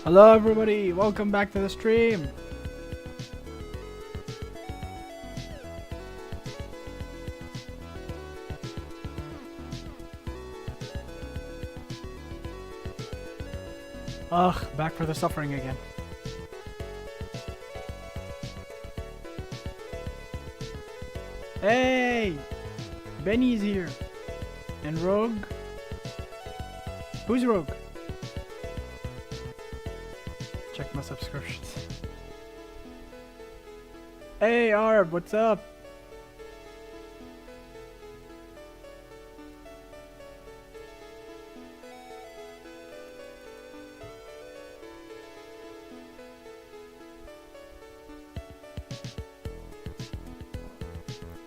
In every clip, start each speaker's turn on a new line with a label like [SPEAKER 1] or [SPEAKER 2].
[SPEAKER 1] Hello everybody, welcome back to the stream. Ugh, back for the suffering again. Hey! Benny's here. And Rogue. Who's Rogue? Check my subscriptions. Hey Arb, what's up?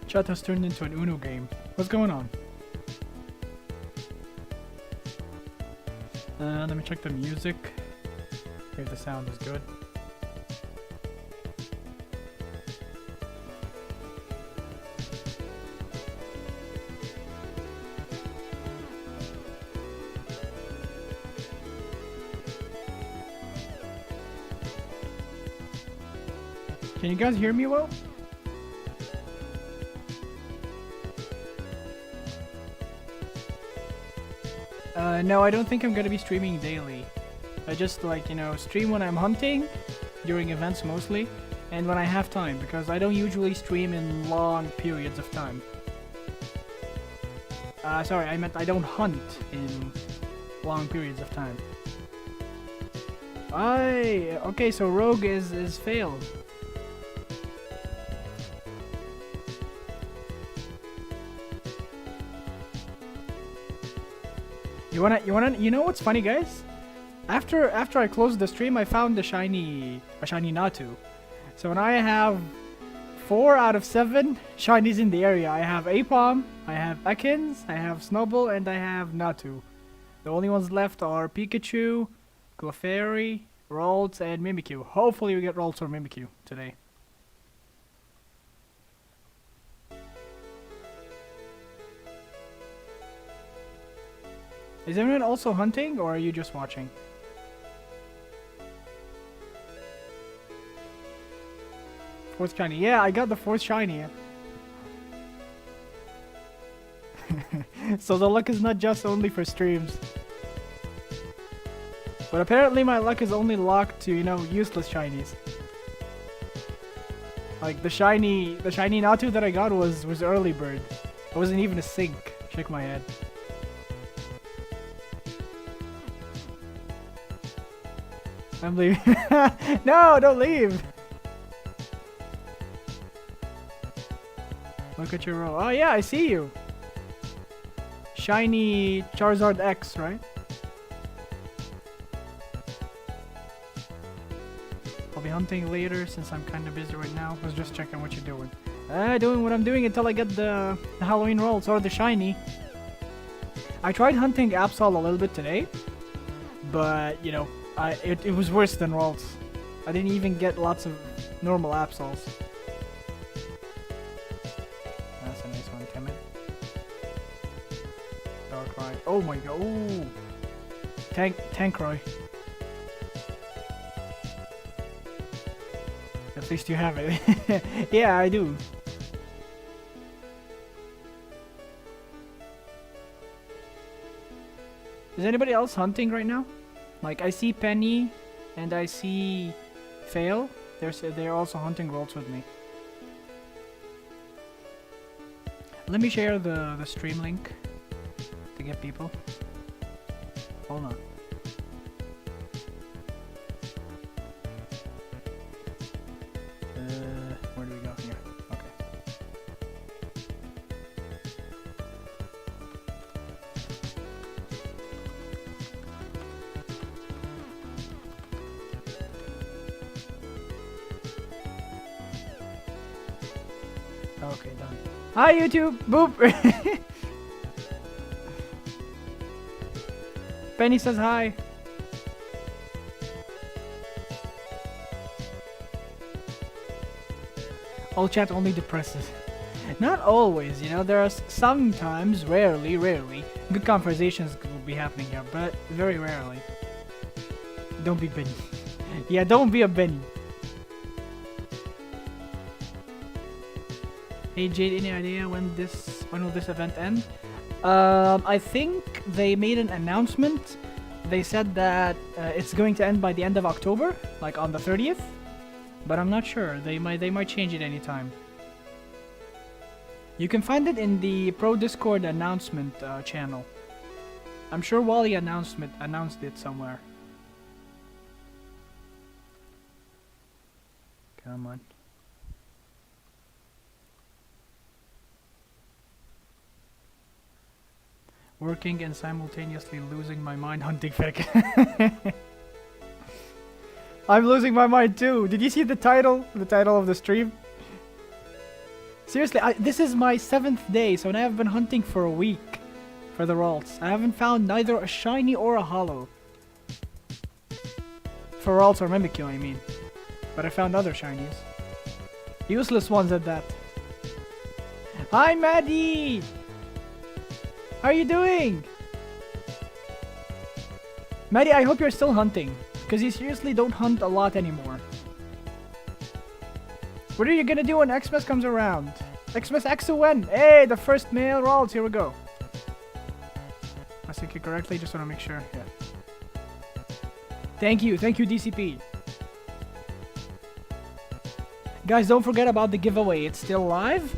[SPEAKER 1] Chat has turned into an Uno game. What's going on? Let me check the music. If the sound is good. Can you guys hear me well? No, I don't think I'm gonna be streaming daily. I just stream when I'm hunting, during events mostly, and when I have time, because I don't usually stream in long periods of time. Sorry, I meant I don't hunt in long periods of time. Okay, so Rogue is failed. You know what's funny, guys? After I closed the stream, I found a shiny Natu. So now I have 4 out of 7 shinies in the area. I have Apom, I have Ekans, I have Snubbull, and I have Natu. The only ones left are Pikachu, Clefairy, Ralts, and Mimikyu. Hopefully we get Ralts or Mimikyu today. Is everyone also hunting, or are you just watching? Fourth shiny. Yeah, I got the 4th shiny. So the luck is not just only for streams. But apparently my luck is only locked to, useless shinies. Like the shiny Natu that I got was early bird. It wasn't even a sync. Shake my head. I'm leaving. No, don't leave. Look at your row. Oh yeah, I see you. Shiny Charizard X, right? I'll be hunting later since I'm kind of busy right now. I was just checking what you're doing. Doing what I'm doing until I get the Halloween Ralts or the shiny. I tried hunting Absol a little bit today, but it was worse than Ralts. I didn't even get lots of normal Absols. That's a nice one, Timid. Darkrai. Oh my god. Ooh. Tankroy. At least you have it. Yeah, I do. Is anybody else hunting right now? Like, I see Penny and I see Fail. They're also hunting Ralts with me. Let me share the stream link to get people. Hold on. Where do we go here? Okay. Okay, done. Hi YouTube! Boop! Penny says hi. All chat only depresses. Not always, there are sometimes, rarely, good conversations will be happening here, but very rarely. don't be Benny. Yeah, don't be a Benny. Hey Jade, any idea when will this event end? I think they made an announcement. They said that it's going to end by the end of October, like on the 30th. But I'm not sure. They might change it anytime. You can find it in the Pro Discord announcement channel. I'm sure Wally announced it somewhere. Come on. Working and simultaneously losing my mind hunting Fick. I'm losing my mind too. Did you see the title? The title of the stream? Seriously, this is my 7th day, so now I've been hunting for a week for the Ralts. I haven't found neither a shiny or a hollow. For Ralts or Mimikyu, I mean. But I found other shinies. Useless ones at that. Hi, Maddie! How are you doing? Maddie, I hope you're still hunting. Because you seriously don't hunt a lot anymore. What are you gonna do when Xmas comes around? Xmas XON! Hey, the first male Ralts, here we go. I think it correctly, just wanna make sure. Yeah. Thank you DCP. Guys, don't forget about the giveaway, it's still live.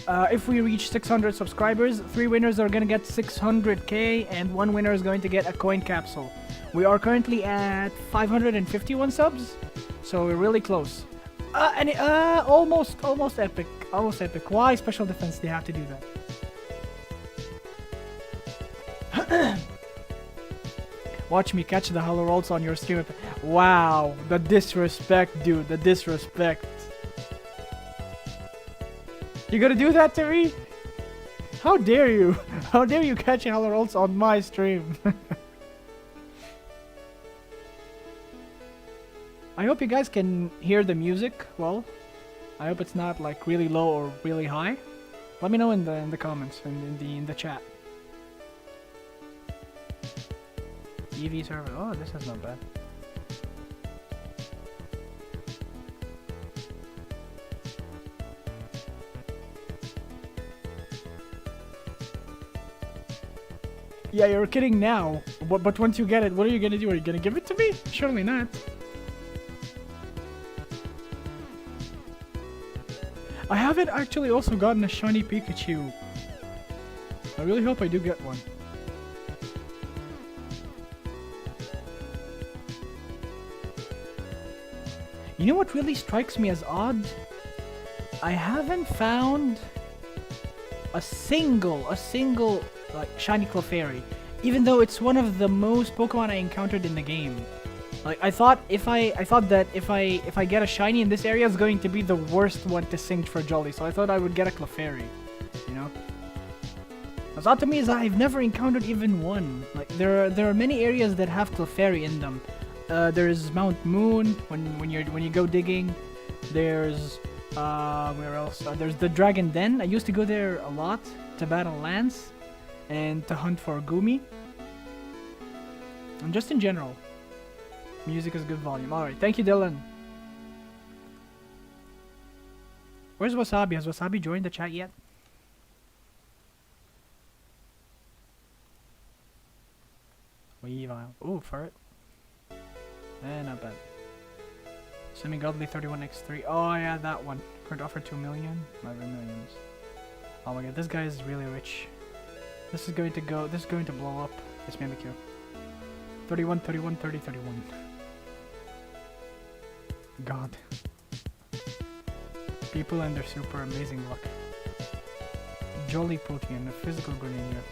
[SPEAKER 1] If we reach 600 subscribers, 3 winners are gonna get 600k and 1 winner is going to get a coin capsule. We are currently at 551 subs, so we're really close. Almost epic. Almost epic. Why special defense? They have to do that. Watch me catch the Hollow Ralts on your stream. Wow, the disrespect, dude. The disrespect. You gonna do that to me? How dare you? How dare you catch Hollow Ralts on my stream? I hope you guys can hear the music well. I hope it's not like really low or really high. Let me know in the comments and in the chat. EV server. Oh, this is not bad. Yeah, you're kidding now. But once you get it, what are you gonna do? Are you gonna give it to me? Surely not. I haven't actually also gotten a shiny Pikachu. I really hope I do get one. You know what really strikes me as odd? I haven't found a single like shiny Clefairy, even though it's one of the most Pokemon I encountered in the game. Like I thought that if I get a shiny in this area, it's going to be the worst one to sing for Jolly. So I thought I would get a Clefairy, you know. What's odd to me is I've never encountered even one. Like there are many areas that have Clefairy in them. There's Mount Moon when you go digging. There's where else? There's the Dragon Den. I used to go there a lot to battle Lance and to hunt for Gumi. And just in general. Music is good volume. Alright, thank you, Dylan. Where's Wasabi? Has Wasabi joined the chat yet? Weavile. Ooh, for it. Not bad. Semi-Godly 31x3. Oh yeah, that one. Current offer 2 million. Never millions. Oh my god, this guy is really rich. This is going to blow up. This Mimikyu. 31, 31, 30, 31. God. People and their super amazing luck. Jolly Pokemon, a physical Greninja.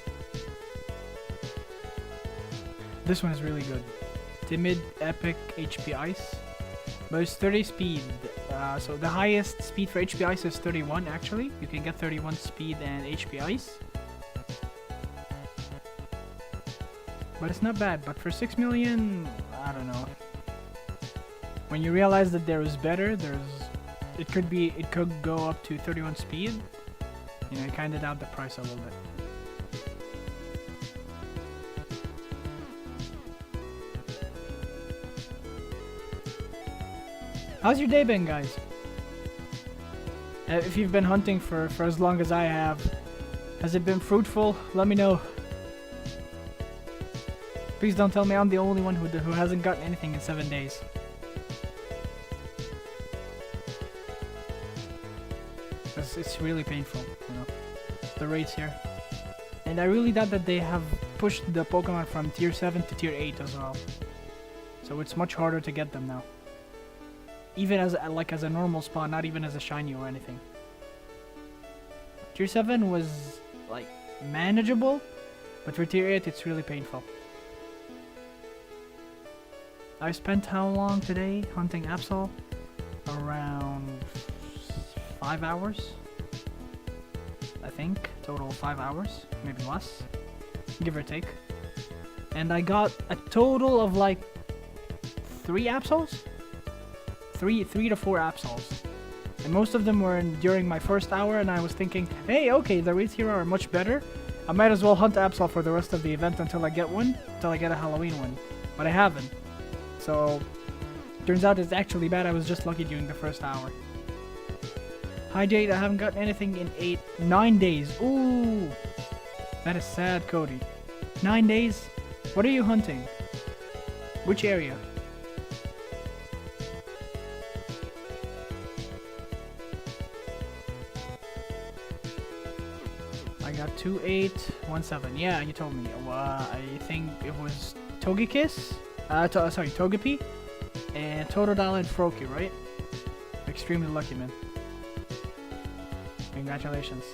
[SPEAKER 1] This one is really good. Timid, epic, HP Ice. But it's 30 speed. So the highest speed for HP Ice is 31 actually. You can get 31 speed and HP Ice. But it's not bad. But for 6 million, I don't know. When you realize that there is better, it could go up to 31 speed. You know, you kind of doubt the price a little bit. How's your day been, guys? If you've been hunting for as long as I have, has it been fruitful? Let me know. Please don't tell me I'm the only one who hasn't gotten anything in 7 days. It's really painful, you know, the rates here. And I really doubt that they have pushed the Pokemon from tier 7 to tier 8 as well. So it's much harder to get them now. Even as a normal spawn, not even as a shiny or anything. Tier 7 was like manageable, but for tier 8 it's really painful. I spent how long today hunting Absol? Around 5 hours, I think. Total 5 hours, maybe less, give or take. And I got a total of like 3 Absols? 3 to 4 Absols. And most of them were during my first hour, and I was thinking, hey, okay, the rates here are much better. I might as well hunt Absol for the rest of the event until I get one, until I get a Halloween one. But I haven't. So, turns out it's actually bad. I was just lucky during the first hour. Hi Jade, I haven't gotten anything in 9 days. Ooh, that is sad, Cody. 9 days? What are you hunting? Which area? I got 2817. Yeah, you told me. I think it was Togekiss. Sorry, Togepi. And Totodile and Froakie, right? Extremely lucky, man. Congratulations.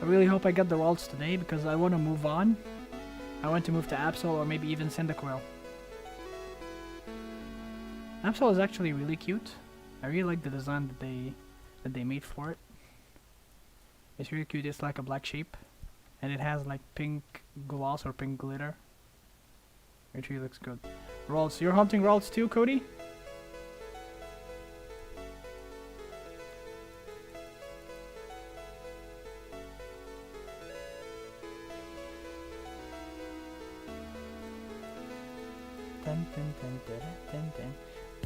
[SPEAKER 1] I really hope I get the Ralts today because I want to move on. I want to move to Absol or maybe even Cyndaquil. Absol is actually really cute. I really like the design that they made for it. It's really cute. It's like a black sheep, and it has like pink gloss or pink glitter. It really looks good. Ralts, you're hunting Ralts too, Cody?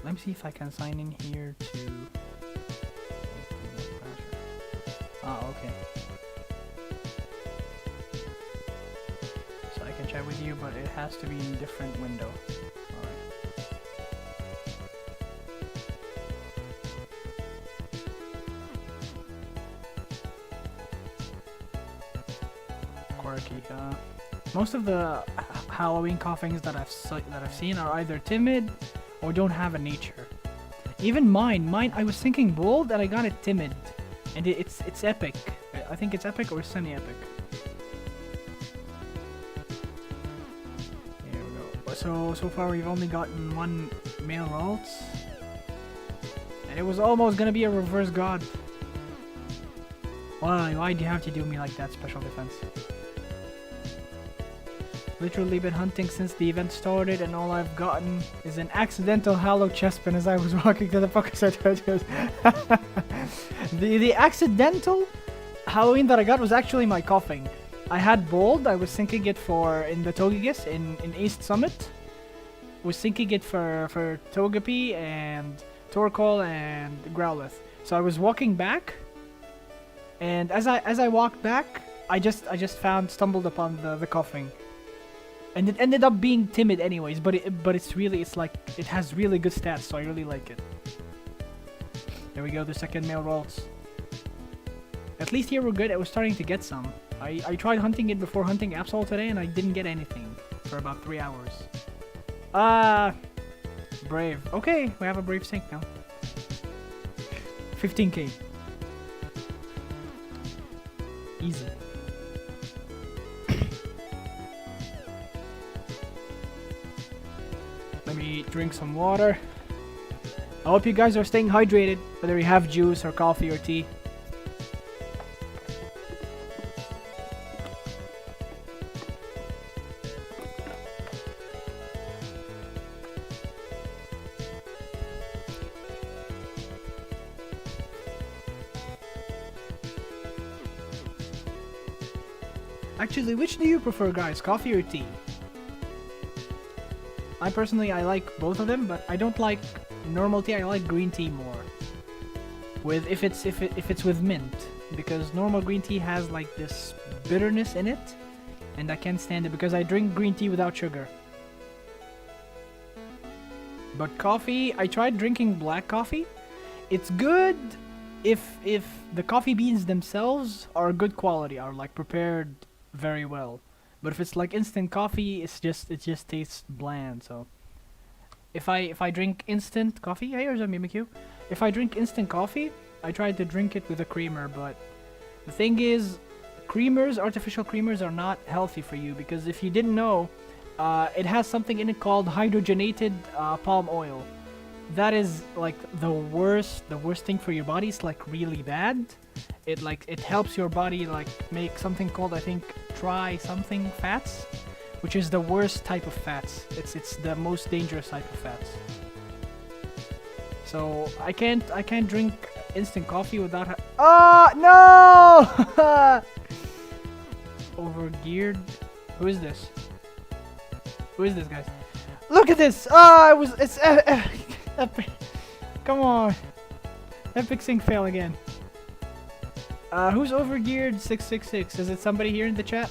[SPEAKER 1] Let me see if I can sign in here to... Ah, okay. So I can chat with you, but it has to be in a different window. Alright. Quirky, most of the Halloween coughings that I've seen are either timid or don't have a nature. Even mine, I was thinking bold and I got it timid, and it's epic. I think it's epic or semi-epic. Here we go. So far we've only gotten 1 male Ralts, and it was almost gonna be a reverse god. Why do you have to do me like that, special defense? Literally been hunting since the event started, and all I've gotten is an accidental hollow chestpin as I was walking to the Pokestore. The accidental Halloween that I got was actually my coughing. I had bold. I was thinking it for in the Togekiss in East Summit. Was thinking it for Togepi and Torkoal and Growlithe. So I was walking back, and as I walked back, I just stumbled upon the coughing. And it ended up being timid anyways, but it's like it has really good stats, so I really like it. There we go, the second male Ralts. At least here we're good. I was starting to get some. I tried hunting it before hunting Absol today, and I didn't get anything for about 3 hours. Brave. Okay, we have a Brave Sync now. 15k. Easy. Let me drink some water. I hope you guys are staying hydrated, whether you have juice or coffee or tea. Actually, which do you prefer, guys? Coffee or tea? I personally, I like both of them, but I don't like normal tea. I like green tea more. With if it's with mint, because normal green tea has like this bitterness in it, and I can't stand it because I drink green tea without sugar. But coffee, I tried drinking black coffee. It's good if the coffee beans themselves are good quality, are like prepared very well. But if it's like instant coffee, it just tastes bland. So if I drink instant coffee, hey, here's a Mimikyu. If I drink instant coffee, I try to drink it with a creamer, but the thing is, artificial creamers are not healthy for you, because if you didn't know, it has something in it called hydrogenated palm oil. That is like the worst thing for your body. It's like really bad. It helps your body like make something called, I think, tri something fats, which is the worst type of fats. It's the most dangerous type of fats. So I can't drink instant coffee without no! Overgeared. Who is this? Who is this, guys? Look at this! It's epic. Come on. Epic sync fail again. Who's overgeared 666? Is it somebody here in the chat?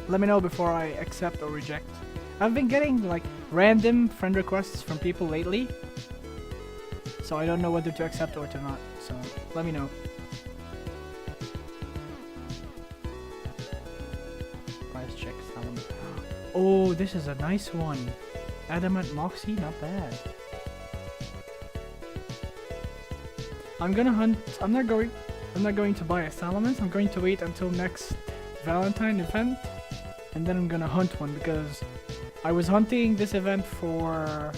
[SPEAKER 1] Let me know before I accept or reject. I've been getting like random friend requests from people lately, so I don't know whether to accept or to not. So let me know. Price check. Oh, this is a nice one. Adamant Moxie, not bad. I'm gonna hunt. I'm not going to buy a Salamence. I'm going to wait until next Valentine event, and then I'm gonna hunt one, because I was hunting this event for...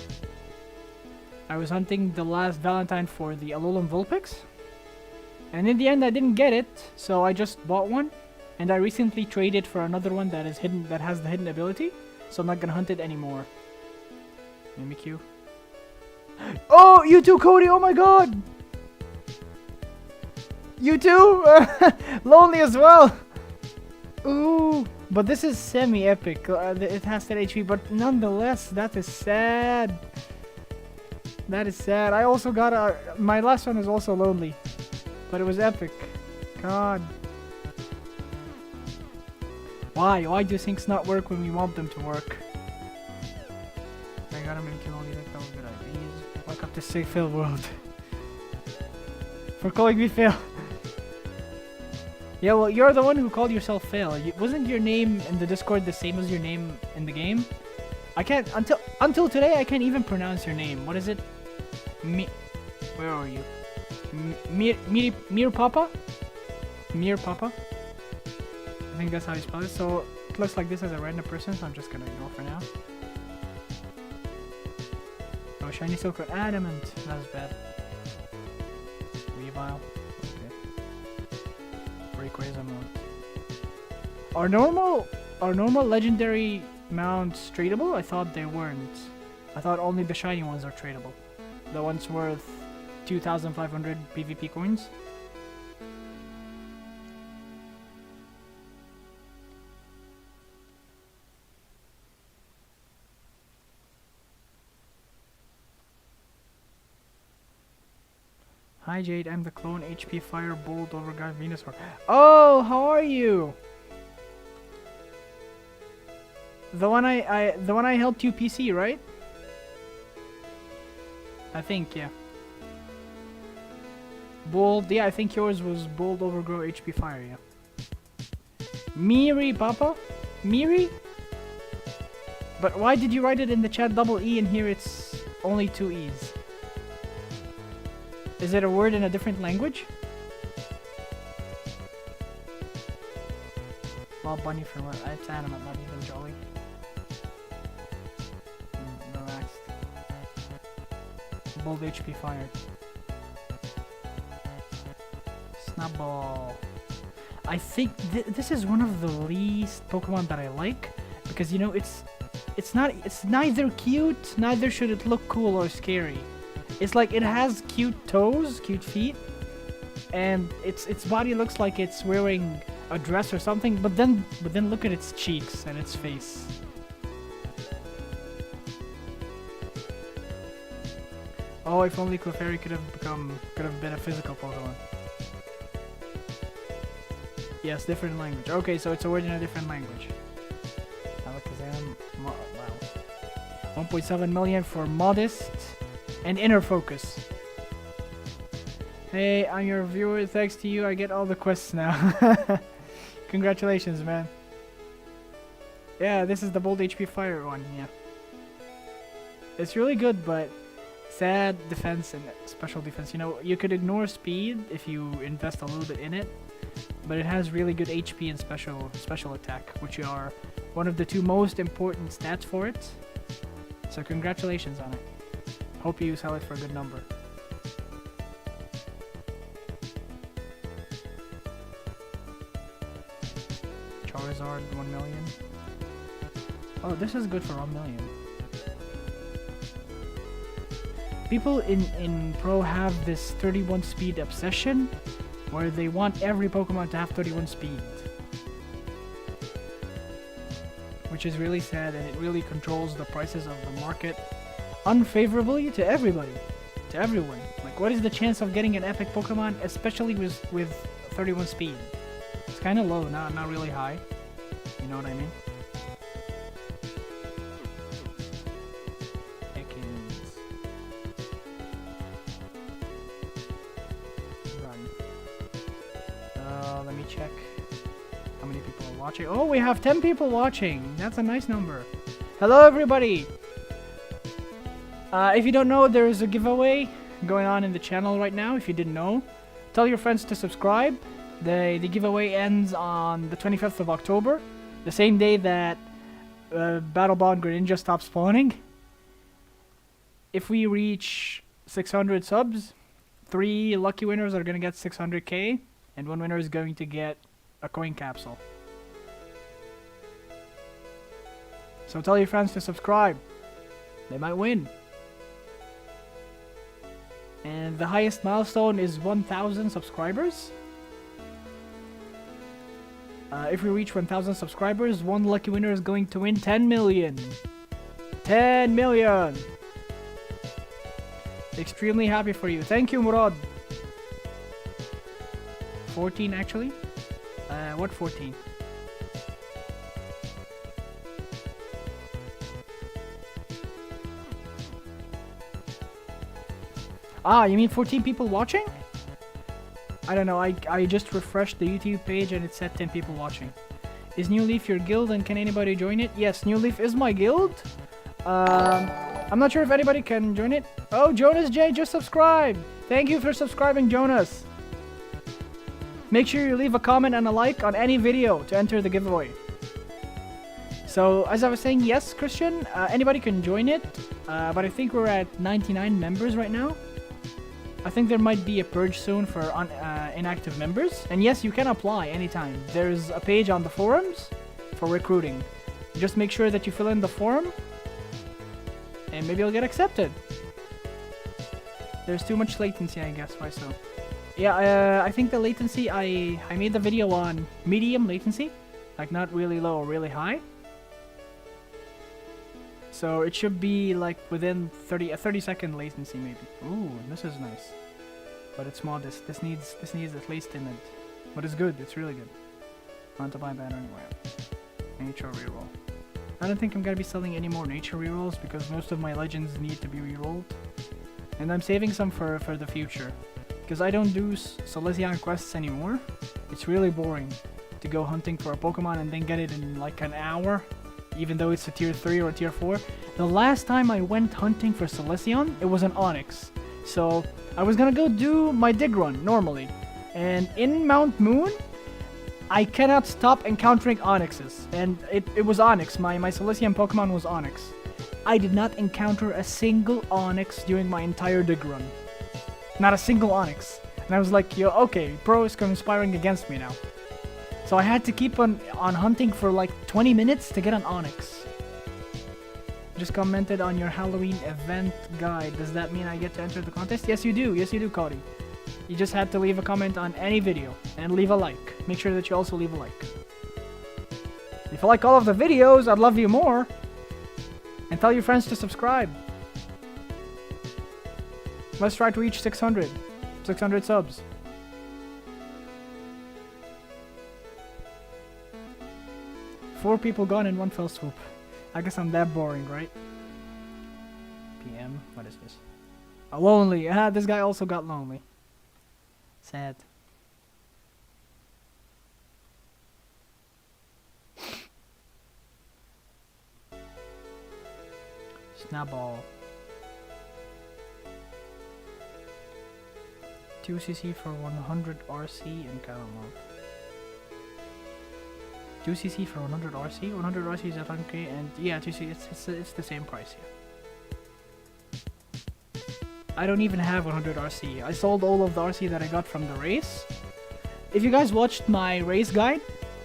[SPEAKER 1] I was hunting the last Valentine for the Alolan Vulpix, and in the end I didn't get it, so I just bought one, and I recently traded for another one that is hidden, that has the hidden ability, so I'm not gonna hunt it anymore. Mimikyu. Oh, you too, Cody! Oh my god! You too? Lonely as well! Ooh! But this is semi-epic. It has 10 HP, but nonetheless, that is sad. That is sad. I also got a... My last one is also lonely. But it was epic. God. Why? Why do things not work when we want them to work? I got him in kill only, like that was a good idea. Wake up to say fail world. For calling me fail. Yeah, well, you're the one who called yourself fail. Wasn't your name in the Discord the same as your name in the game? I can't until today. I can't even pronounce your name. What is it? Where are you? Mir Papa? Mir Papa? I think that's how you spell it. So it looks like this is a random person, so I'm just gonna ignore for now. Oh, shiny silk adamant. That was bad. Weavile. Are normal legendary mounts tradable? I thought they weren't. I thought only the shiny ones are tradable. The ones worth 2,500 PvP coins. Hi Jade, I'm the clone HP Fire Bolt over God Venusaur. Oh, how are you? The one I helped you PC, right? I think, yeah. Bold, yeah, I think yours was Bold Overgrow HP Fire, yeah. Miri, Papa? Miri? But why did you write it in the chat double E and here it's only 2 E's? Is it a word in a different language? Well, bunny for what? It's animate, not even jolly. Relaxed. Bold HP Fire. Snapball. I think this is one of the least Pokemon that I like, because you know it's neither cute, neither should it look cool or scary. It's like it has cute toes, cute feet, and its body looks like it's wearing a dress or something. But then look at its cheeks and its face. Oh, if only Clefairy could have been a physical Pokemon. Yes, different language. Okay, so it's a word in a different language. Alakazam, wow. 1.7 million for Modest and Inner Focus. Hey, I'm your viewer. Thanks to you, I get all the quests now. Congratulations, man. Yeah, this is the Bold HP Fire one, yeah. It's really good, but sad defense and special defense. You know, you could ignore speed if you invest a little bit in it, but it has really good HP and special attack, which are one of the two most important stats for it. So congratulations on it. Hope you sell it for a good number. Charizard 1 million. Oh, this is good for 1 million. People in Pro have this 31 speed obsession, where they want every Pokemon to have 31 speed. Which is really sad, and it really controls the prices of the market unfavorably to everybody. To everyone. Like, what is the chance of getting an epic Pokemon, especially with 31 speed? It's kind of low, not really high. You know what I mean? Let me check how many people are watching. Oh, we have 10 people watching. That's a nice number. Hello, everybody. If you don't know, there is a giveaway going on in the channel right now. If you didn't know, tell your friends to subscribe. The giveaway ends on the 25th of October, the same day that Battle Bond Greninja stops spawning. If we reach 600 subs, 3 lucky winners are gonna get 600k. And 1 winner is going to get a coin capsule. So tell your friends to subscribe. They might win. And the highest milestone is 1,000 subscribers. If we reach 1,000 subscribers, 1 lucky winner is going to win 10 million. 10 million! Extremely happy for you. Thank you, Murad. 14 actually? What 14? Ah, you mean 14 people watching? I don't know, I just refreshed the YouTube page and it said 10 people watching. Is New Leaf your guild and can anybody join it? Yes, New Leaf is my guild. I'm not sure if anybody can join it. Oh, Jonas J just subscribed! Thank you for subscribing, Jonas! Make sure you leave a comment and a like on any video to enter the giveaway. So, as I was saying, yes, Christian, anybody can join it, but I think we're at 99 members right now. I think there might be a purge soon for inactive members. And yes, you can apply anytime. There's a page on the forums for recruiting. Just make sure that you fill in the form, and maybe you'll get accepted. There's too much latency, I guess, why so? Yeah, I think the latency, I made the video on medium latency, like not really low or really high. So it should be like within a 30-second latency maybe. Ooh, this is nice. But it's modest. This needs at least timid. But it's good, it's really good. Want to buy that anywhere. Nature reroll. I don't think I'm gonna be selling any more nature rerolls because most of my legends need to be rerolled. And I'm saving some for the future. Because I don't do Celestion quests anymore. It's really boring to go hunting for a Pokemon and then get it in like an hour, even though it's a tier 3 or a tier 4. The last time I went hunting for Celestion, it was an Onix. So I was gonna go do my dig run normally. And in Mount Moon, I cannot stop encountering Onixes. And it was Onix, my Celestion Pokemon was Onix. I did not encounter a single Onix during my entire dig run. Not a single Onix. And I was like, yo, okay, Pro is conspiring against me now. So I had to keep on hunting for like 20 minutes to get an Onix. Just commented on your Halloween event guide. Does that mean I get to enter the contest? Yes, you do. Yes, you do, Cody. You just had to leave a comment on any video and leave a like. Make sure that you also leave a like. If you like all of the videos, I'd love you more. And tell your friends to subscribe. Let's try to reach 600. 600 subs. Four people gone in one fell swoop. I guess I'm that boring, right? PM. What is this? Lonely. Ah, this guy also got lonely. Sad. Snowball. 2cc for 100 RC and caramel. 2cc for 100 RC? 100 RC is 100k and yeah, 2cc, it's the same price, yeah. I don't even have 100 RC. I sold all of the RC that I got from the race. If you guys watched my race guide,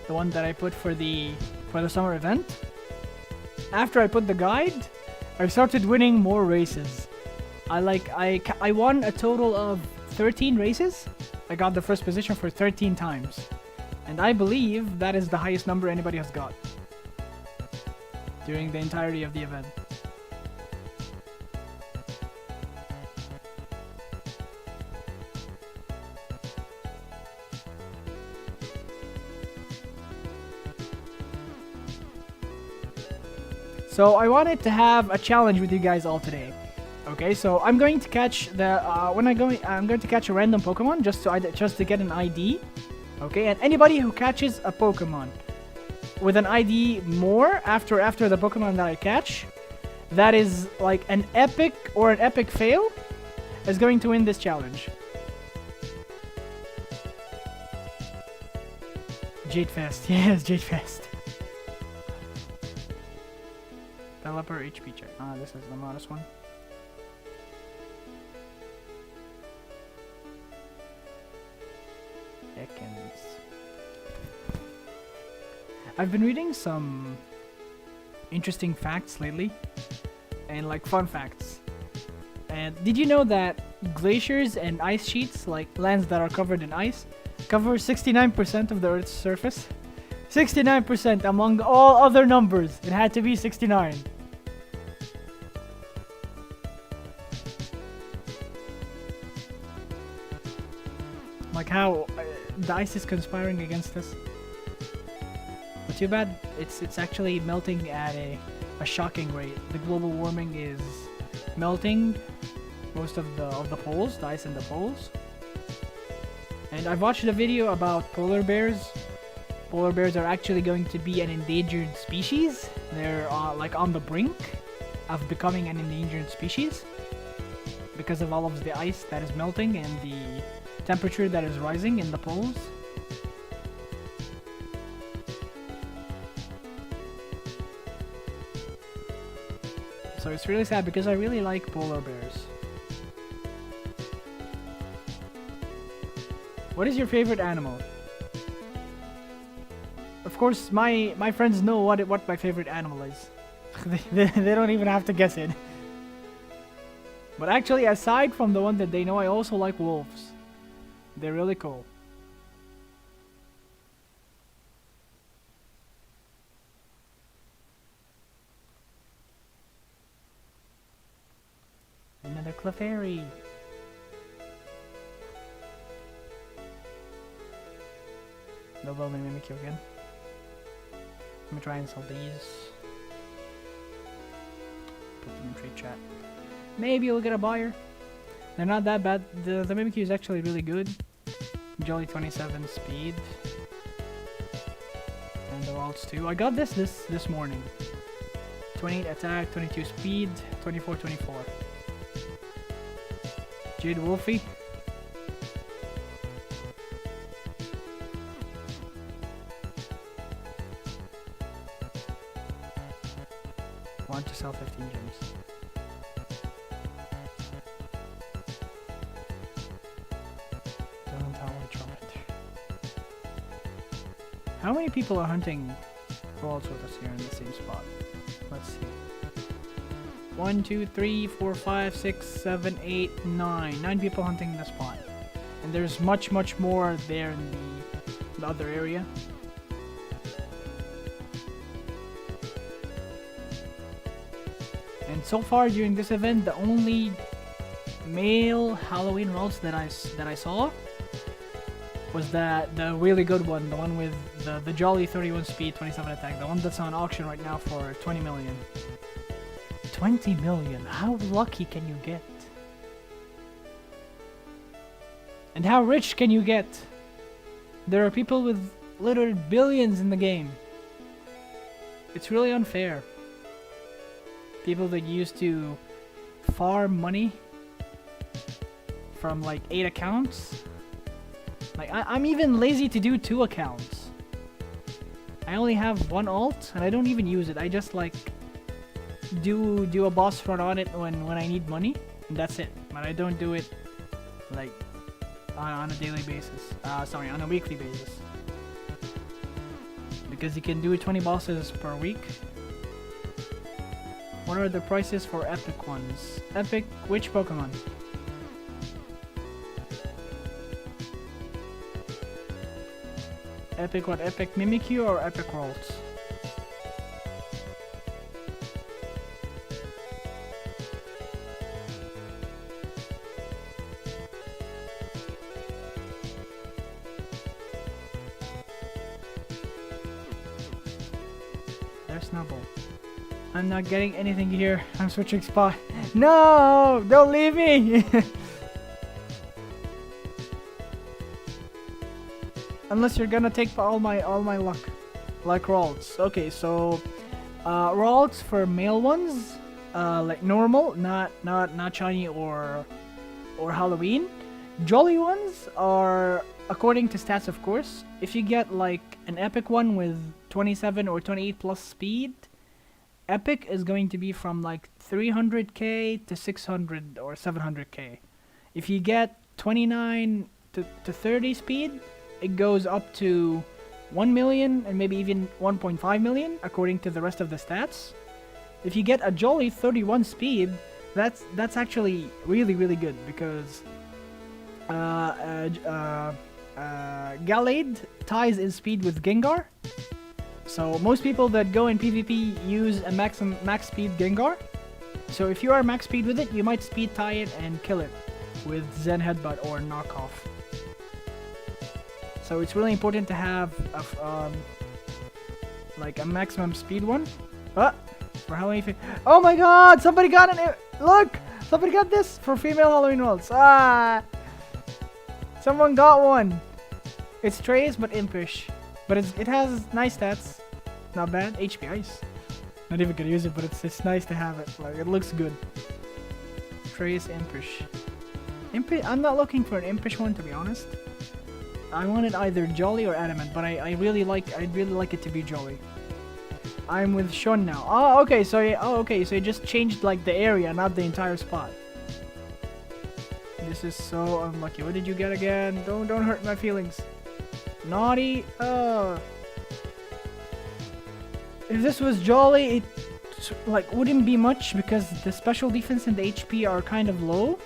[SPEAKER 1] the one that I put for the summer event, after I put the guide, I started winning more races. I won a total of 13 races. I got the first position for 13 times. And I believe that is the highest number anybody has got during the entirety of the event. So I wanted to have a challenge with you guys all today. Okay, so I'm going to catch the I'm going to catch a random Pokemon just to get an ID. Okay, and anybody who catches a Pokemon with an ID more after the Pokemon that I catch, that is like an epic or an epic fail, is going to win this challenge. Jade Fest, yes, Jade Fest. Developer HP check. Ah, this is the modest one. Ekans. I've been reading some interesting facts lately, and like fun facts. And did you know that glaciers and ice sheets, like lands that are covered in ice, cover 69% of the Earth's surface? 69% among all other numbers. It had to be 69. Like how the ice is conspiring against us. But too bad it's actually melting at a shocking rate. The global warming is melting most of the poles, the ice in the poles. And I've watched a video about polar bears. Polar bears are actually going to be an endangered species. They're like on the brink of becoming an endangered species because of all of the ice that is melting and the temperature that is rising in the poles. So it's really sad because I really like polar bears. What is your favorite animal? Of course, my friends know what my favorite animal is. they don't even have to guess it. But actually, aside from the one that they know, I also like wolves. They're really cool. Another Clefairy. They'll only mimic you again. Let me try and sell these. Put them in trade chat. Maybe you'll get a buyer. They're not that bad. The Mimikyu is actually really good. Jolly 27 speed. And the Ralts too. I got this morning. 28 attack, 22 speed, 24. Jade Wolfie. Want to sell 15 gems. How many people are hunting Ralts with us here in the same spot? Let's see. 1, 2, 3, 4, 5, 6, 7, 8, 9. 9 people hunting the spot. And there's much more there in the other area. And so far during this event, the only male Halloween Ralts that I saw was the really good one, the one with the Jolly 31 speed, 27 attack, the one that's on auction right now for 20 million. 20 million. How lucky can you get? And how rich can you get? There are people with literal billions in the game. It's really unfair. People that used to farm money from like 8 accounts. Like I'm even lazy to do 2 accounts. I only have 1 alt and I don't even use it. I just like do a boss run on it when I need money, and that's it. But I don't do it like on a daily basis. Sorry, on a weekly basis. Because you can do 20 bosses per week. What are the prices for epic ones? Epic, which Pokemon? Epic what? Epic Mimikyu or Epic Ralts? There's Snubble. I'm not getting anything here. I'm switching spot. No! Don't leave me! Unless you're gonna take all my luck. Like Ralts. Okay, so Ralts for male ones, like normal, not shiny or Halloween. Jolly ones are according to stats, of course. If you get like an epic one with 27 or 28 plus speed, epic is going to be from like 300k to 600 or 700k. If you get 29 to 30 speed, it goes up to 1 million and maybe even 1.5 million according to the rest of the stats. If you get a Jolly 31 speed, that's actually really good, because Gallade ties in speed with Gengar. So most people that go in PvP use a max speed Gengar. So if you are max speed with it, you might speed tie it and kill it with Zen Headbutt or Knockoff. So it's really important to have like a maximum speed one. But for Halloween, oh my God! Somebody got it! Look, somebody got this for female Halloween Ralts. Someone got one. It's Trace but impish, but it has nice stats. Not bad. HP Ice. Not even gonna use it, but it's nice to have it. Like, it looks good. Trace impish. I'm not looking for an impish one, to be honest. I wanted either Jolly or Adamant, but I'd really like it to be Jolly. I'm with Sean now. Oh, okay. So you just changed like the area, not the entire spot. This is so unlucky. What did you get again? Don't hurt my feelings. Naughty. If this was Jolly, it like wouldn't be much, because the special defense and the HP are kind of low.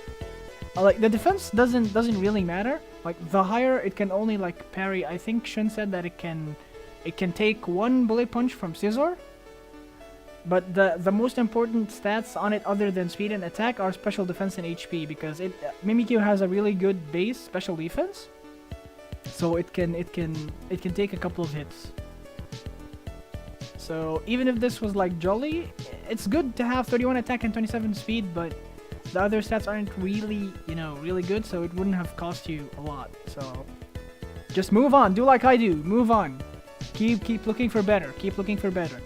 [SPEAKER 1] Like the defense doesn't really matter. Like the higher it can only like parry. I think Shun said that it can take 1 bullet punch from Scizor. But the most important stats on it, other than speed and attack, are special defense and HP, because Mimikyu has a really good base special defense. So it can take a couple of hits. So even if this was like Jolly, it's good to have 31 attack and 27 speed, but the other stats aren't really, really good, so it wouldn't have cost you a lot. So just move on. Do like I do. Move on. Keep looking for better. Keep looking for better.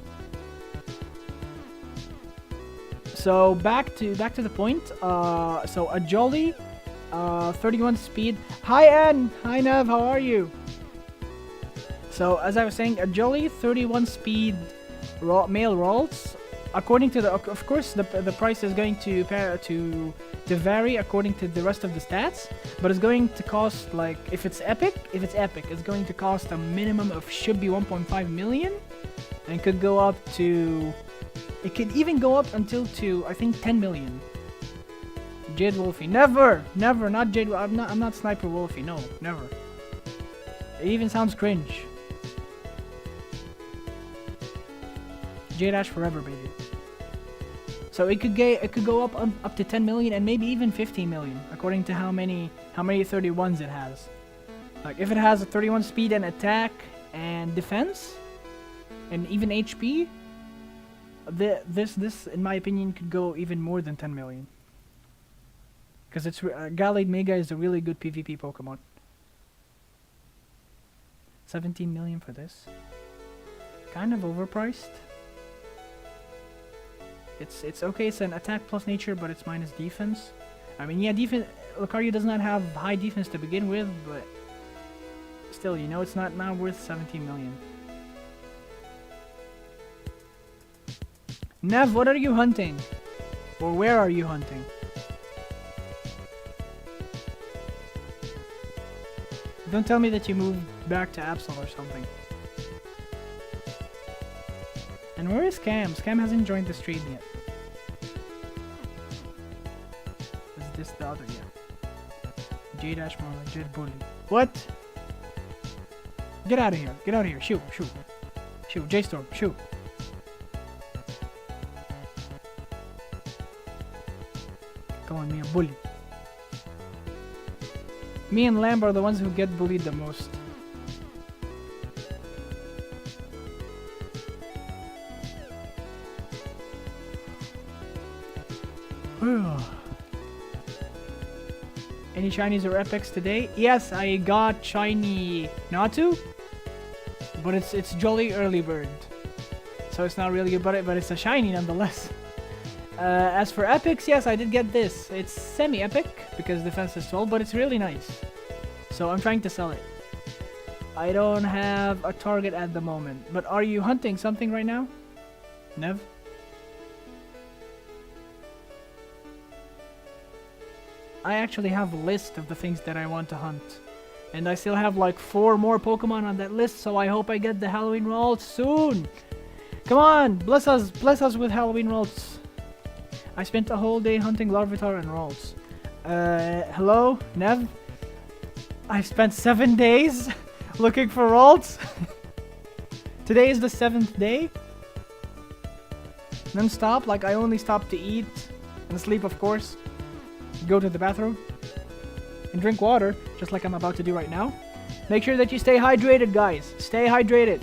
[SPEAKER 1] So back to the point. So a Jolly, 31 speed. Hi Ann. Hi Nev. How are you? So as I was saying, a Jolly 31 speed male Ralts. According to of course the price is going to vary according to the rest of the stats, but it's going to cost, like, if it's epic, it's going to cost a minimum of, should be 1.5 million, and could go up to, it could even go up until to, I think, 10 million. Jade Wolfie, never, not Jade. I'm not Sniper Wolfie. No, never. It even sounds cringe. Jade Ash forever, baby. So it could go up to 10 million and maybe even 15 million according to how many 31s it has. Like if it has a 31 speed and attack and defense and even HP, this in my opinion could go even more than 10 million. Because it's Gallade Mega is a really good PvP Pokemon. 17 million for this. Kind of overpriced. It's okay, it's an attack plus nature, but it's minus defense. I mean, yeah, Lucario does not have high defense to begin with, but still, you know, it's not worth 17 million. Nev, what are you hunting? Or where are you hunting? Don't tell me that you moved back to Absol or something. And where is Cam? Cam hasn't joined the stream yet. Is this the other? Yeah. J-Dash Marlon, Jet Bully. What? Get out of here. Get out of here. Shoot. Shoot. Shoot. J-Storm. Shoot. Come on, me a bully. Me and Lamb are the ones who get bullied the most. Any shinies or epics today? Yes, I got shiny Natu, but it's jolly early bird, so it's not really good, but it's a shiny nonetheless. As for epics, yes, I did get this. It's semi-epic because defense is 12, but it's really nice. So I'm trying to sell it. I don't have a target at the moment, but are you hunting something right now, Nev? I actually have a list of the things that I want to hunt. And I still have like 4 more Pokemon on that list, so I hope I get the Halloween Ralts soon. Come on, bless us with Halloween Ralts. I spent a whole day hunting Larvitar and Ralts. Hello, Nev? I've spent 7 days looking for Ralts. Today is the 7th day. Non-stop, like I only stop to eat and sleep, of course. Go to the bathroom and drink water, just like I'm about to do right now. Make sure that you stay hydrated, guys. Stay hydrated.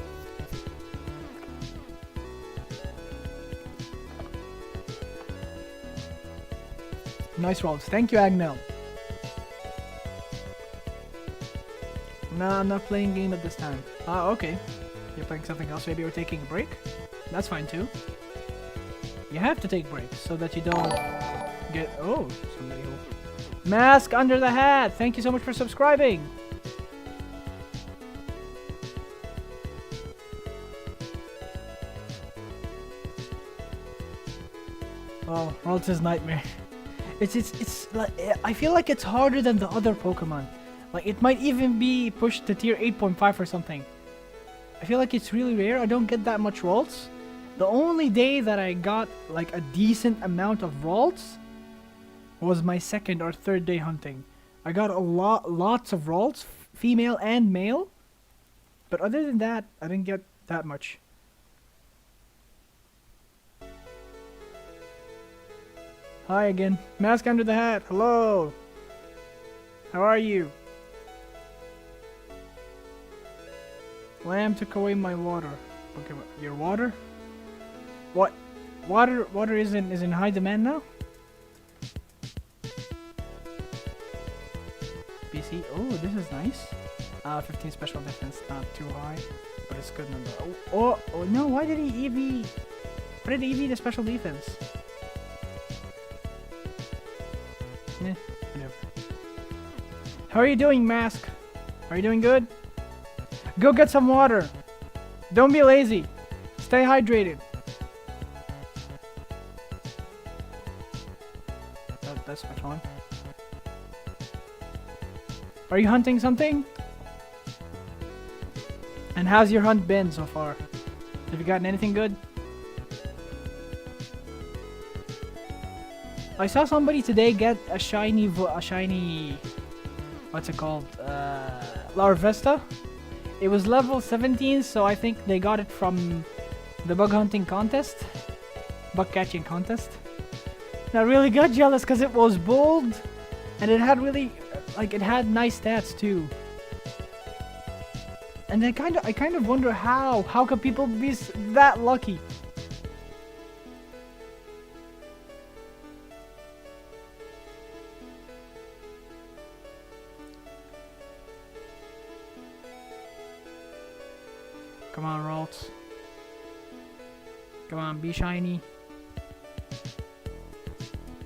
[SPEAKER 1] Nice rolls. Thank you, Agnel. No, I'm not playing game at this time. Ah, okay. You're playing something else. Maybe you're taking a break. That's fine too. You have to take breaks so that you don't get... Oh, somebody who... Mask under the hat! Thank you so much for subscribing! Oh, Ralts' nightmare. It's like, I feel like it's harder than the other Pokemon. Like, it might even be pushed to tier 8.5 or something. I feel like it's really rare. I don't get that much Ralts. The only day that I got like a decent amount of Ralts was my 2nd or 3rd day hunting. I got lots of Ralts, female and male. But other than that, I didn't get that much. Hi again. Mask under the hat. Hello. How are you? Lamb took away my water. Okay, your water? What? Water is in high demand now? BC. Oh, this is nice. 15 special defense, not too high, but it's good number. Oh no! Why did he EV? Why did he EV the special defense? Eh, whatever. How are you doing, Mask? Are you doing good? Go get some water. Don't be lazy. Stay hydrated. That's much fun. Are you hunting something? And how's your hunt been so far? Have you gotten anything good? I saw somebody today get a shiny, what's it called? Larvesta. It was level 17, so I think they got it from the bug hunting contest, bug catching contest. And I really got jealous because it was bold, and it had really, like, it had nice stats too. And I kind of wonder how can people be that lucky? Come on, Ralts. Come on, be shiny.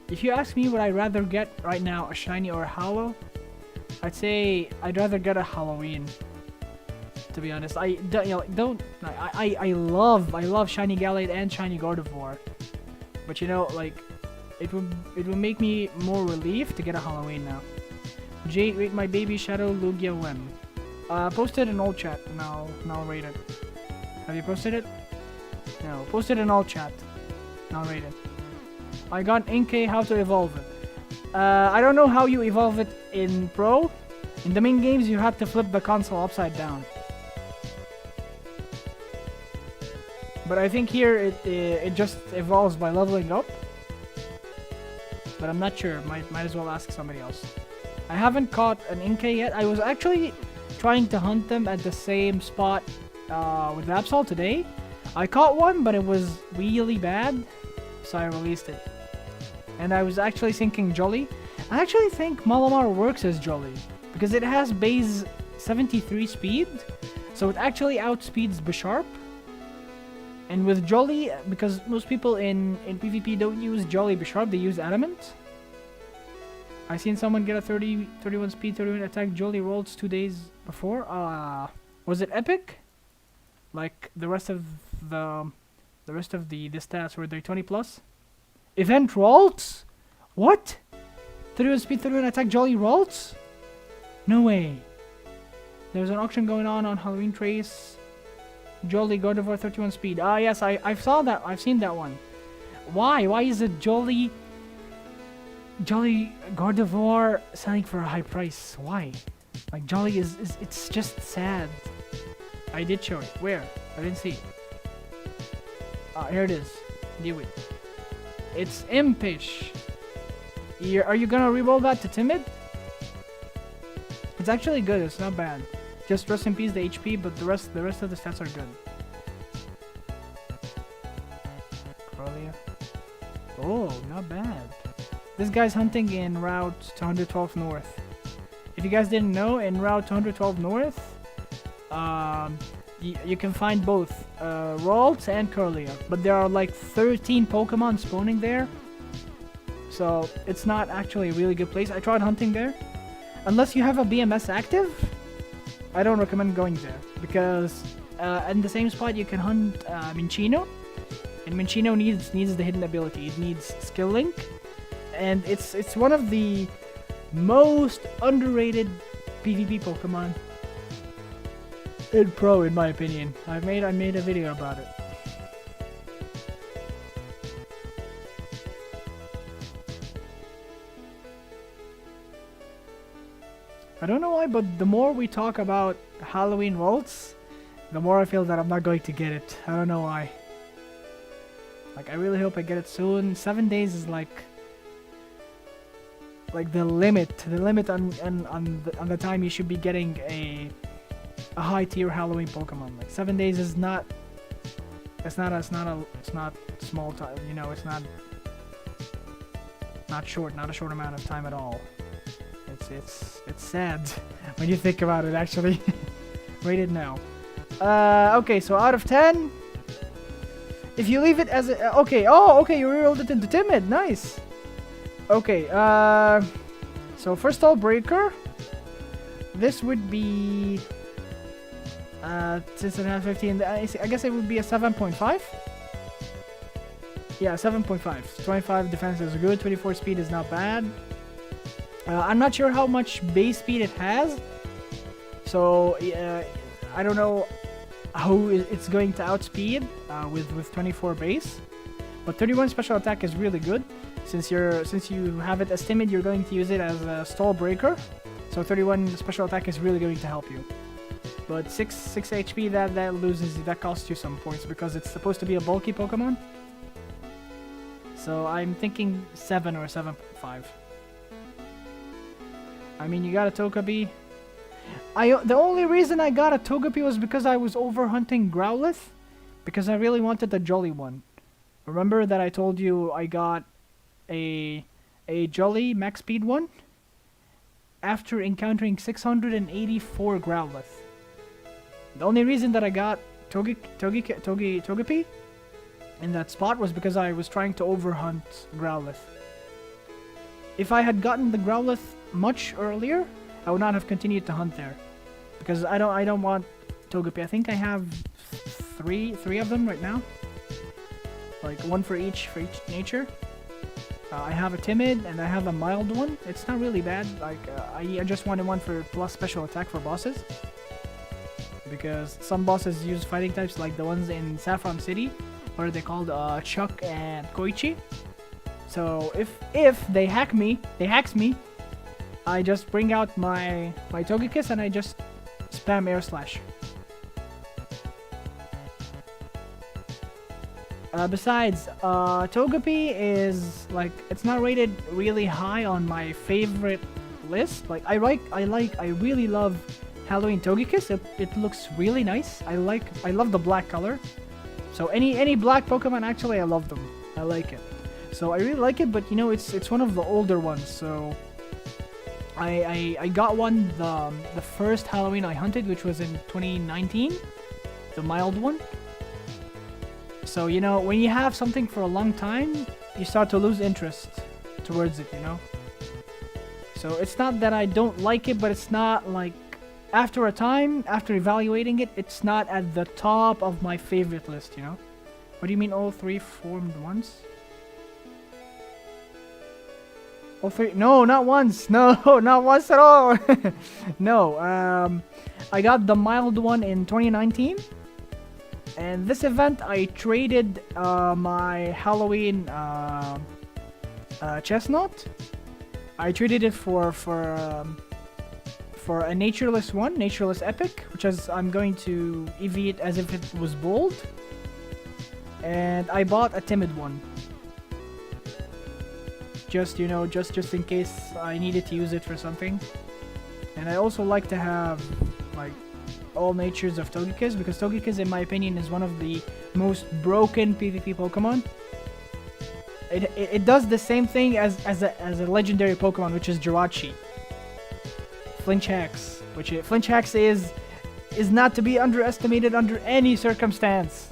[SPEAKER 1] If you ask me what I'd rather get right now, a shiny or a hollow, I'd say I'd rather get a Halloween. To be honest, I love shiny Gallade and shiny Gardevoir, but you know, like, it would make me more relief to get a Halloween now. Jade, rate my baby Shadow Lugia Wem. Posted in all chat, and I'll rate it. Have you posted it? No, posted in all chat. I'll rate it. I got Inkay how to evolve it. I don't know how you evolve it in Pro. In the main games, you have to flip the console upside down. But I think here it just evolves by leveling up. But I'm not sure. Might as well ask somebody else. I haven't caught an Inkay yet. I was actually trying to hunt them at the same spot with Absol today. I caught one, but it was really bad, so I released it. And I was actually thinking Jolly. I actually think Malamar works as Jolly, because it has base 73 speed, so it actually outspeeds Bisharp. And with Jolly, because most people in PvP don't use Jolly Bisharp, they use Adamant. I seen someone get a 31 speed, 31 attack Jolly Ralts 2 days before. Was it epic? Like the rest of the stats were they 20 plus? Event Ralts? What? 31 speed, 31 attack Jolly Ralts? No way. There's an auction going on Halloween Trace. Jolly Gardevoir 31 speed. Ah yes, I saw that. I've seen that one. Why? Why is it Jolly Gardevoir selling for a high price? Why? Like Jolly is it's just sad. I did show it. Where? I didn't see. Ah, here it is. Deal with. It's Impish. Are you gonna reroll that to Timid? It's actually good. It's not bad. Just rest in peace the HP, but the rest of the stats are good. Corellia. Oh, not bad. This guy's hunting in Route 212 North. If you guys didn't know, in Route 212 North, you can find both Ralts and Corellia, but there are like 13 Pokemon spawning there, so it's not actually a really good place. I tried hunting there. Unless you have a BMS active, I don't recommend going there, because in the same spot you can hunt Minchino, and Minchino needs the hidden ability. It needs Skill Link, and it's one of the most underrated PvP Pokemon in Pro, in my opinion. I made a video about it. I don't know why, but the more we talk about Halloween Ralts, the more I feel that I'm not going to get it. I don't know why. Like, I really hope I get it soon. 7 days is like the limit on the time you should be getting a high tier Halloween Pokemon. Like 7 days is not. It's not small time. You know, it's not short. Not a short amount of time at all. It's sad when you think about it, actually. Rated now. Okay, so out of 10, if you leave it as a, okay, okay, you rerolled it into Timid, nice. Okay, so first all Breaker, this would be, since it has 15, I guess it would be a 7.5. Yeah, 7.5. 25 defense is good, 24 speed is not bad. I'm not sure how much base speed it has, so I don't know how it's going to outspeed with 24 base, but 31 special attack is really good. Since you have it as Timid, you're going to use it as a stall breaker, so 31 special attack is really going to help you. But 6 HP that costs you some points because it's supposed to be a bulky Pokemon. So I'm thinking 7 or 7.5. I mean, you got a Togepi. The only reason I got a Togepi was because I was over hunting Growlithe, because I really wanted the Jolly one. Remember that I told you I got a Jolly max speed one after encountering 684 Growlithe. The only reason that I got Togepi in that spot was because I was trying to overhunt Growlithe. If I had gotten the Growlithe much earlier, I would not have continued to hunt there, because I don't want Togepi. I think I have three of them right now, like one for each nature. I have a timid and I have a mild one. It's not really bad. Like I just wanted one for plus special attack for bosses, because some bosses use fighting types like the ones in Saffron City, what are they called? Chuck and Koichi. So if they hacks me, I just bring out my Togekiss and I just spam Air Slash. Besides, Togepi is like, it's not rated really high on my favorite list. Like I really love Halloween Togekiss. It looks really nice. I love the black color. So any black Pokemon, actually, I love them. I like it. So I really like it, but you know, it's one of the older ones. So I got one the first Halloween I hunted, which was in 2019, the mild one. So you know, when you have something for a long time, you start to lose interest towards it, you know. So it's not that I don't like it, but it's not like, after a time, after evaluating it, it's not at the top of my favorite list, you know? What do you mean all three formed once? All three? No, not once. No, not once at all. No, I got the mild one in 2019. And this event, I traded my Halloween Chestnut. I traded it for a Natureless one, Natureless Epic, which is, I'm going to EV it as if it was bold. And I bought a Timid one. Just, you know, just in case I needed to use it for something. And I also like to have, like, all natures of Togekiss, because Togekiss, in my opinion, is one of the most broken PvP Pokemon. It does the same thing as a legendary Pokemon, which is Jirachi. Flinch Hacks, which Flinch Hacks is not to be underestimated under any circumstance.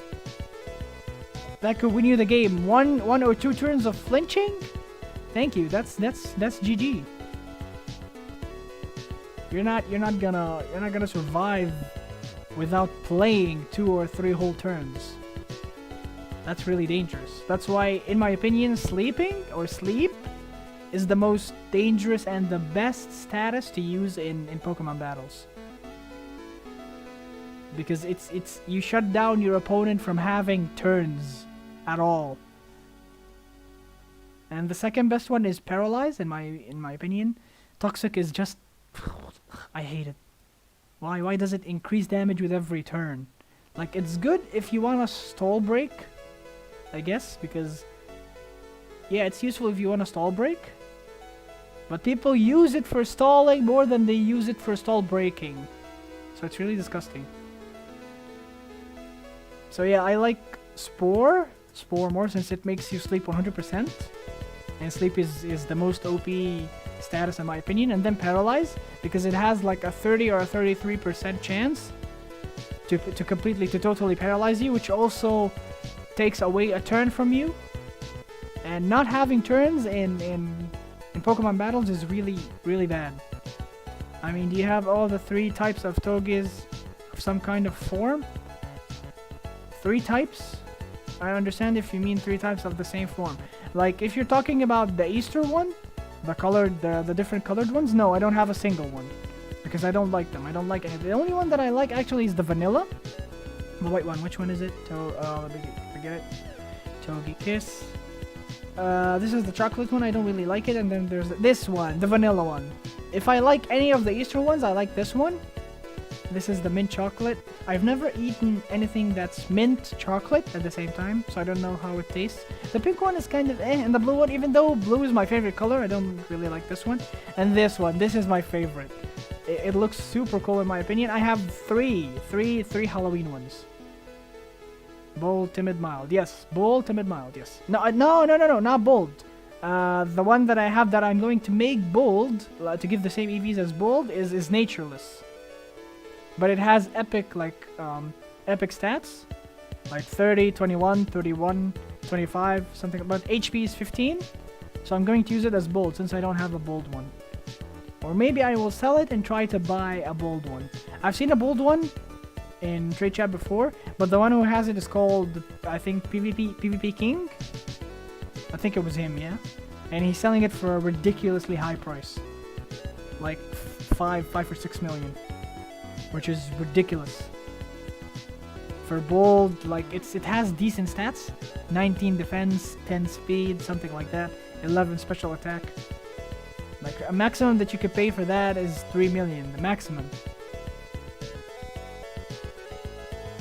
[SPEAKER 1] That could win you the game. One or two turns of flinching. Thank you. That's GG. You're not gonna survive without playing 2 or 3 whole turns. That's really dangerous. That's why, in my opinion, sleep is the most dangerous and the best status to use in Pokemon battles. Because it's you shut down your opponent from having turns at all. And the second best one is Paralyze, in my opinion. Toxic is just, I hate it. Why does it increase damage with every turn? Like, it's good if you want a stall break, I guess, because yeah, it's useful if you want a stall break. But people use it for stalling more than they use it for stall breaking. So it's really disgusting. So yeah, I like Spore more, since it makes you sleep 100%. And sleep is the most OP status in my opinion. And then Paralyze, because it has like a 30 or a 33% chance to totally paralyze you, which also takes away a turn from you. And not having turns in Pokemon battles is really bad. I mean, do you have all the 3 types of Togis of some kind of form? 3 types? I understand if you mean 3 types of the same form. Like, if you're talking about the Easter one, the different colored ones, no, I don't have a single one. Because I don't like them. I don't like any. The only one that I like actually is the vanilla. The white one. Which one is it? Let me forget it. Togekiss. This is the chocolate one. I don't really like it. And then there's this one, the vanilla one. If I like any of the Easter ones, I like this one. This is the mint chocolate. I've never eaten anything that's mint chocolate at the same time, so I don't know how it tastes. The pink one is kind of and the blue one, even though blue is my favorite color, I don't really like this one. And this one, this is my favorite. It looks super cool in my opinion. I have three Halloween ones. Bold, timid, mild. Yes, bold, timid, mild. Yes. No, not bold. The one that I have that I'm going to make bold to give the same EVs as bold is natureless. But it has epic epic stats, like 30, 21, 31, 25, something. But HP is 15, so I'm going to use it as bold since I don't have a bold one. Or maybe I will sell it and try to buy a bold one. I've seen a bold one in trade chat before, but the one who has it is called, I think, PvP King. I think it was him, yeah. And he's selling it for a ridiculously high price, like 5 or 6 million, which is ridiculous. For bold, like it has decent stats, 19 defense, 10 speed, something like that, 11 special attack. Like a maximum that you could pay for that is 3 million, the maximum.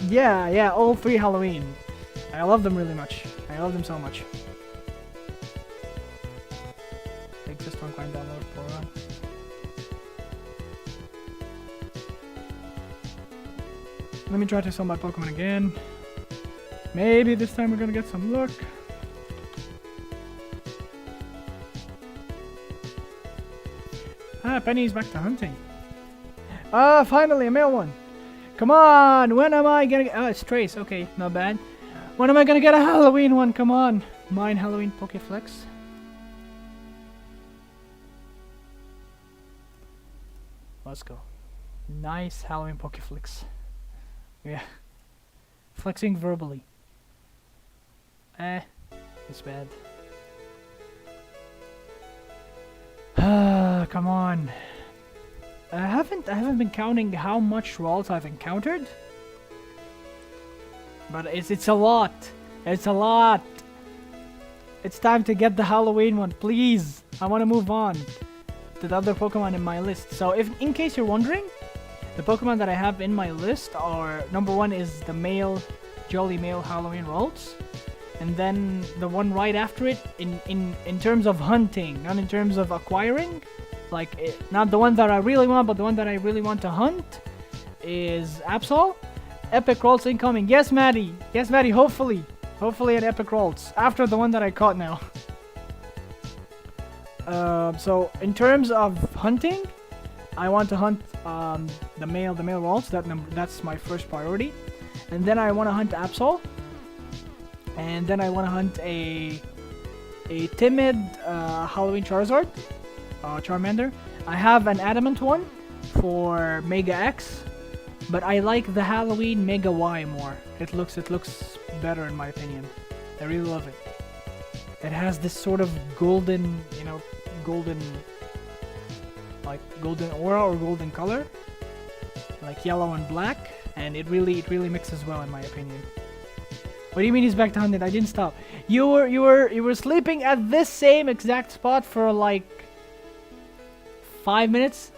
[SPEAKER 1] Yeah, all 3 Halloween. I love them really much. I love them so much. Take this one, climb download for one. Let me try to sell my Pokemon again. Maybe this time we're gonna get some luck. Ah, Penny's back to hunting. Ah, finally a male one. Come on, when am I gonna get... Oh, it's Trace, okay, not bad. When am I gonna get a Halloween one? Come on. Mine Halloween Pokeflex. Let's go. Nice Halloween Pokeflex. Yeah. Flexing verbally. It's bad. Come on. I haven't been counting how much Ralts I've encountered. But it's a lot. It's a lot. It's time to get the Halloween one, please. I want to move on to the other Pokemon in my list. So in case you're wondering, the Pokemon that I have in my list are, number 1 is the male, Jolly Male Halloween Ralts. And then the one right after it, in terms of hunting, not in terms of acquiring, like not the one that I really want, but the one that I really want to hunt, is Absol. Epic Ralts incoming. Yes, Maddie. Yes, Maddie. Hopefully an Epic Ralts after the one that I caught now. So in terms of hunting, I want to hunt the male Ralts. That's my first priority, and then I want to hunt Absol. And then I want to hunt a timid Halloween Charizard, Charmander. I have an adamant one for Mega X, but I like the Halloween Mega Y more. It looks better in my opinion. I really love it. It has this sort of golden, golden aura or golden color, like yellow and black, and it really mixes well in my opinion. What do you mean he's back to hunting? I didn't stop. You were sleeping at this same exact spot for like 5 minutes.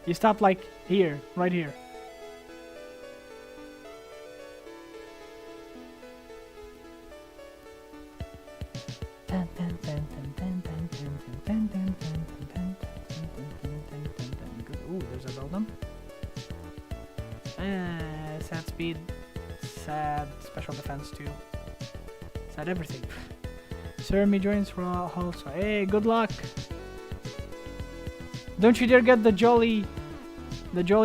[SPEAKER 1] You stopped like here, right here. Ooh, there's a Beldum. Sad speed. Sad special defense too. Sad everything. Sir, joins for also. Hey, good luck. Don't you dare get the jolly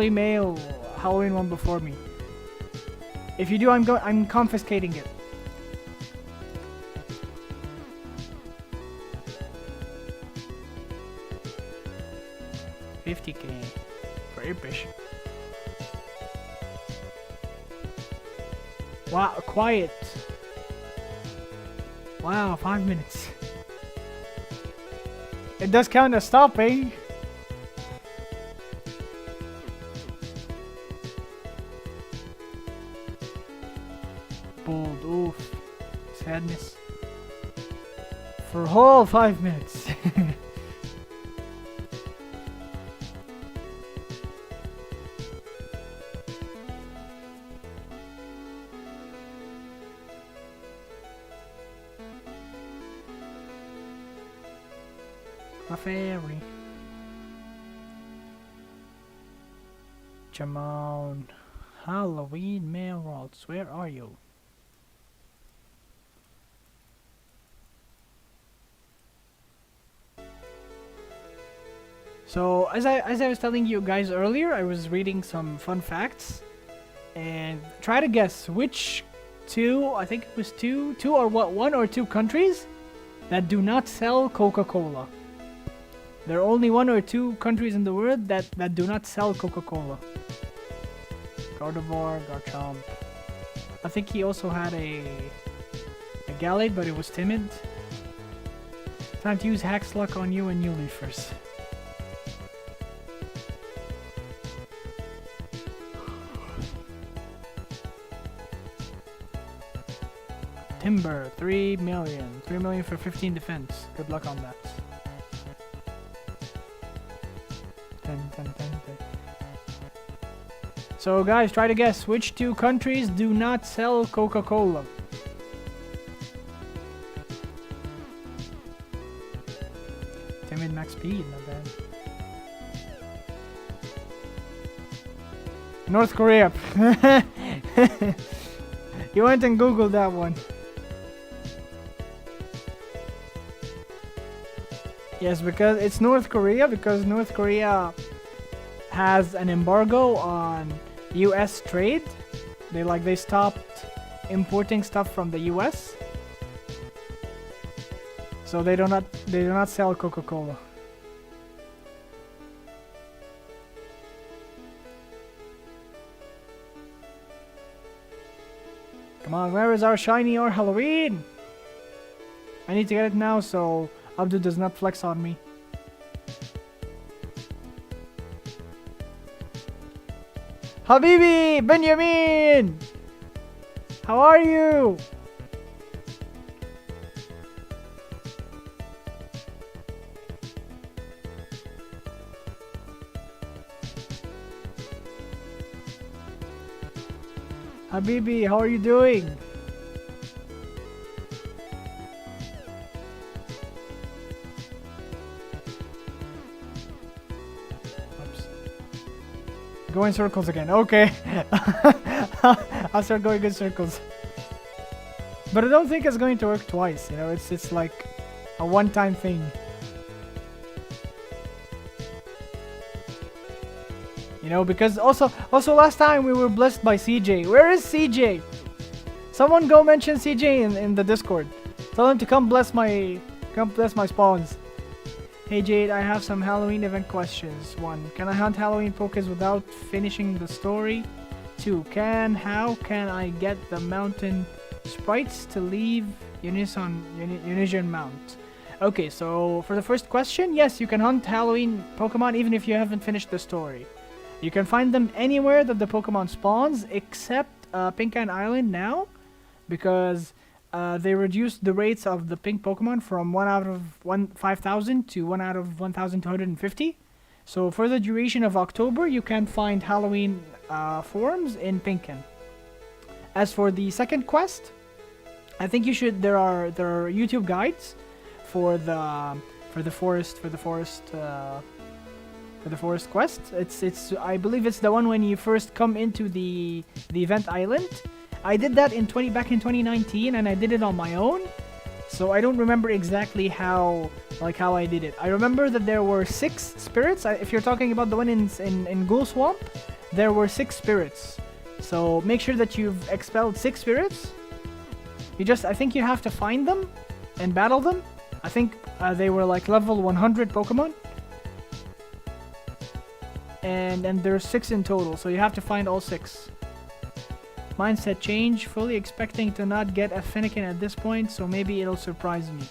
[SPEAKER 1] male Halloween one before me. If you do, I'm confiscating it. $50K for Irpish. Wow, quiet. Wow, 5 minutes. It does count as stopping. Bold, oof. Sadness. For a whole 5 minutes. My fairy. Jamon. Halloween Ralts, where are you? So as I was telling you guys earlier, I was reading some fun facts, and try to guess which two, I think it was two or what, one or two countries that do not sell Coca-Cola. There are only one or two countries in the world that do not sell Coca-Cola. Gardevoir, Garchomp. I think he also had a Gallade, but it was timid. Time to use Hack's Luck on you and you leave first. Timber, 3 million. 3 million for 15 defense. Good luck on that. 10. So guys, try to guess which two countries do not sell Coca-Cola. Timid max speed, not bad. North Korea. You went and googled that one. Yes, because it's North Korea, because North Korea has an embargo on US trade. They stopped importing stuff from the US. So they do not sell Coca-Cola. Come on, where is our shiny or Halloween? I need to get it now so Abdu does not flex on me. Habibi! Benjamin! How are you? Habibi, how are you doing? Go in circles again. Okay. I'll start going in circles. But I don't think it's going to work twice, you know, it's like a one-time thing. You know, because also last time we were blessed by CJ. Where is CJ? Someone go mention CJ in the Discord. Tell him to come bless my spawns. Hey Jade, I have some Halloween event questions. 1. Can I hunt Halloween Pokés without finishing the story? 2. How can I get the mountain sprites to leave Unison Mount? Okay, so for the first question, yes, you can hunt Halloween Pokemon even if you haven't finished the story. You can find them anywhere that the Pokemon spawns except Pinkan Island now, because they reduced the rates of the pink Pokemon from 1 out of 5,000 to 1 out of 1,250. So for the duration of October, you can find Halloween forms in Pinkan. As for the second quest, I think you should. There are YouTube guides for the forest quest. It's I believe it's the one when you first come into the event island. I did that back in 2019, and I did it on my own, so I don't remember exactly how I did it. I remember that there were 6 spirits. If you're talking about the one in Ghoul Swamp, there were 6 spirits. So make sure that you've expelled 6 spirits. I think you have to find them and battle them. I think they were like level 100 Pokemon. And there's 6 in total, so you have to find all 6. Mindset change, fully expecting to not get a Fennekin at this point, so maybe it'll surprise me.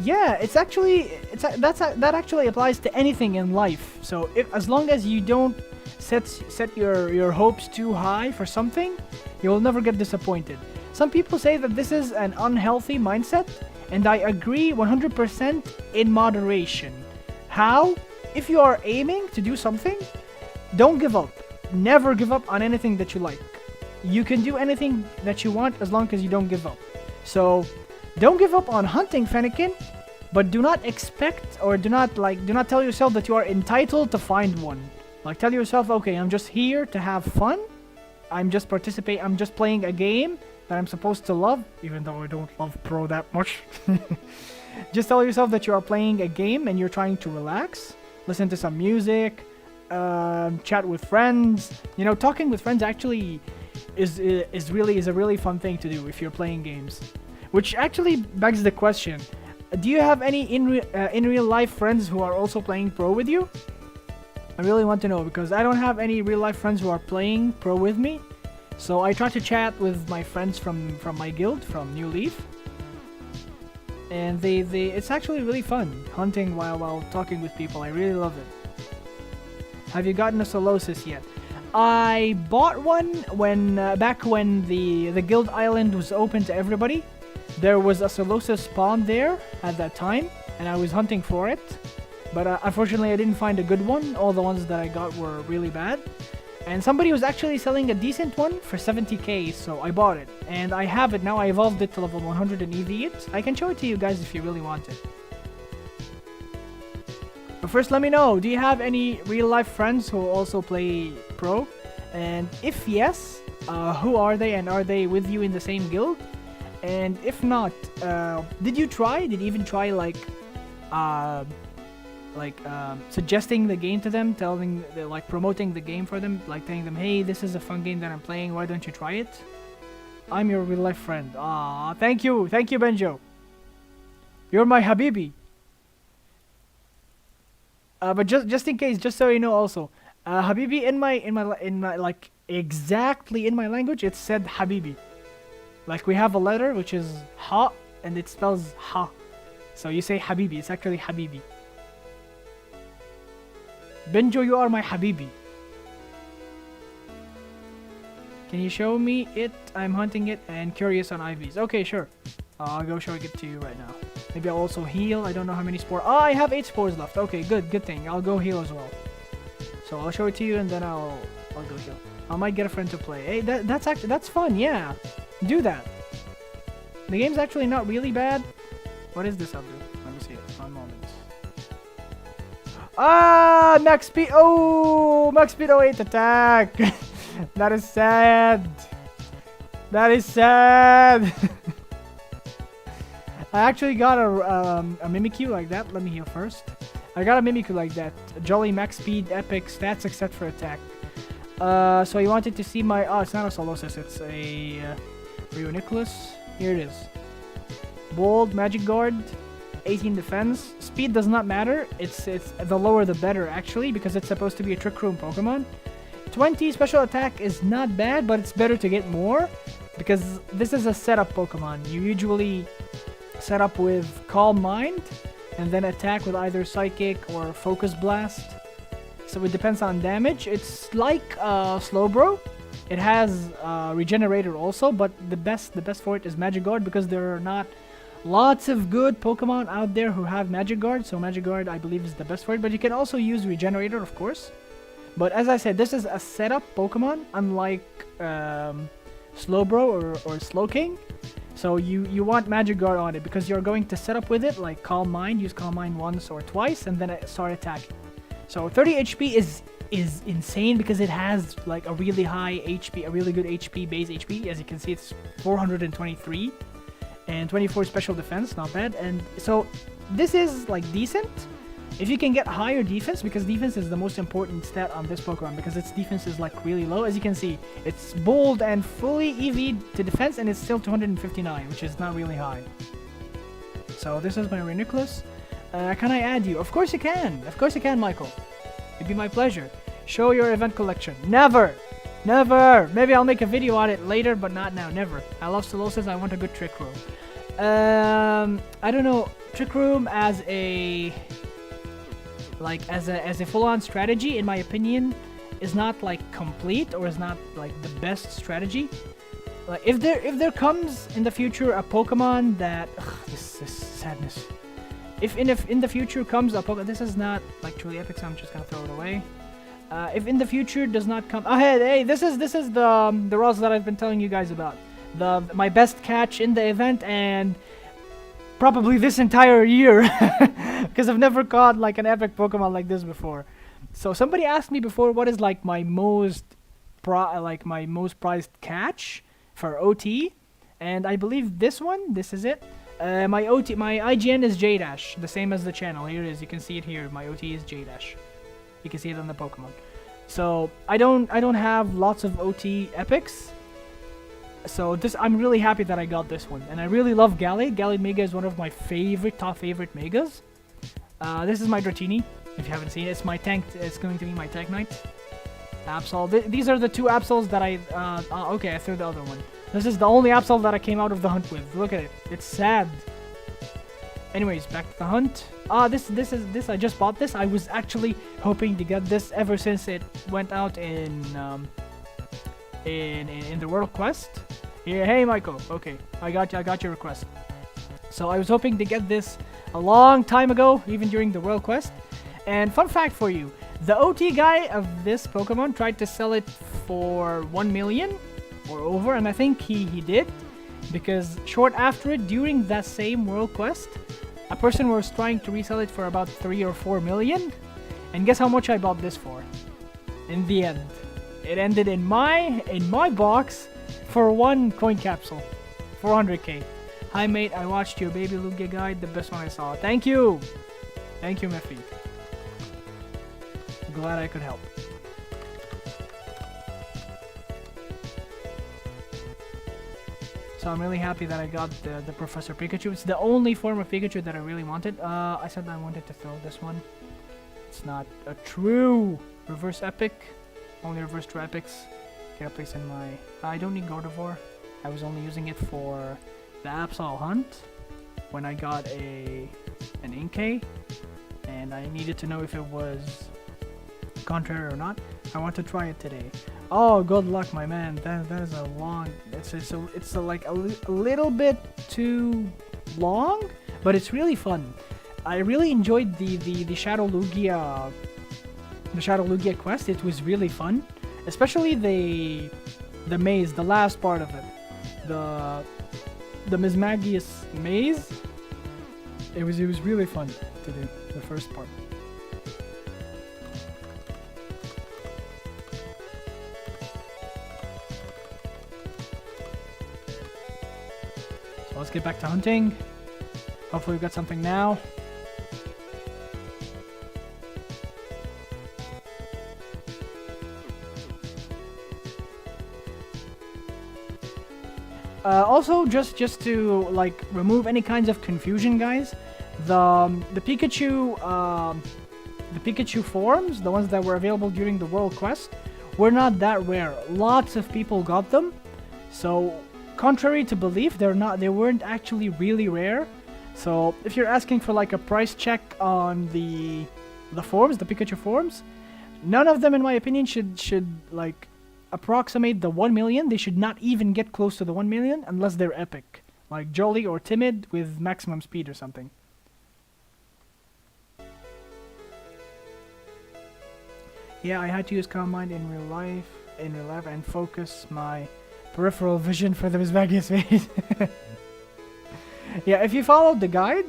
[SPEAKER 1] Yeah, that actually applies to anything in life. So as long as you don't set your hopes too high for something, you will never get disappointed. Some people say that this is an unhealthy mindset, and I agree 100% in moderation. How? If you are aiming to do something, don't give up. Never give up on anything that you like. You can do anything that you want as long as you don't give up. So, don't give up on hunting Fennekin, But do not expect, or do not tell yourself that you are entitled to find one. Like, tell yourself, okay, I'm just here to have fun. I'm just playing a game that I'm supposed to love, even though I don't love Pro that much. Just tell yourself that you are playing a game and you're trying to relax, listen to some music, chat with friends. You know, talking with friends actually is a really fun thing to do if you're playing games. Which actually begs the question: do you have any in real life friends who are also playing Pro with you? I really want to know, because I don't have any real life friends who are playing Pro with me. So I try to chat with my friends from my guild, from New Leaf. And it's actually really fun hunting while talking with people. I really love it. Have you gotten a Solosis yet? I bought one when back when the guild island was open to everybody. There was a Solosis spawn there at that time, and I was hunting for it. But unfortunately I didn't find a good one. All the ones that I got were really bad. And somebody was actually selling a decent one for 70k, so I bought it. And I have it now. I evolved it to level 100 and EV it. I can show it to you guys if you really want it. But first, let me know, do you have any real-life friends who also play Pro? And if yes, who are they, and are they with you in the same guild? And if not, did you even try, suggesting the game to them, promoting the game for them, like telling them, hey, this is a fun game that I'm playing, why don't you try it? I'm your real life friend. Ah, thank you, Benjo. You're my Habibi. But just in case, just so you know, also, Habibi in my like exactly in my language, it said Habibi. Like, we have a letter which is Ha, and it spells Ha, so you say Habibi. It's actually Habibi. Benjo, you are my Habibi. Can you show me it? I'm hunting it and curious on IVs. Okay, sure. I'll go show it to you right now. Maybe I'll also heal. I don't know how many spores. Oh, I have 8 spores left. Okay, good thing. I'll go heal as well. So I'll show it to you and then I'll go heal. I might get a friend to play. Hey, that's fun. Yeah, do that. The game's actually not really bad. What is this up to? Let me see it. 1 moment. Ah, max speed. Oh, max speed 08 attack. That is sad. That is sad. I actually got a Mimikyu like that. Let me heal first. I got a Mimikyu like that. Jolly max speed, epic stats except for attack. So you wanted to see my... Oh, it's not a Solosis. It's a Rio Nicholas. Here it is. Bold, Magic Guard, 18 defense. Speed does not matter. It's the lower the better, actually, because it's supposed to be a Trick Room Pokemon. 20 special attack is not bad, but it's better to get more, because this is a setup Pokemon. You usually set up with Calm Mind, and then attack with either Psychic or Focus Blast. So it depends on damage. It's like Slowbro. It has Regenerator also, but the best for it is Magic Guard, because there are not lots of good Pokemon out there who have Magic Guard. So Magic Guard, I believe, is the best for it. But you can also use Regenerator, of course. But as I said, this is a setup Pokemon, unlike Slowbro or Slowking. So you want Magic Guard on it, because you're going to set up with it, like Calm Mind, use Calm Mind once or twice, and then start attacking. So 30 HP is insane, because it has like a really high HP, a really good HP, base HP. As you can see, it's 423 and 24 special defense, not bad. And so this is like decent. If you can get higher defense, because defense is the most important stat on this Pokemon, because its defense is like really low. As you can see, it's bold and fully EV'd to defense, and it's still 259, which is not really high. So this is my Renicholas. Can I add you? Of course you can. Of course you can, Michael. It'd be my pleasure. Show your event collection. Never! Never! Maybe I'll make a video on it later, but not now. Never. I love Solosis. I want a good Trick Room. I don't know. Trick Room as a... as a full-on strategy, in my opinion, is not like complete, or is not like the best strategy. Like, if there comes in the future a Pokemon that this sadness. If in the future comes a Pokemon, this is not like truly epic, so I'm just gonna throw it away. If in the future does not come, hey, this is the rolls that I've been telling you guys about. My best catch in the event, and probably this entire year, because I've never caught like an epic Pokemon like this before. So somebody asked me before what is like my most prized catch for OT, and I believe this one. This is it. My IGN is J-Dash, the same as the channel. Here it is. You can see it here. My OT is J-Dash. You can see it on the Pokemon. So I don't have lots of OT epics. So I'm really happy that I got this one, and I really love Gallade. Gallade Mega is one of my top favorite Megas. This is my Dratini. If you haven't seen it, it's my tank. It's going to be my Tank Knight. Absol. These are the two Absols that I. Okay, I threw the other one. This is the only Absol that I came out of the hunt with. Look at it. It's sad. Anyways, back to the hunt. This I just bought this. I was actually hoping to get this ever since it went out in the World Quest. Yeah, hey Michael. Okay, I got your request. So I was hoping to get this a long time ago, even during the World Quest. And fun fact for you, the OT guy of this Pokemon tried to sell it for 1 million or over, and I think he did, because short after it, during that same World Quest, a person was trying to resell it for about 3 or 4 million, and guess how much I bought this for? In the end, it ended in my box for 1 coin capsule, 400k. Hi mate, I watched your Baby Lugia guide, the best one I saw. Thank you, Mephi. Glad I could help. So I'm really happy that I got the Professor Pikachu. It's the only form of Pikachu that I really wanted. I said I wanted to throw this one. It's not a true reverse epic. Only reverse true epics. Get a place in my... I don't need Gardevoir. I was only using it for the Absol hunt when I got an Inkay, and I needed to know if it was contrary or not. I want to try it today. Oh, good luck, my man. That is a long... It's like a little bit too long, but it's really fun. I really enjoyed the Shadow Lugia... The Shadow Lugia quest. It was really fun. Especially the maze, the last part of it. The Mismagius maze. It was really fun to do, the first part. Let's get back to hunting. Hopefully we got something now. Also, just to like remove any kinds of confusion, guys, the Pikachu forms, the ones that were available during the World Quest, were not that rare. Lots of people got them, so contrary to belief, they weren't actually really rare. So if you're asking for like a price check on the forms, the Pikachu forms, none of them, in my opinion, should like approximate the 1 million. They should not even get close to the 1 million unless they're epic, like Jolly or Timid with maximum speed or something. Yeah, I had to use Calm Mind in real life, and focus my peripheral vision for the Mismagius maze. Yeah, if you followed the guide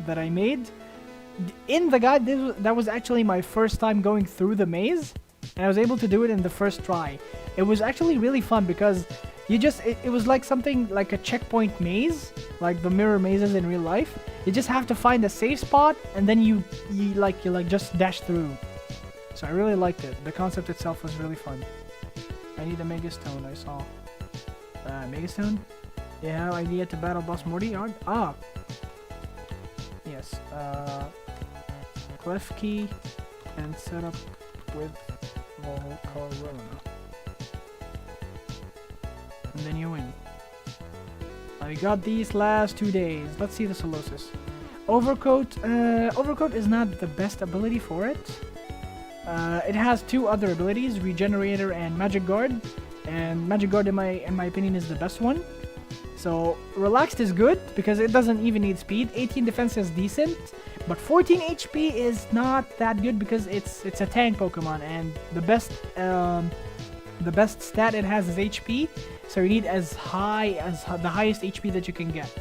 [SPEAKER 1] that I made, in the guide, that was actually my first time going through the maze, and I was able to do it in the first try. It was actually really fun because it was like something like a checkpoint maze, like the mirror mazes in real life. You just have to find a safe spot, and then you just dash through. So I really liked it. The concept itself was really fun. I need a Megastone, I saw. Megastone? Yeah, idea to battle Boss Morty? Ah! Yes, Clef Key and set up with Volcarona. And then you win. I got these last 2 days. Let's see the Solosis. Overcoat. Overcoat is not the best ability for it. It has 2 other abilities, Regenerator and Magic Guard. And Magic Guard, in my opinion, is the best one. So Relaxed is good because it doesn't even need speed. 18 defense is decent, but 14 HP is not that good because it's a tank Pokemon, and the best stat it has is HP. So you need as high as the highest HP that you can get.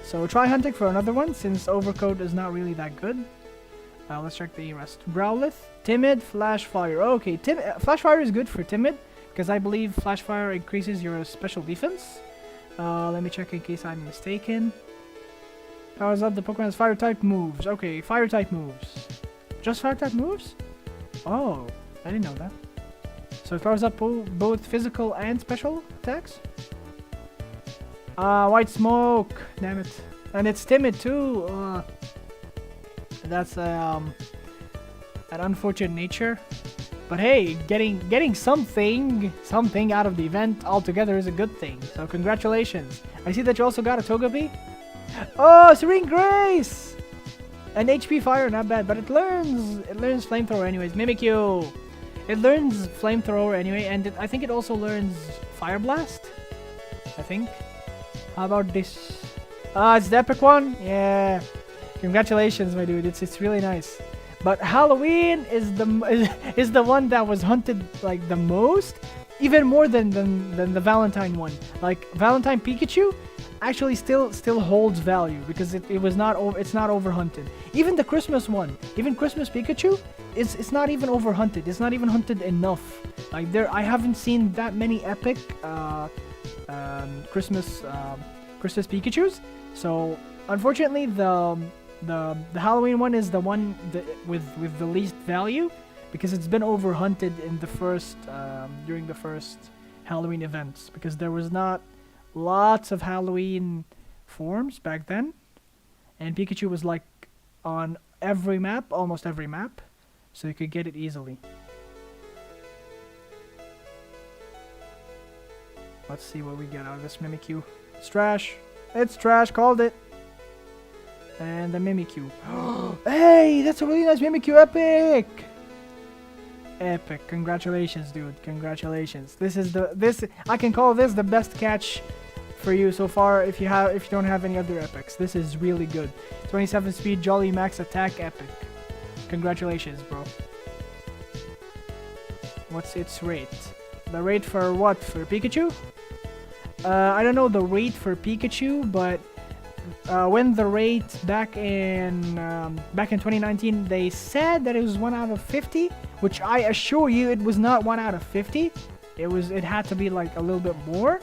[SPEAKER 1] So try hunting for another one since Overcoat is not really that good. Let's check the rest. Growlithe, Timid, Flash Fire. Okay, Flash Fire is good for Timid because I believe Flash Fire increases your special defense. Let me check in case I'm mistaken. Powers up the Pokemon's fire type moves. Okay, fire type moves. Just fire type moves? Oh, I didn't know that. So it powers up both physical and special attacks? White Smoke. Damn it. And it's Timid too. That's an unfortunate nature. But hey, getting something out of the event altogether is a good thing. So congratulations. I see that you also got a Togepi. Oh, Serene Grace! An HP Fire, not bad, but it learns Flamethrower anyways. Mimikyu. It learns Flamethrower anyway, and I think it also learns Fire Blast. I think. How about this? It's the epic one? Yeah. Congratulations, my dude. It's really nice. But Halloween is the one that was hunted like the most, even more than the Valentine one. Like Valentine Pikachu actually still holds value because it's not over hunted. Even the Christmas one, even Christmas Pikachu, it's not even over hunted. It's not even hunted enough. Like I haven't seen that many epic Christmas Pikachus. So unfortunately the Halloween one is the one with the least value because it's been over hunted in the first during the first Halloween events because there was not lots of Halloween forms back then, and Pikachu was like on every map, almost every map, so you could get it easily. Let's see what we get out of this Mimikyu. It's trash. It's trash. Called it. And the Mimikyu. Hey, that's a really nice Mimikyu. Epic. Epic. Congratulations, dude. Congratulations. I can call this the best catch for you so far if you don't have any other epics. This is really good. 27 speed, Jolly Max attack, epic. Congratulations, bro. What's its rate? The rate for what? For Pikachu? I don't know the rate for Pikachu, but when the rate back in 2019 they said that it was 1 out of 50, which I assure you it was not 1 out of 50. It had to be like a little bit more.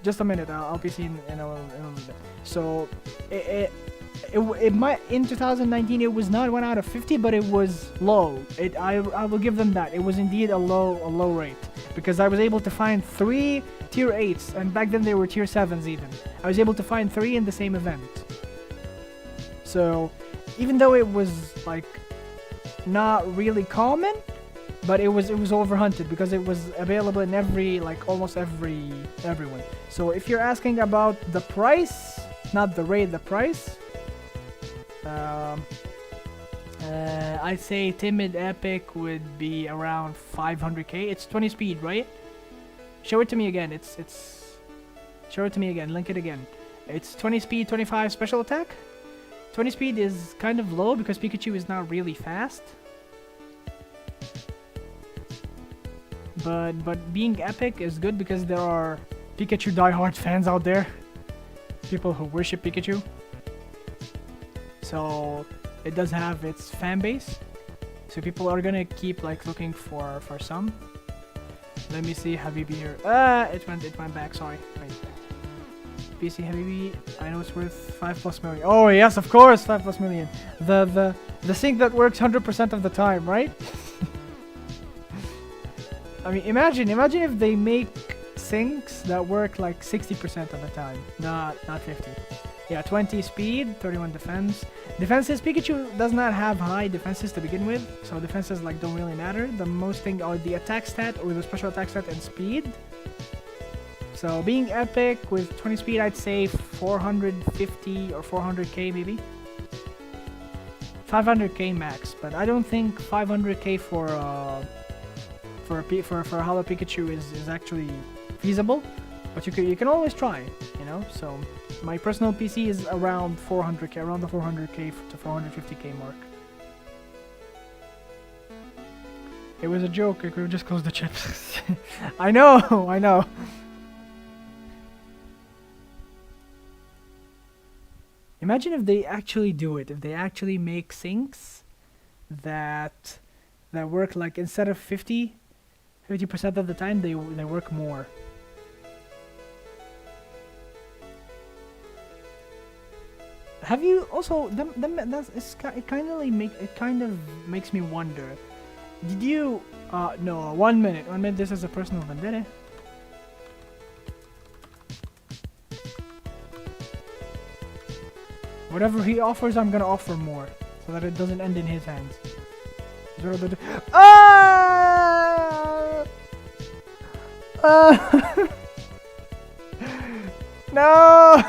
[SPEAKER 1] Just a minute. I'll be seeing in a little bit. So it might in 2019 it was not 1 out of 50, but it was low. I will give them that. It was indeed a low rate because I was able to find 3 tier 8s, and back then they were tier 7s even. I was able to find 3 in the same event. So even though it was like not really common, but it was overhunted because it was available in almost everyone. So if you're asking about the price, not the rate, the price, I'd say Timid Epic would be around 500k. It's 20 speed, right? Show it to me again. Show it to me again. Link it again. It's 20 speed, 25 special attack. 20 speed is kind of low because Pikachu is not really fast. But being epic is good because there are Pikachu diehard fans out there. People who worship Pikachu. So it does have its fan base. So people are gonna keep like looking for some. Let me see Habibi here. It went back, sorry. Wait. PC Habibi, I know it's worth 5+ million. Oh yes, of course, 5+ million. The sync that works 100% of the time, right? I mean, imagine if they make syncs that work like 60% of the time, not 50. Yeah, 20 speed, 31 defense. Defenses, Pikachu does not have high defenses to begin with, so defenses like don't really matter. The most thing are the attack stat or the special attack stat and speed. So being epic with 20 speed, I'd say 450 or 400k maybe. 500k max, but I don't think 500k for a Holo Pikachu is actually feasible, but you can always try, you know. So my personal PC is around 400k, around the 400k to 450k mark. It was a joke. I could have just closed the chat. I know. Imagine if they actually do it. If they actually make sinks that work like instead of 50% of the time they work more. Have you also it kind of makes me wonder. Did you no, 1 minute. 1 minute, this is a personal vendetta. Whatever he offers, I'm gonna offer more, so that it doesn't end in his hands. Ah! No!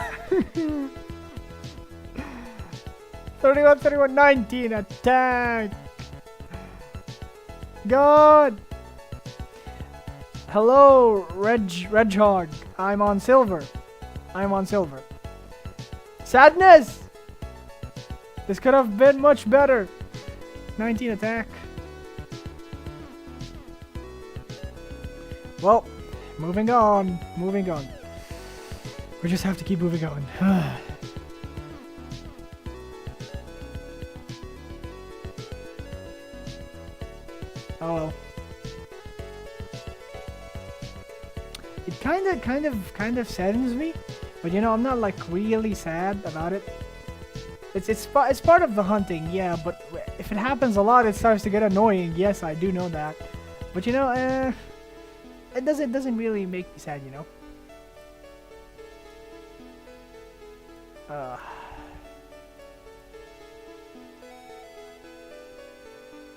[SPEAKER 1] 31, 31, 19, attack! God! Hello, Redhog. I'm on silver. Sadness! This could have been much better. 19 attack. Well, moving on. We just have to keep moving on. Oh well. It kind of saddens me, but you know, I'm not like really sad about it. It's part of the hunting, yeah, but if it happens a lot, it starts to get annoying. Yes, I do know that. But you know, it doesn't really make me sad, you know.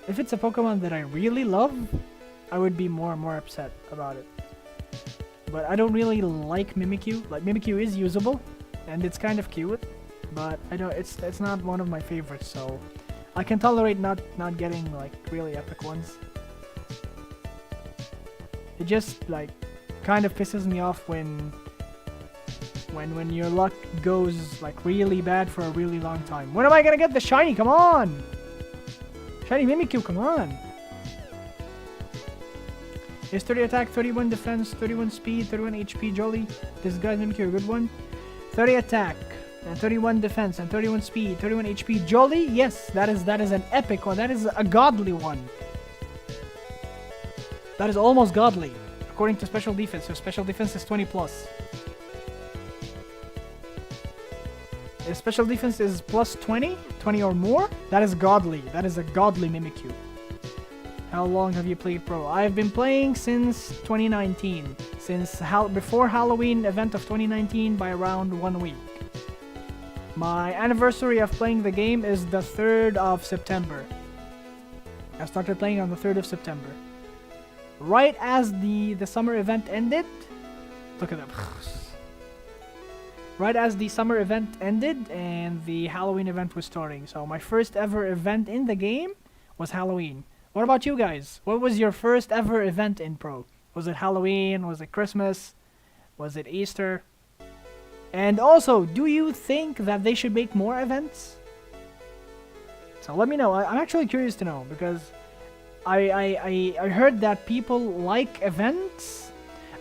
[SPEAKER 1] If it's a Pokemon that I really love, I would be more upset about it. But I don't really like Mimikyu. Like, Mimikyu is usable, and it's kind of cute, but I don't. It's not one of my favorites, so I can tolerate not getting like really epic ones. It just like kind of pisses me off when your luck goes like really bad for a really long time. When am I gonna get the shiny? Come on! Shiny Mimikyu, come on! Is 30 attack, 31 defense, 31 speed, 31 HP Jolly. This guy's Mimikyu a good one. 30 attack, and 31 defense, and 31 speed, 31 HP Jolly. Yes, that is an epic one. That is a godly one. That is almost godly, according to special defense. So special defense is 20 plus. If special defense is plus 20 or more, that is godly. That is a godly Mimikyu. How long have you played Pro? I've been playing since 2019. Since before Halloween event of 2019 by around 1 week. My anniversary of playing the game is the 3rd of September. I started playing on the 3rd of September. Right as the summer event ended. Look at that. Right as the summer event ended and the Halloween event was starting. So my first ever event in the game was Halloween. What about you guys? What was your first ever event in Pro? Was it Halloween? Was it Christmas? Was it Easter? And also, do you think that they should make more events? So let me know. I'm actually curious to know, because I heard that people like events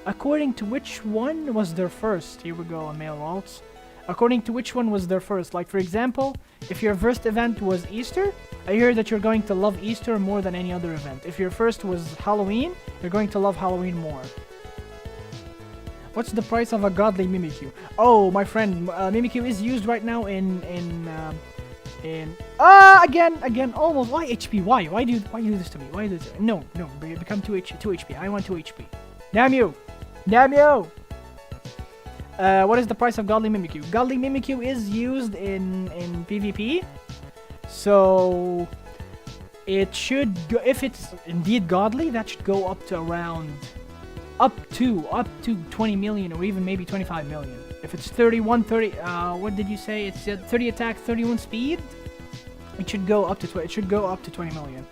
[SPEAKER 1] according to which one was their first. Here we go on Mail Ralts. According to which one was their first. Like, for example, if your first event was Easter, I hear that you're going to love Easter more than any other event. If your first was Halloween, you're going to love Halloween more. What's the price of a godly Mimikyu? Oh, my friend, Mimikyu is used right now in again, almost. Why HP? Why do you do this to me? Why do this? No, become 2 HP. I want 2 HP. Damn you! What is the price of Godly Mimikyu? Godly Mimikyu is used in PvP, so it should go, if it's indeed godly, that should go up to around up to 20 million or even maybe 25 million. If it's 30, what did you say? It's 30 attack, 31 speed. It should go up to 20 million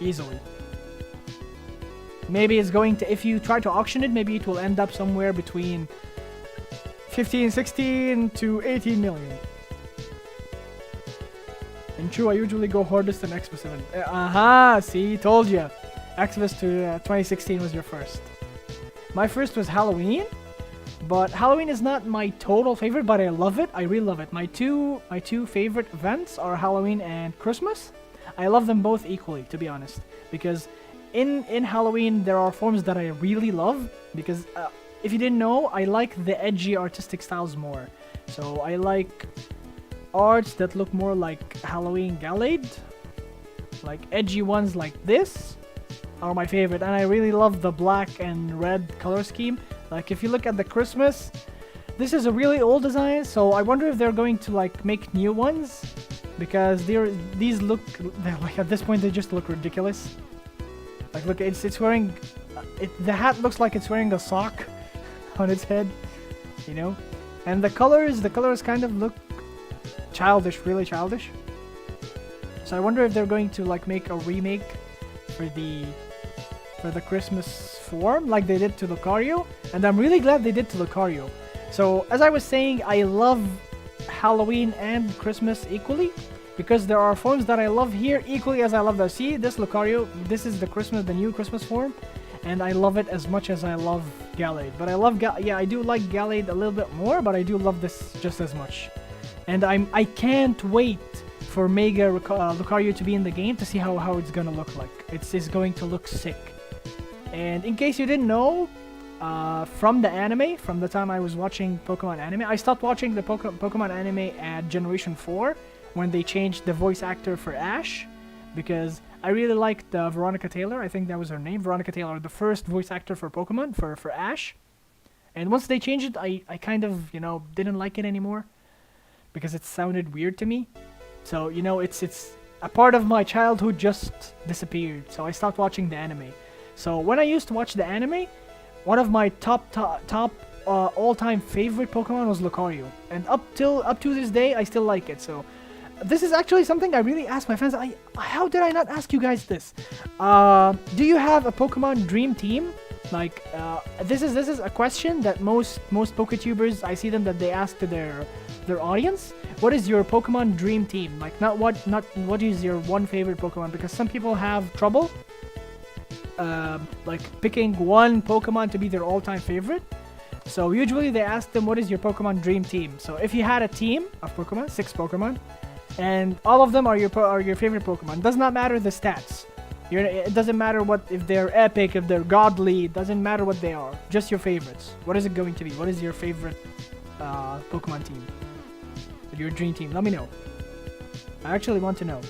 [SPEAKER 1] easily. Maybe it's going to, if you try to auction it, maybe it will end up somewhere between 15, 16 to 18 million. And true, I usually go hardest in Xmas event. See, told you. Xmas to 2016 was your first. My first was Halloween, But Halloween is not my total favorite, but I love it. I really love it. My two favorite events are Halloween and Christmas. I love them both equally, to be honest, because in Halloween there are forms that I really love. Because if you didn't know, I like the edgy artistic styles more. So I like arts that look more like Halloween Gallade, like edgy ones like this are my favorite, and I really love the black and red color scheme. Like if you look at the Christmas, this is a really old design, so I wonder if they're going to like make new ones, because these look, they're like at this point they just look ridiculous. Like look, it's wearing the hat looks like it's wearing a sock on its head, you know, and the colors kind of look childish, really childish. So I wonder if they're going to like make a remake for the Christmas form like they did to Lucario, and I'm really glad they did to Lucario. So as I was saying, I love Halloween and Christmas equally, because there are forms that I love here equally as I love that. See, this Lucario, this is the new Christmas form, and I love it as much as I love Gallade. But I love I do like Gallade a little bit more, but I do love this just as much. And I can't wait for Mega Lucario to be in the game to see how it's gonna look like. It's going to look sick. And in case you didn't know, from the anime, from the time I was watching Pokemon anime, I stopped watching the Pokemon anime at Generation 4 when they changed the voice actor for Ash, because I really liked Veronica Taylor. I think that was her name, Veronica Taylor, the first voice actor for Pokemon, for Ash. And once they changed it, I kind of, you know, didn't like it anymore, because it sounded weird to me. So, you know, it's a part of my childhood just disappeared, so I stopped watching the anime. So when I used to watch the anime, one of my top all-time favorite Pokemon was Lucario, and up to this day, I still like it. So this is actually something I really asked my fans. How did I not ask you guys this? Do you have a Pokemon dream team? Like this is a question that most PokeTubers, I see them that they ask to their audience. What is your Pokemon dream team? Like not what is your one favorite Pokemon, because some people have trouble like picking one Pokemon to be their all-time favorite. So usually they ask them, what is your Pokemon dream team? So if you had a team of Pokemon, 6 Pokemon, and all of them are your favorite Pokemon, does not matter the stats. It doesn't matter if they're epic, if they're godly, it doesn't matter what they are. Just your favorites. What is it going to be? What is your favorite Pokemon team? Your dream team? Let me know. I actually want to know.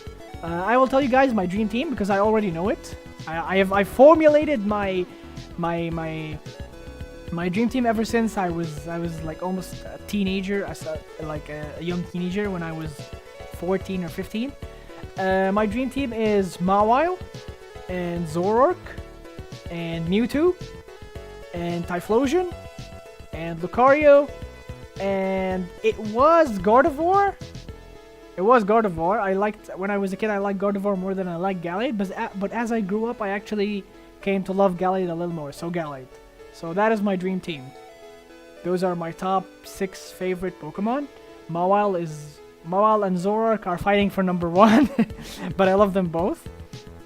[SPEAKER 1] I will tell you guys my dream team because I already know it. I formulated my dream team ever since I was like almost a teenager, like a young teenager when I was 14 or 15. My dream team is Mawile, and Zoroark, and Mewtwo, and Typhlosion, and Lucario, and it was Gardevoir. It was Gardevoir. When I was a kid, I liked Gardevoir more than I liked Gallade, but as I grew up, I actually came to love Gallade a little more, so Gallade. So that is my dream team. Those are my top 6 favorite Pokemon. Mawile and Zoroark are fighting for number 1, but I love them both.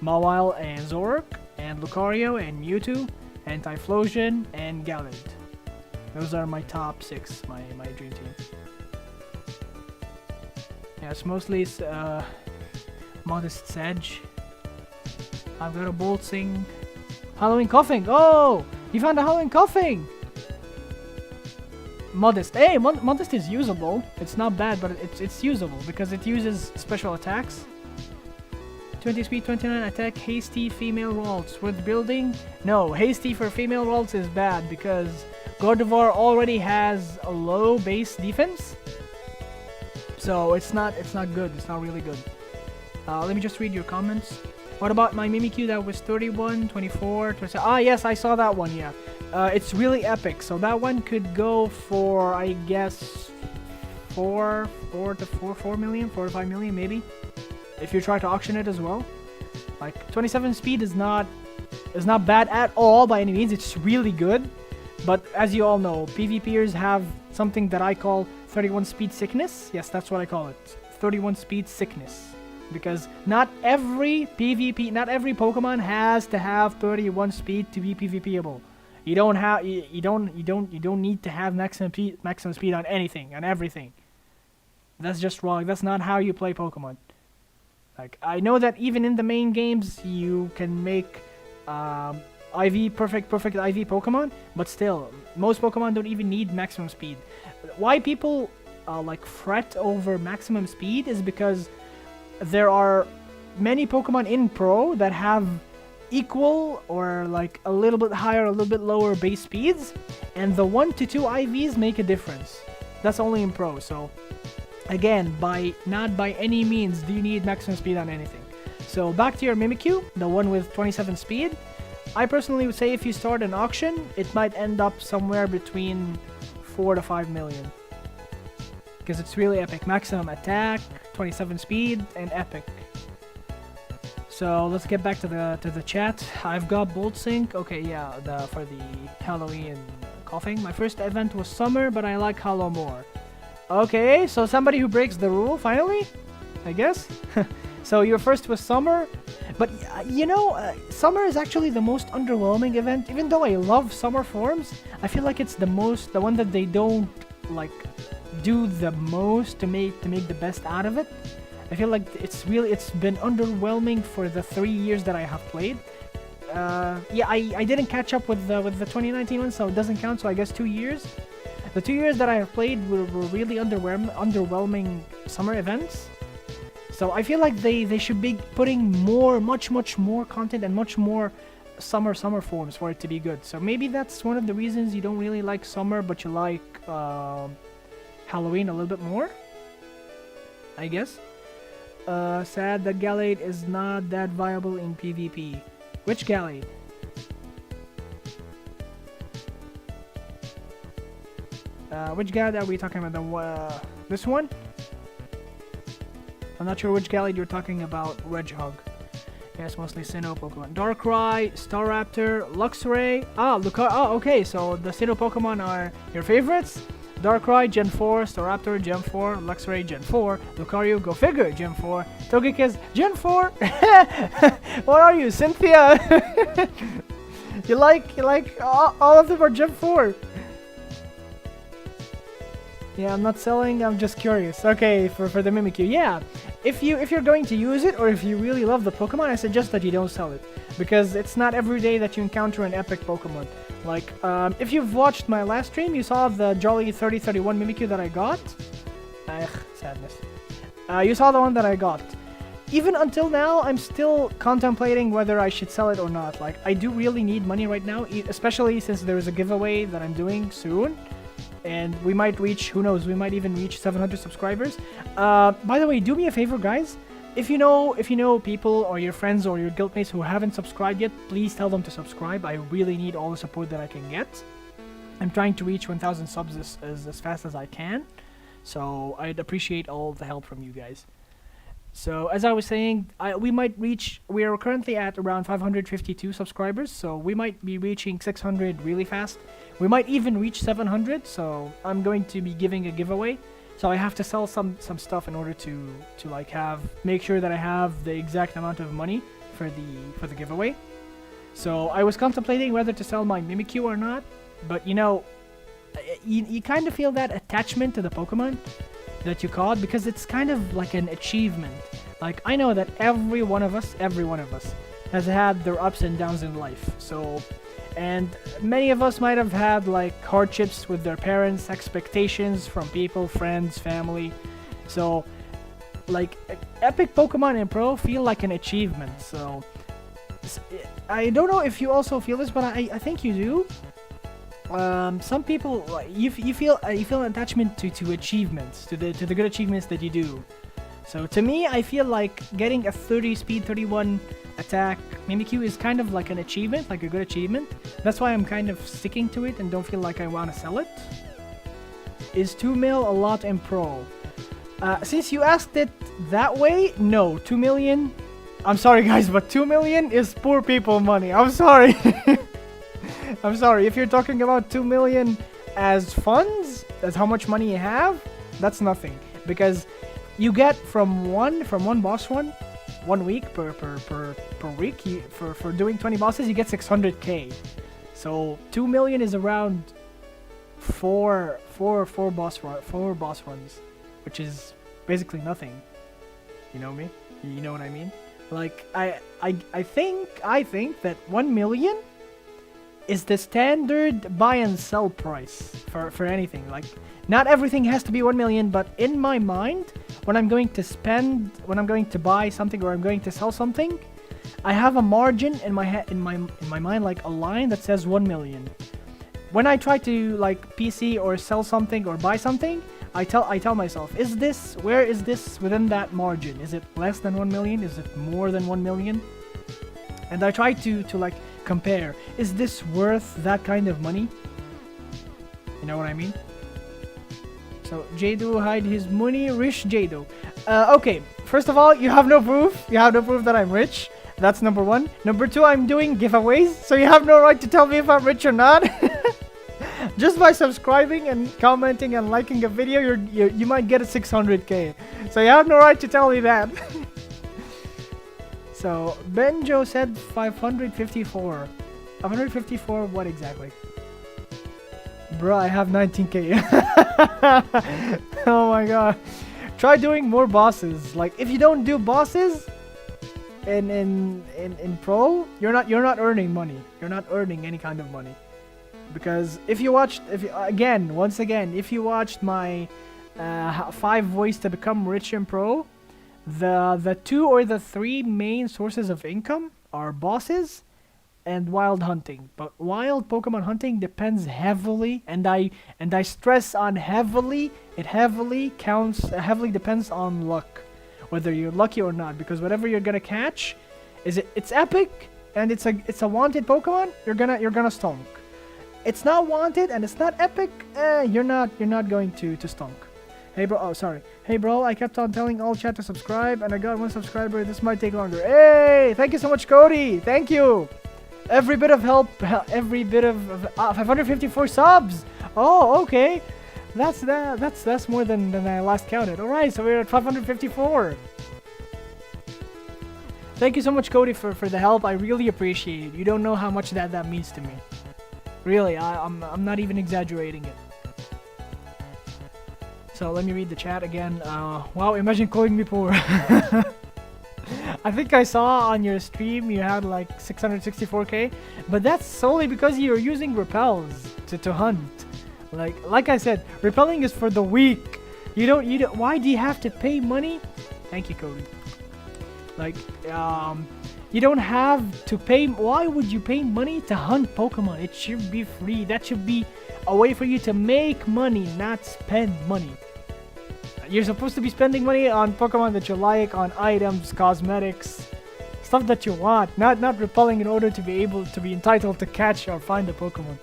[SPEAKER 1] Mawile and Zoroark, and Lucario, and Mewtwo, and Typhlosion, and Gallade. Those are my top 6, my dream team. Yeah, it's mostly Modest Sedge. I've got a Boltzing. Halloween Coughing! Oh! You found a Halloween Coughing! Modest. Hey, Modest is usable. It's not bad, but it's usable because it uses special attacks. 20 speed, 29 attack, hasty female Ralts. With building? No, hasty for female Ralts is bad because Gardevoir already has a low base defense. So it's not good. It's not really good. Let me just read your comments. What about my Mimikyu that was 31, 24, 27? Ah, yes, I saw that one, yeah. It's really epic. So that one could go for, I guess, 4 to 5 million maybe. If you try to auction it as well. Like 27 speed is not bad at all by any means. It's really good. But as you all know, PvPers have something that I call 31 speed sickness. Yes, that's what I call it. 31 speed sickness. Because not every Pokemon has to have 31 speed to be PvPable. You don't have you don't need to have maximum speed on anything, on everything. That's just wrong. That's not how you play Pokemon. Like, I know that even in the main games you can make IV perfect IV Pokemon, but still, most Pokemon don't even need maximum speed. Why people like fret over maximum speed is because there are many Pokemon in Pro that have equal or like a little bit higher, a little bit lower base speeds, and the 1 to 2 IVs make a difference. That's only in Pro. So again, not by any means do you need maximum speed on anything. So back to your Mimikyu, the one with 27 speed. I personally would say if you start an auction, it might end up somewhere between 4 to 5 million. Because it's really epic. Maximum attack, 27 speed, and epic. So let's get back to the chat. I've got Bolt Sync. Okay, yeah, for the Halloween coughing. My first event was summer, but I like Hollow more. Okay, so somebody who breaks the rule, finally? I guess? So your first was summer, but you know, summer is actually the most underwhelming event. Even though I love summer forms, I feel like it's the one that they don't like do the most to make the best out of it. I feel like it's been underwhelming for the 3 years that I have played. Yeah, I didn't catch up with the 2019 one, so it doesn't count. So I guess 2 years. The 2 years that I have played were really underwhelming summer events. So I feel like they should be putting much more content and much more summer forms for it to be good. So maybe that's one of the reasons you don't really like summer, but you like Halloween a little bit more, I guess. Sad that Gallade is not that viable in PvP. Which Gallade? Which Gallade are we talking about? This one? I'm not sure which Gallade you're talking about. Wedgehog. Yes, mostly Sinnoh Pokemon. Darkrai, Staraptor, Luxray. Oh, okay, so the Sinnoh Pokemon are your favorites? Darkrai, Gen 4, Staraptor, Gen 4, Luxray, Gen 4, Lucario, go figure, Gen 4, Togekiss, Gen 4. What are you, Cynthia? you like all of them are Gen 4. Yeah, I'm not selling, I'm just curious. Okay, for the Mimikyu, yeah. If you're going to use it, or if you really love the Pokemon, I suggest that you don't sell it. Because it's not every day that you encounter an epic Pokemon. Like, if you've watched my last stream, you saw the Jolly 3031 Mimikyu that I got. Sadness. You saw the one that I got. Even until now, I'm still contemplating whether I should sell it or not. Like, I do really need money right now, especially since there is a giveaway that I'm doing soon. And we might reach, who knows, we might even reach 700 subscribers. By the way, do me a favor, guys. If you know people or your friends or your guildmates who haven't subscribed yet, please tell them to subscribe. I really need all the support that I can get. I'm trying to reach 1,000 subs as fast as I can. So I'd appreciate all the help from you guys. So as I was saying, we are currently at around 552 subscribers, so we might be reaching 600 really fast. We might even reach 700, so I'm going to be giving a giveaway. So I have to sell some stuff in order to like make sure that I have the exact amount of money for the giveaway. So I was contemplating whether to sell my Mimikyu or not, but you know, you kind of feel that attachment to the Pokemon that you caught, because it's kind of like an achievement. Like, I know that every one of us has had their ups and downs in life. So, and many of us might have had like hardships with their parents, expectations from people, friends, family. So, like, epic Pokemon in Pro feel like an achievement. So, I don't know if you also feel this, but I think you do. Some people, you feel an attachment to achievements, to the good achievements that you do. So to me, I feel like getting a 30 speed, 31 attack Mimikyu is kind of like an achievement, like a good achievement. That's why I'm kind of sticking to it and don't feel like I want to sell it. Is 2 mil a lot in Pro? Since you asked it that way, no. 2 million, I'm sorry guys, but 2 million is poor people money. I'm sorry. I'm sorry, if you're talking about 2 million as funds, as how much money you have, that's nothing. Because you get from one boss run, 1 week per week, for doing 20 bosses, you get 600k. So 2 million is around four boss runs, which is basically nothing. You know me? You know what I mean? Like I think that 1 million is the standard buy and sell price for anything. Like, not everything has to be 1 million, but in my mind, when I'm going to buy something or I'm going to sell something, I have a margin in my mind, like a line that says 1 million. When I try to like PC or sell something or buy something, I tell myself, where is this within that margin? Is it less than 1 million? Is it more than 1 million? And I try to like compare. Is this worth that kind of money? You know what I mean? So Jado hide his money, rich Jado. Okay, first of all, you have no proof. You have no proof that I'm rich. That's number one. Number two, I'm doing giveaways, so you have no right to tell me if I'm rich or not. Just by subscribing and commenting and liking a video, you might get a 600k. So you have no right to tell me that. So Benjo said 554. 554 what exactly? Bruh, I have 19k. Oh my god. Try doing more bosses. Like, if you don't do bosses in pro, you're not earning money. You're not earning any kind of money. Because if you watched, once again, if you watched my 5 ways to become rich in pro, the 2 or the 3 main sources of income are bosses and wild hunting. But wild Pokemon hunting depends heavily, and I stress on heavily. It heavily depends on luck, whether you're lucky or not. Because whatever you're gonna catch, it's epic and it's a wanted Pokemon, you're gonna stonk. It's not wanted and it's not epic, you're not going to stonk. Hey bro, oh sorry. Hey bro, I kept on telling all chat to subscribe and I got 1 subscriber. This might take longer. Hey, thank you so much, Cody. Thank you. Every bit of help, every bit of 554 subs. Oh, okay. That's more than I last counted. All right, so we're at 554. Thank you so much, Cody, for the help. I really appreciate it. You don't know how much that means to me. Really, I'm not even exaggerating it. So let me read the chat again. Wow, imagine calling me poor. I think I saw on your stream you had like 664k, but that's solely because you're using repels to hunt. Like I said, repelling is for the weak. You don't. Why do you have to pay money? Thank you, Cody. Like, you don't have to pay. Why would you pay money to hunt Pokemon? It should be free. That should be a way for you to make money, not spend money. You're supposed to be spending money on Pokemon that you like, on items, cosmetics, stuff that you want, not repelling in order to be entitled to catch or find a Pokemon.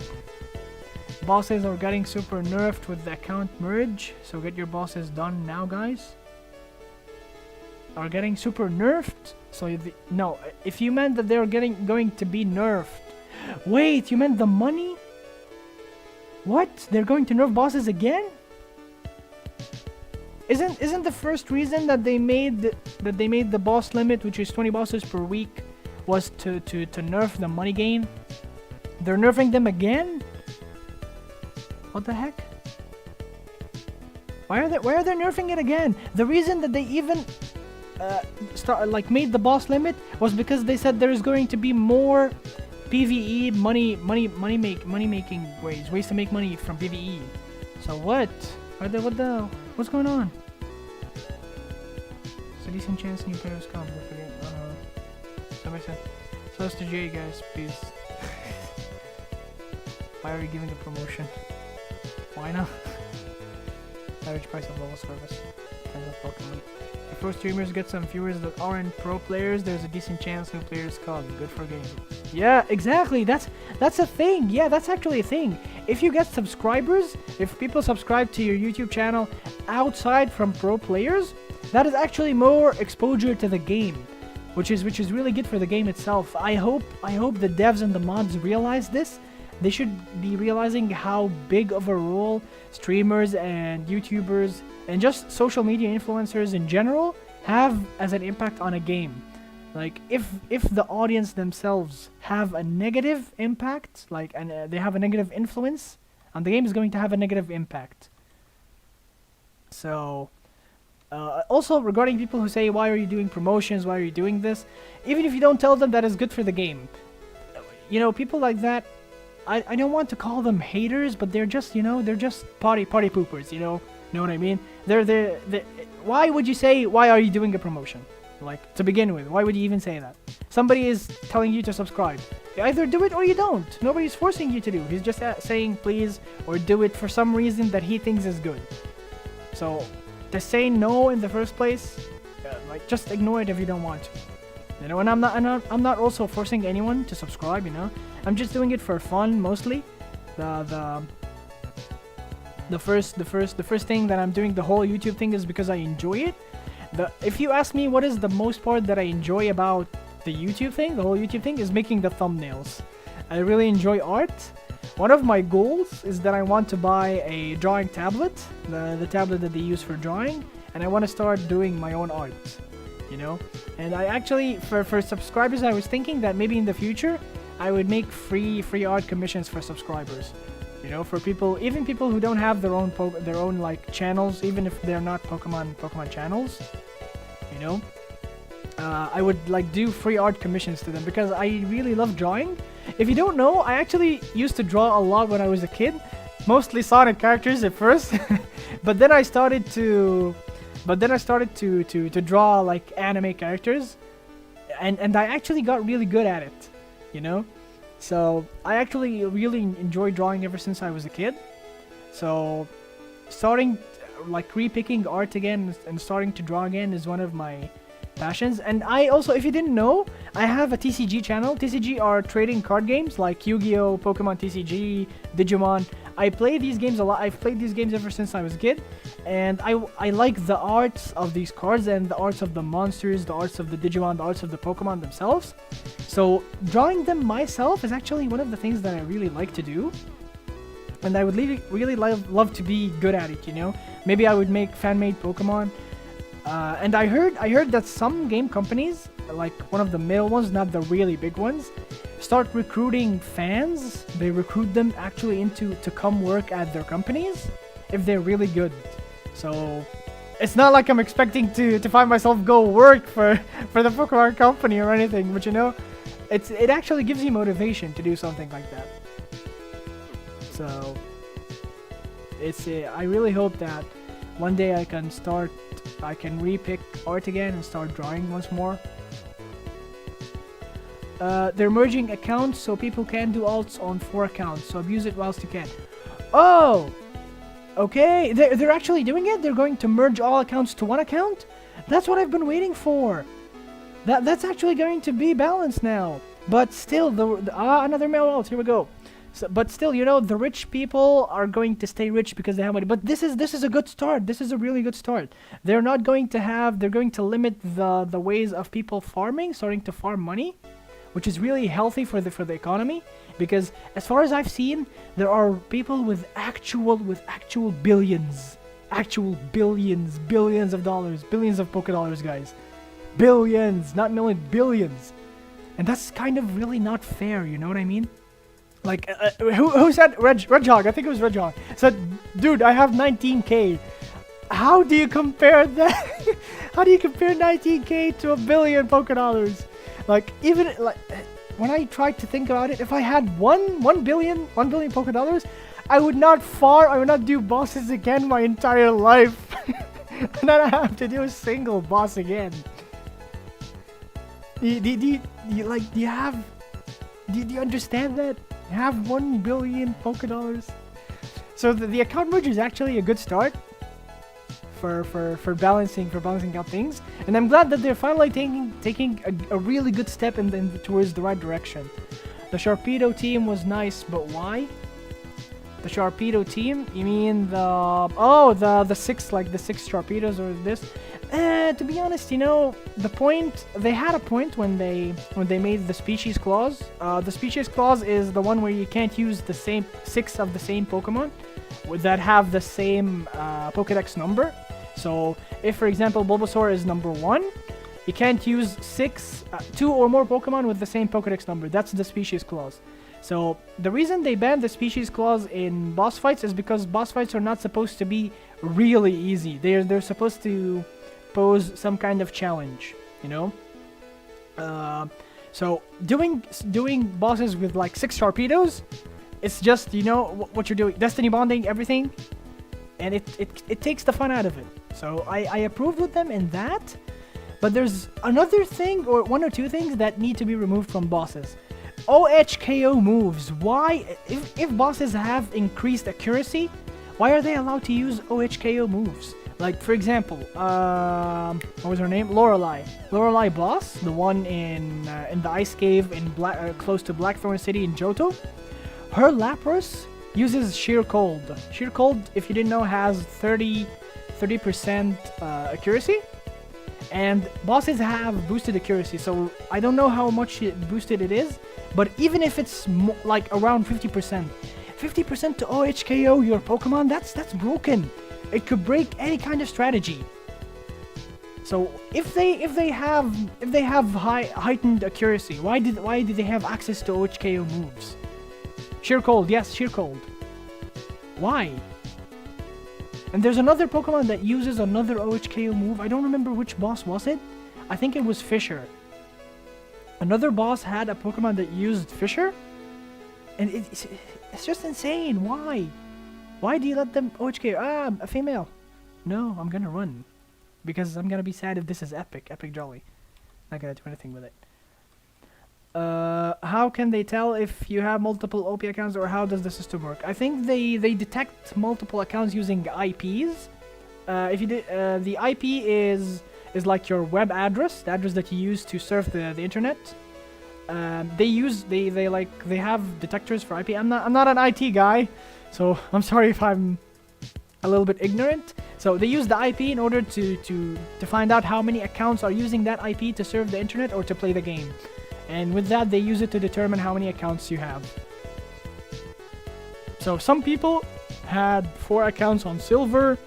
[SPEAKER 1] Bosses are getting super nerfed with the account merge, so get your bosses done now, guys. Are getting super nerfed? So no, if you meant that they're going to be nerfed. Wait, you meant the money? What? They're going to nerf bosses again? Isn't the first reason that they made the boss limit, which is 20 bosses per week, was to nerf the money game? They're nerfing them again? What the heck? Why are they nerfing it again? The reason that they even made the boss limit was because they said there is going to be more PvE money-making ways to make money from PvE. So what? What's going on? It's a decent chance new players come. Don't forget. Somebody said. So it's to Jay, guys, please. Why are you giving a promotion? Why not? Average price of level service. Depends on Pokemon. If pro streamers get some viewers that aren't pro players, there's a decent chance new players come. Good for game. Yeah, exactly. That's a thing. Yeah, that's actually a thing. If you get subscribers, if people subscribe to your YouTube channel outside from pro players, that is actually more exposure to the game, which is really good for the game itself. I hope the devs and the mods realize this. They should be realizing how big of a role streamers and YouTubers and just social media influencers in general have as an impact on a game. Like if the audience themselves have a negative impact, like and they have a negative influence, and the game is going to have a negative impact. So also regarding people who say, why are you doing promotions, why are you doing this, even if you don't tell them that is good for the game, you know, people like that, I don't want to call them haters, but they're just, you know, they're just party poopers, you know what I mean? They're why would you say, why are you doing a promotion? Like, to begin with, why would you even say that? Somebody is telling you to subscribe. You either do it or you don't. Nobody's forcing you to do. He's just saying please, or do it for some reason that he thinks is good. So, to say no in the first place, like, just ignore it if you don't want to. You know, and I'm not also forcing anyone to subscribe, you know? I'm just doing it for fun, mostly. The first thing that I'm doing the whole YouTube thing is because I enjoy it. If you ask me what is the most part that I enjoy about the YouTube thing, the whole YouTube thing, is making the thumbnails. I really enjoy art. One of my goals is that I want to buy a drawing tablet, the tablet that they use for drawing, and I want to start doing my own art, you know? And I actually, for subscribers, I was thinking that maybe in the future, I would make free art commissions for subscribers. You know, for people, even people who don't have their own like channels, even if they're not Pokemon channels, you know, I would like do free art commissions to them because I really love drawing. If you don't know, I actually used to draw a lot when I was a kid, mostly Sonic characters at first, but then I started to draw like anime characters, and I actually got really good at it, you know. So I actually really enjoy drawing ever since I was a kid. So starting like repicking art again and starting to draw again is one of my passions. And I also, if you didn't know, I have a TCG channel. TCG are trading card games like Yu-Gi-Oh, Pokemon TCG, Digimon. I play these games a lot. I've played these games ever since I was a kid, and I like the arts of these cards and the arts of the monsters, the arts of the Digimon, the arts of the Pokemon themselves. So drawing them myself is actually one of the things that I really like to do, and I would really love to be good at it, you know? Maybe I would make fan-made Pokemon. And I heard that some game companies, like one of the middle ones, not the really big ones, start recruiting fans. They recruit them actually to come work at their companies if they're really good. So it's not like I'm expecting to find myself go work for the Pokemon company or anything, but you know, it actually gives you motivation to do something like that. So I really hope that one day I can repick art again and start drawing once more. They're merging accounts so people can do alts on 4 accounts, so abuse it whilst you can. Oh! Okay, they're actually doing it? They're going to merge all accounts to 1 account? That's what I've been waiting for! That's actually going to be balanced now. But still, another mail alt, here we go. So, but still, you know, the rich people are going to stay rich because they have money. But this is a good start. This is a really good start. They're going to limit the ways of people starting to farm money, which is really healthy for the economy, because as far as I've seen, there are people with actual billions of dollars, billions of Poké Dollars, guys. Billions, not millions, billions. And that's kind of really not fair, you know what I mean? Like, who said, Redhog, I think it was Redhog, said, dude, I have 19k. How do you compare that? How do you compare 19k to a billion Poké Dollars? Like, even, like, when I tried to think about it, if I had 1 billion Poké Dollars, I would not do bosses again my entire life. And then I have to do a single boss again. Do you understand that? You have 1 billion Poké Dollars. So the account merge is actually a good start for balancing out things, and I'm glad that they're finally taking a really good step towards the right direction. The Sharpedo team was nice, but why? The Sharpedo team? You mean the 6, like the 6 Sharpedos or this? To be honest, you know, they had a point when they made the species clause. The species clause is the one where you can't use the same 6 of the same Pokemon that have the same Pokedex number. So if, for example, Bulbasaur is number 1, You can't use two or more Pokemon with the same Pokedex number. That's the species clause. So the reason they banned the species clause in boss fights is because boss fights are not supposed to be really easy. They're supposed to pose some kind of challenge, you know. So doing bosses with like 6 torpedoes, it's just, you know, what you're doing, destiny bonding everything, and it takes the fun out of it. So I approved with them in that. But there's another thing, or one or two things that need to be removed from bosses. OHKO moves. Why, if bosses have increased accuracy, why are they allowed to use OHKO moves? Like, for example, what was her name? Lorelei. Lorelei boss, the one in the ice cave in close to Blackthorn City in Johto. Her Lapras uses Sheer Cold. Sheer Cold, if you didn't know, has 30% accuracy. And bosses have boosted accuracy, so I don't know how much boosted it is, but even if it's like around 50%, 50% to OHKO your Pokemon, that's broken. It could break any kind of strategy. So if they have heightened accuracy, why did they have access to OHKO moves? Sheer Cold, yes, Sheer Cold. Why? And there's another Pokemon that uses another OHKO move. I don't remember which boss was it. I think it was Fisher. Another boss had a Pokemon that used Fisher. And it's just insane. Why? Why do you let them OHKO? Ah, a female. No, I'm gonna run. Because I'm gonna be sad if this is epic. Epic Jolly. Not gonna do anything with it. How can they tell if you have multiple OP accounts, or how does the system work? I think they detect multiple accounts using IPs. If you the IP is like your web address, the address that you use to surf the internet. They have detectors for IP. I'm not an IT guy, so I'm sorry if I'm a little bit ignorant. So they use the IP in order to find out how many accounts are using that IP to surf the internet or to play the game. And with that, they use it to determine how many accounts you have. So some people had 4 accounts on Silver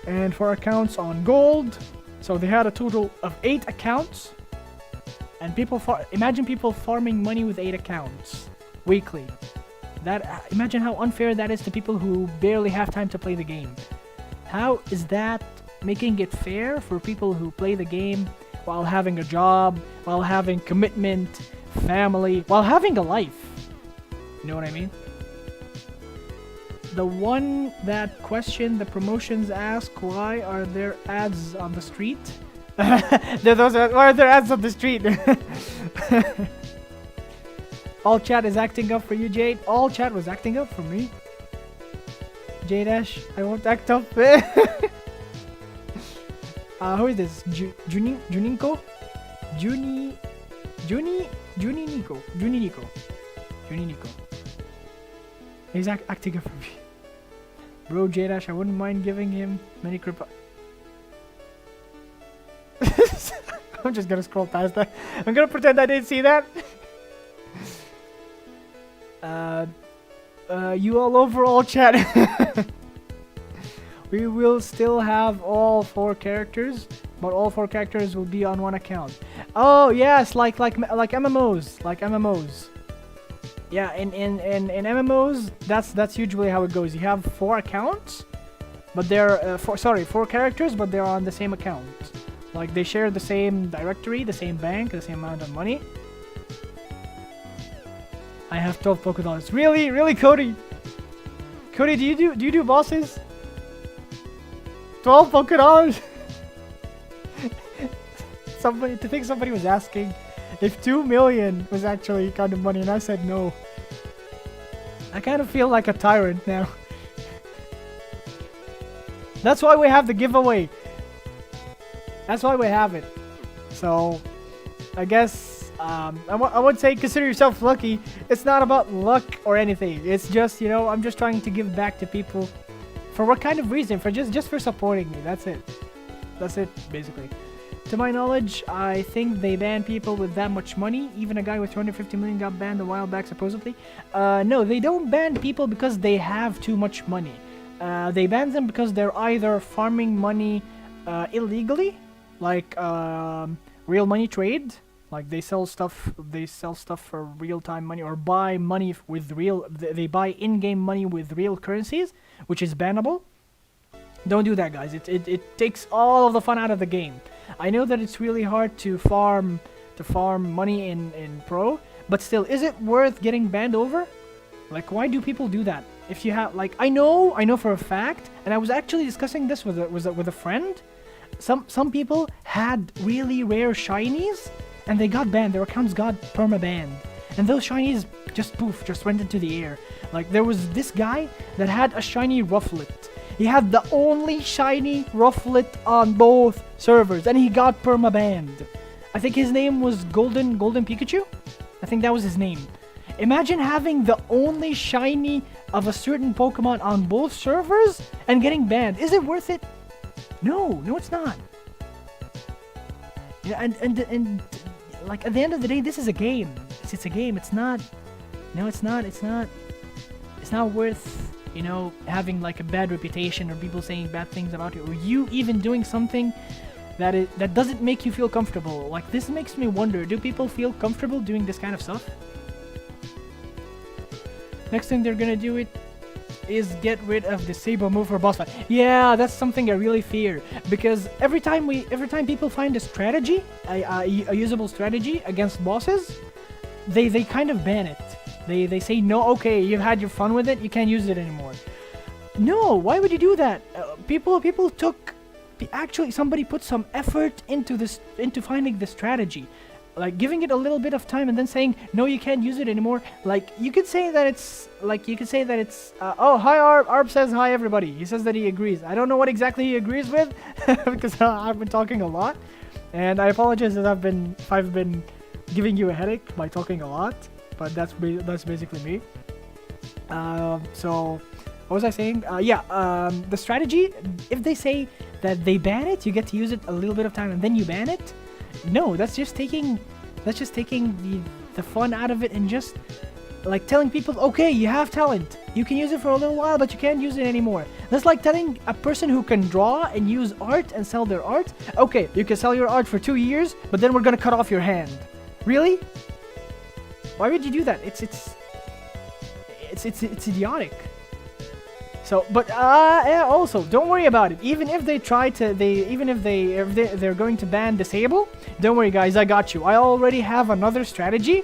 [SPEAKER 1] and 4 accounts on Gold. So they had a total of 8 accounts. And imagine people farming money with 8 accounts weekly. Imagine how unfair that is to people who barely have time to play the game. How is that making it fair for people who play the game while having a job, while having commitment, family, while having a life? You know what I mean? The one that question the promotions ask, why are there ads on the street? Why are there ads on the street? All chat is acting up for you, Jade. All chat was acting up for me. Jade Ash, I won't act up. Who is this? Juninko? Juni Nico. He's acting up for me. Bro, Jadash, I wouldn't mind giving him many crypto. I'm just gonna scroll past that. I'm gonna pretend I didn't see that. You all over all chat. We will still have all 4 characters, but all 4 characters will be on one account. Oh yes, like MMOs. Yeah, in MMOs, that's usually how it goes. You have 4 accounts, but they're 4 characters, but they're on the same account. Like they share the same directory, the same bank, the same amount of money. I have 12 Pokédollars. Really, Cody? Cody, do you do bosses? 12 Pokédollars? Somebody was asking if 2 million was actually kind of money, and I said no. I kind of feel like a tyrant now. That's why we have the giveaway. That's why we have it. So, I guess I would say consider yourself lucky. It's not about luck or anything. It's just, you know, I'm just trying to give back to people. For what kind of reason? For just for supporting me. That's it. That's it, basically. To my knowledge, I think they ban people with that much money. Even a guy with 250 million got banned a while back, supposedly. No, they don't ban people because they have too much money. They ban them because they're either farming money illegally, like real money trade. Like they sell stuff for real-time money, or buy money with real. They buy in-game money with real currencies, which is bannable. Don't do that, guys. It takes all of the fun out of the game. I know that it's really hard to farm money in Pro, but still, is it worth getting banned over? Like, why do people do that? If you have, like, I know for a fact, and I was actually discussing this with a friend. Some people had really rare shinies, and they got banned. Their accounts got perma-banned, and those shinies just poof, just went into the air. Like, there was this guy that had a shiny Rufflet. He had the only shiny Rufflet on both servers, and he got perma-banned. I think his name was Golden Pikachu. I think that was his name. Imagine having the only shiny of a certain Pokemon on both servers and getting banned. Is it worth it? No, it's not. Yeah, and like at the end of the day, this is a game. It's a game. It's not. No, it's not. It's not worth, you know, having like a bad reputation or people saying bad things about you, or you even doing something that doesn't make you feel comfortable. Like, this makes me wonder, do people feel comfortable doing this kind of stuff? Next thing they're gonna do is get rid of the Sable move for boss fight. Yeah, that's something I really fear, because every time people find a strategy, a usable strategy against bosses, they kind of ban it. They say, no, okay, you've had your fun with it, you can't use it anymore. No, why would you do that? Actually, somebody put some effort into finding the strategy. Like, giving it a little bit of time and then saying, no, you can't use it anymore. Like, you could say that it's, oh, hi, Arb. Arb says hi, everybody. He says that he agrees. I don't know what exactly he agrees with, because I've been talking a lot. And I apologize if I've been giving you a headache by talking a lot. But that's basically me. So, what was I saying? The strategy, if they say that they ban it, you get to use it a little bit of time and then you ban it. No, that's just taking the fun out of it, and just like telling people, okay, you have talent, you can use it for a little while, but you can't use it anymore. That's like telling a person who can draw and use art and sell their art, okay, you can sell your art for 2 years, but then we're gonna cut off your hand. Really? Why would you do that? It's idiotic. So, but yeah, also, don't worry about it. Even if they try to, if they're going to ban disable, don't worry, guys, I got you. I already have another strategy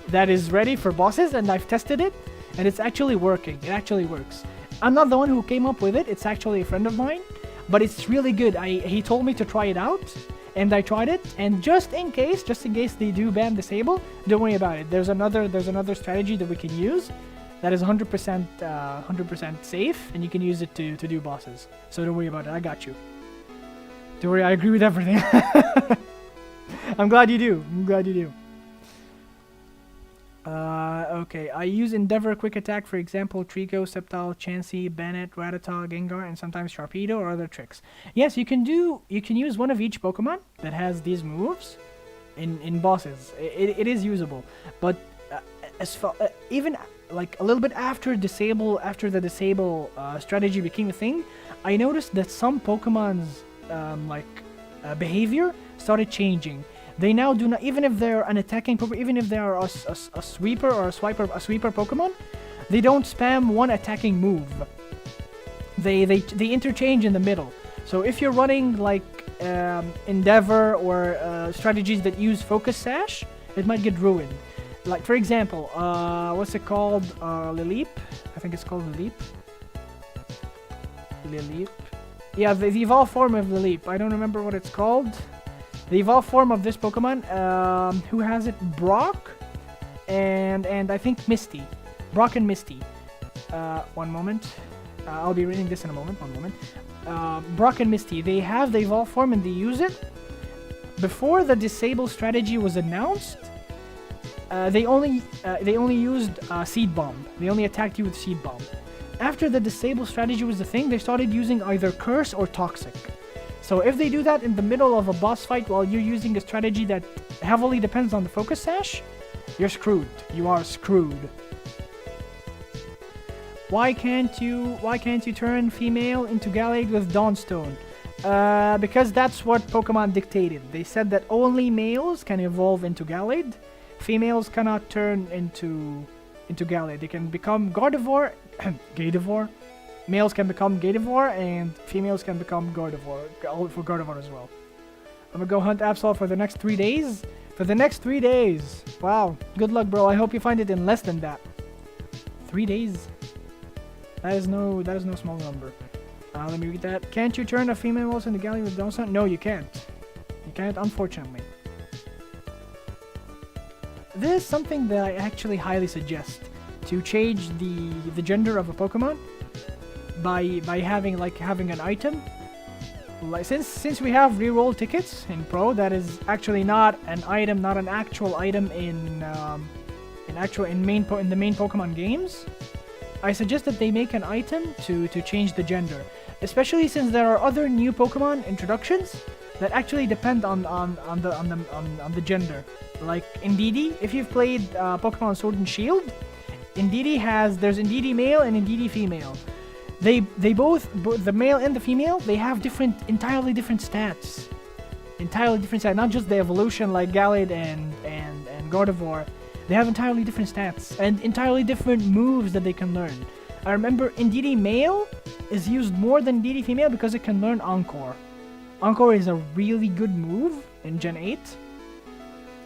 [SPEAKER 1] that is ready for bosses, and I've tested it, and it's actually working. It actually works. I'm not the one who came up with it. It's actually a friend of mine, but it's really good. He told me to try it out, and I tried it. And just in case they do ban disable, don't worry about it. There's another strategy that we can use that is 100% safe, and you can use it to do bosses. So don't worry about it. I got you. Don't worry, I agree with everything. I'm glad you do. Okay, I use Endeavor Quick Attack, for example, Trico, Sceptile, Chansey, Bennett, Rattata, Gengar, and sometimes Sharpedo or other tricks. Yes, you can use one of each Pokemon that has these moves in bosses. It is usable, but even like a little bit after the disable strategy became a thing, I noticed that some Pokemon's behavior started changing. They now do not, even if they're an attacking Pokemon, even if they are a sweeper or a sweeper Pokemon, they don't spam one attacking move. They interchange in the middle. So if you're running like Endeavor or strategies that use Focus Sash, it might get ruined. Like, for example, what's it called? Lileep? I think it's called Lileep. Lileep. Yeah, the evolved form of Lileep. I don't remember what it's called. The evolved form of this Pokemon, who has it? Brock and I think Misty. Brock and Misty. One moment. I'll be reading this in a moment. One moment. Brock and Misty, they have the evolved form and they use it. Before the disable strategy was announced, they only used Seed Bomb. They only attacked you with Seed Bomb. After the disable strategy was a thing, they started using either Curse or Toxic. So if they do that in the middle of a boss fight while you're using a strategy that heavily depends on the Focus Sash, you're screwed. You are screwed. Why can't you turn female into Gallade with Dawnstone? Because that's what Pokemon dictated. They said that only males can evolve into Gallade. Females cannot turn into Gallade. They can become Gardevoir, Gardevoir. Males can become Gardevoir, and females can become Gardevoir. For Gardevoir as well. I'm gonna go hunt Absol for the next 3 days. For the next 3 days. Wow. Good luck, bro. I hope you find it in less than that. 3 days. That is no small number. Let me read that. Can't you turn a female wolf into Gallade with Donson? No, you can't. You can't, unfortunately. This is something that I actually highly suggest. To change the gender of a Pokemon by having an item. Like since we have reroll tickets in Pro, that is actually not an item, not an actual item in the main Pokemon games. I suggest that they make an item to change the gender, especially since there are other new Pokemon introductions that actually depend on the gender. Like Indeedee, if you've played Pokemon Sword and Shield, there's Indeedee male and Indeedee female. They both the male and the female, they have entirely different stats. Not just the evolution like Gallade and Gardevoir. They have entirely different stats and entirely different moves that they can learn. I remember Indeedee male is used more than Indeedee female because it can learn Encore. Encore is a really good move in Gen 8.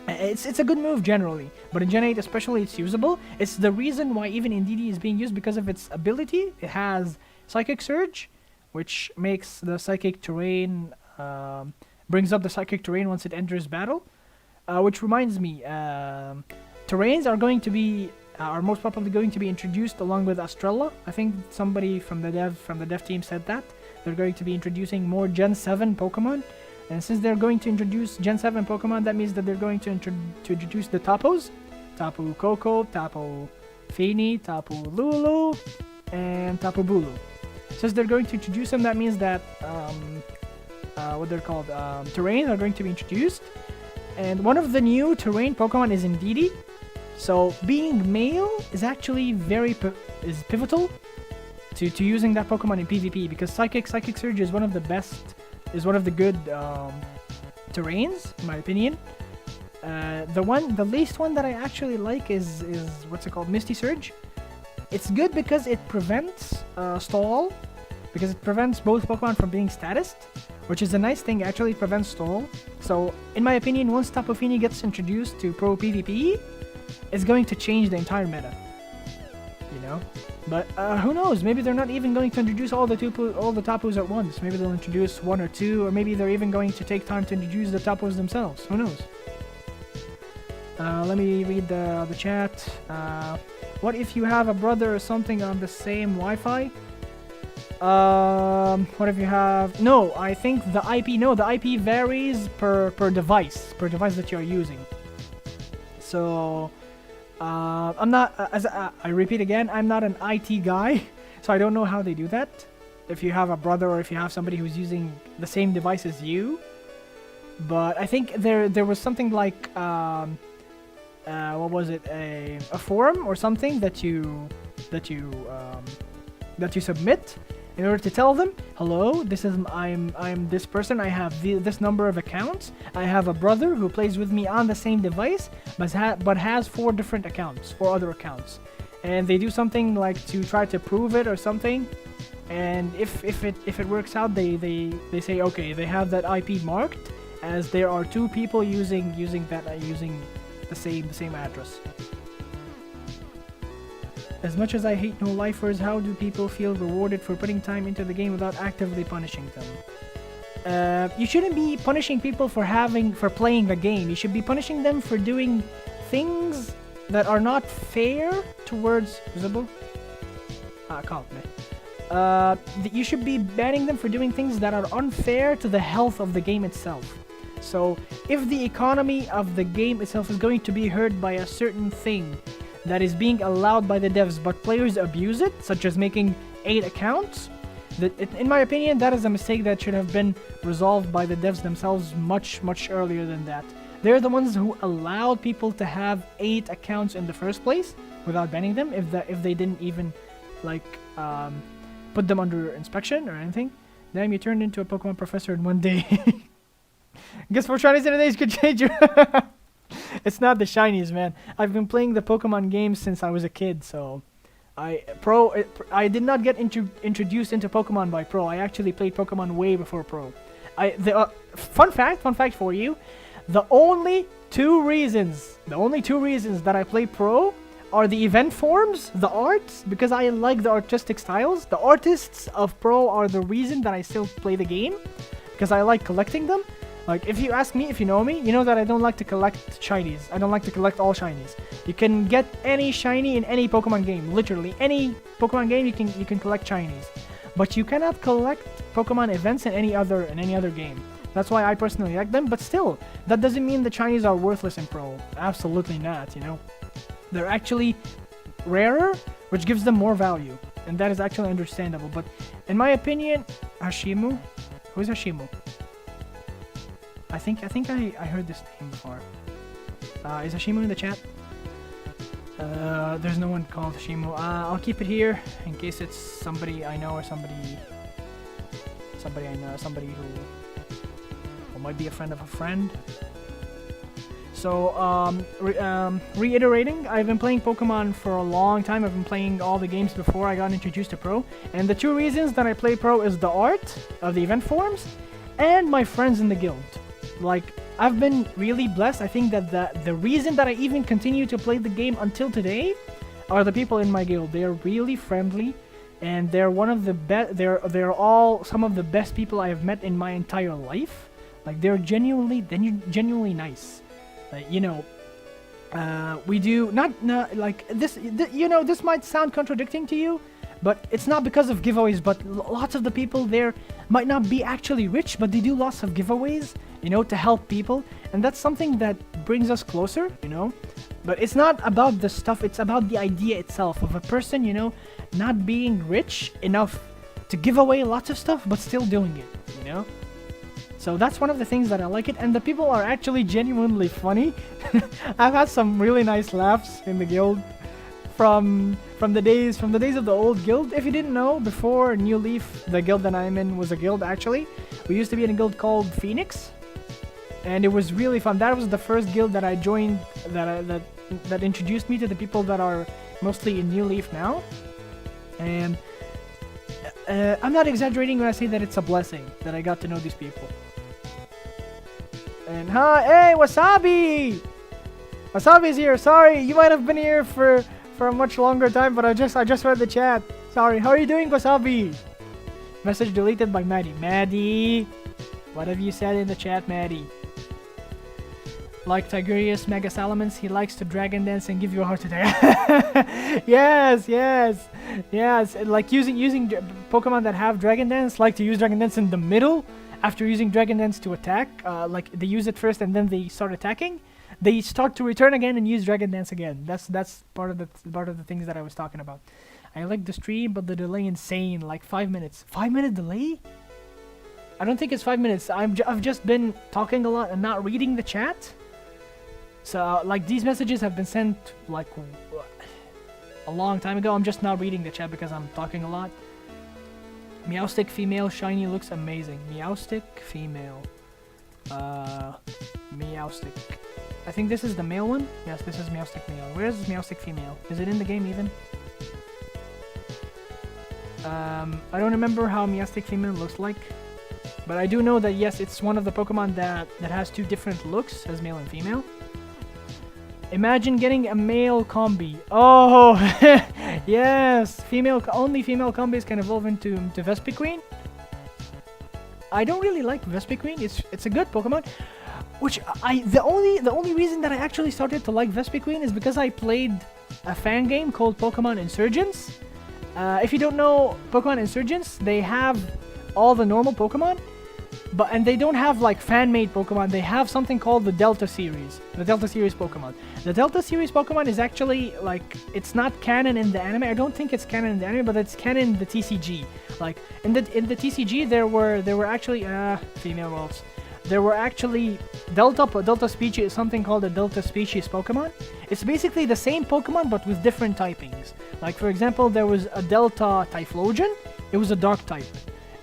[SPEAKER 1] It's a good move generally, but in Gen 8 especially it's usable. It's the reason why even Indeedee is being used because of its ability. It has Psychic Surge, which makes the Psychic Terrain, brings up the Psychic Terrain once it enters battle. Which reminds me, Terrains are most probably going to be introduced along with Astrella. I think somebody from the dev team said that. They're going to be introducing more Gen 7 Pokemon. And since they're going to introduce Gen 7 Pokemon, that means that they're going to introduce the Tapos. Tapu Koko, Tapu Fini, Tapu Lulu, and Tapu Bulu. Since they're going to introduce them, that means that, what they're called, Terrains are going to be introduced. And one of the new Terrain Pokemon is Indeedee. So being male is actually is pivotal to using that Pokemon in PvP, because Psychic Surge is one of the good terrains, in my opinion. The least one that I actually like is what's it called, Misty Surge. It's good because it prevents stall, because it prevents both Pokemon from being statused, which is a nice thing. Actually, it prevents stall. So in my opinion, once Tapu Fini gets introduced to Pro PvP, it's going to change the entire meta. You know? But who knows? Maybe they're not even going to introduce all the Tapus at once. Maybe they'll introduce one or two, or maybe they're even going to take time to introduce the Tapus themselves. Who knows? Let me read the chat. What if you have a brother or something on the same Wi-Fi? What if you have? No, I think the IP. No, the IP varies per device that you're using. So. I'm not, I repeat again, I'm not an IT guy, so I don't know how they do that. If you have a brother or if you have somebody who's using the same device as you. But I think there was something like, what was it, a forum or something that you submit in order to tell them, hello, I'm this person, I have this number of accounts, I have a brother who plays with me on the same device, but has 4 other accounts. And they do something like to try to prove it or something, and if it works out, they say, okay, they have that IP marked as there are 2 people using the same address. As much as I hate no-lifers, how do people feel rewarded for putting time into the game without actively punishing them? You shouldn't be punishing people for playing the game. You should be punishing them for doing things that are not fair towards visible. You should be banning them for doing things that are unfair to the health of the game itself. So if the economy of the game itself is going to be hurt by a certain thing that is being allowed by the devs, but players abuse it, such as making 8 accounts, in my opinion, that is a mistake that should have been resolved by the devs themselves much earlier than that. They're the ones who allowed people to have 8 accounts in the first place without banning them, if they didn't even put them under inspection or anything. Damn, you turned into a Pokemon professor in one day. Guess what shinies in a days could change you. It's not the shinies, man. I've been playing the Pokemon games since I was a kid, so I did not get introduced into Pokemon by Pro. I actually played Pokemon way before Pro. Fun fact for you, the only two reasons that I play Pro are the event forms, the arts, because I like the artistic styles. The artists of Pro are the reason that I still play the game, because I like collecting them. Like, if you ask me, if you know me, you know that I don't like to collect shinies. I don't like to collect all shinies. You can get any shiny in any Pokemon game. Literally, any Pokemon game you can collect shinies. But you cannot collect Pokemon events in any other game. That's why I personally like them. But still, that doesn't mean the shinies are worthless in Pro. Absolutely not, you know. They're actually rarer, which gives them more value. And that is actually understandable. But in my opinion, Hashimu? Who's Hashimu? I think I heard this name before. Is Hashimu in the chat? There's no one called Hashimu. I'll keep it here in case it's somebody I know or somebody I know, somebody who might be a friend of a friend. So, reiterating, I've been playing Pokemon for a long time. I've been playing all the games before I got introduced to Pro. And the two reasons that I play Pro is the art of the event forms and my friends in the guild. Like, I've been really blessed. I think that the reason that I even continue to play the game until today are the people in my guild. They are really friendly, and they're one of the best. They're all some of the best people I have met in my entire life. Like, they're genuinely nice. You know, we do not like this. You know, this might sound contradicting to you, but it's not because of giveaways. But lots of the people there might not be actually rich, but they do lots of giveaways, you know, to help people. And that's something that brings us closer, you know. But it's not about the stuff, it's about the idea itself of a person, you know, not being rich enough to give away lots of stuff, but still doing it, you know. So that's one of the things that I like it, and the people are actually genuinely funny. I've had some really nice laughs in the guild from the days of the old guild. If you didn't know, before New Leaf, the guild that I'm in was a guild actually. We used to be in a guild called Phoenix, and it was really fun. That was the first guild that I joined that introduced me to the people that are mostly in New Leaf now. And I'm not exaggerating when I say that it's a blessing that I got to know these people. And hey, Wasabi! Wasabi's here. Sorry, you might have been here for a much longer time, but I just read the chat. Sorry. How are you doing, Wasabi? Message deleted by Maddie. Maddie, what have you said in the chat, Maddie? Like Tigurius Mega Salamence, he likes to dragon dance and give you a heart attack. yes. Like using Pokemon that have dragon dance like to use dragon dance in the middle after using dragon dance to attack. Like they use it first and then they start attacking. They start to return again and use dragon dance again. That's part of the things that I was talking about. I like the stream, but the delay insane. Like 5 minutes. 5-minute delay? I don't think it's 5 minutes. I've just been talking a lot and not reading the chat. So, like, these messages have been sent, like, a long time ago. I'm just not reading the chat because I'm talking a lot. Meowstic female shiny looks amazing. Meowstic female. Meowstic. I think this is the male one. Yes, this is Meowstic male. Where is Meowstic female? Is it in the game even? I don't remember how Meowstic female looks like. But I do know that, yes, it's one of the Pokemon that has two different looks as male and female. Imagine getting a male combi. Oh, yes. Only female combis can evolve into Vespiquen. I don't really like Vespiquen. It's a good Pokemon. Which the only reason that I actually started to like Vespiquen is because I played a fan game called Pokemon Insurgents. If you don't know Pokemon Insurgents, they have all the normal Pokemon. And they don't have like fan-made Pokemon. They have something called the Delta series. The Delta series Pokemon. The Delta series Pokemon is actually like, it's not canon in the anime. I don't think it's canon in the anime, but it's canon in the TCG. Like in the TCG there were actually female roles. There were actually Delta species, something called a Delta species Pokemon. It's basically the same Pokemon but with different typings. Like for example, there was a Delta Typhlosion. It was a dark type.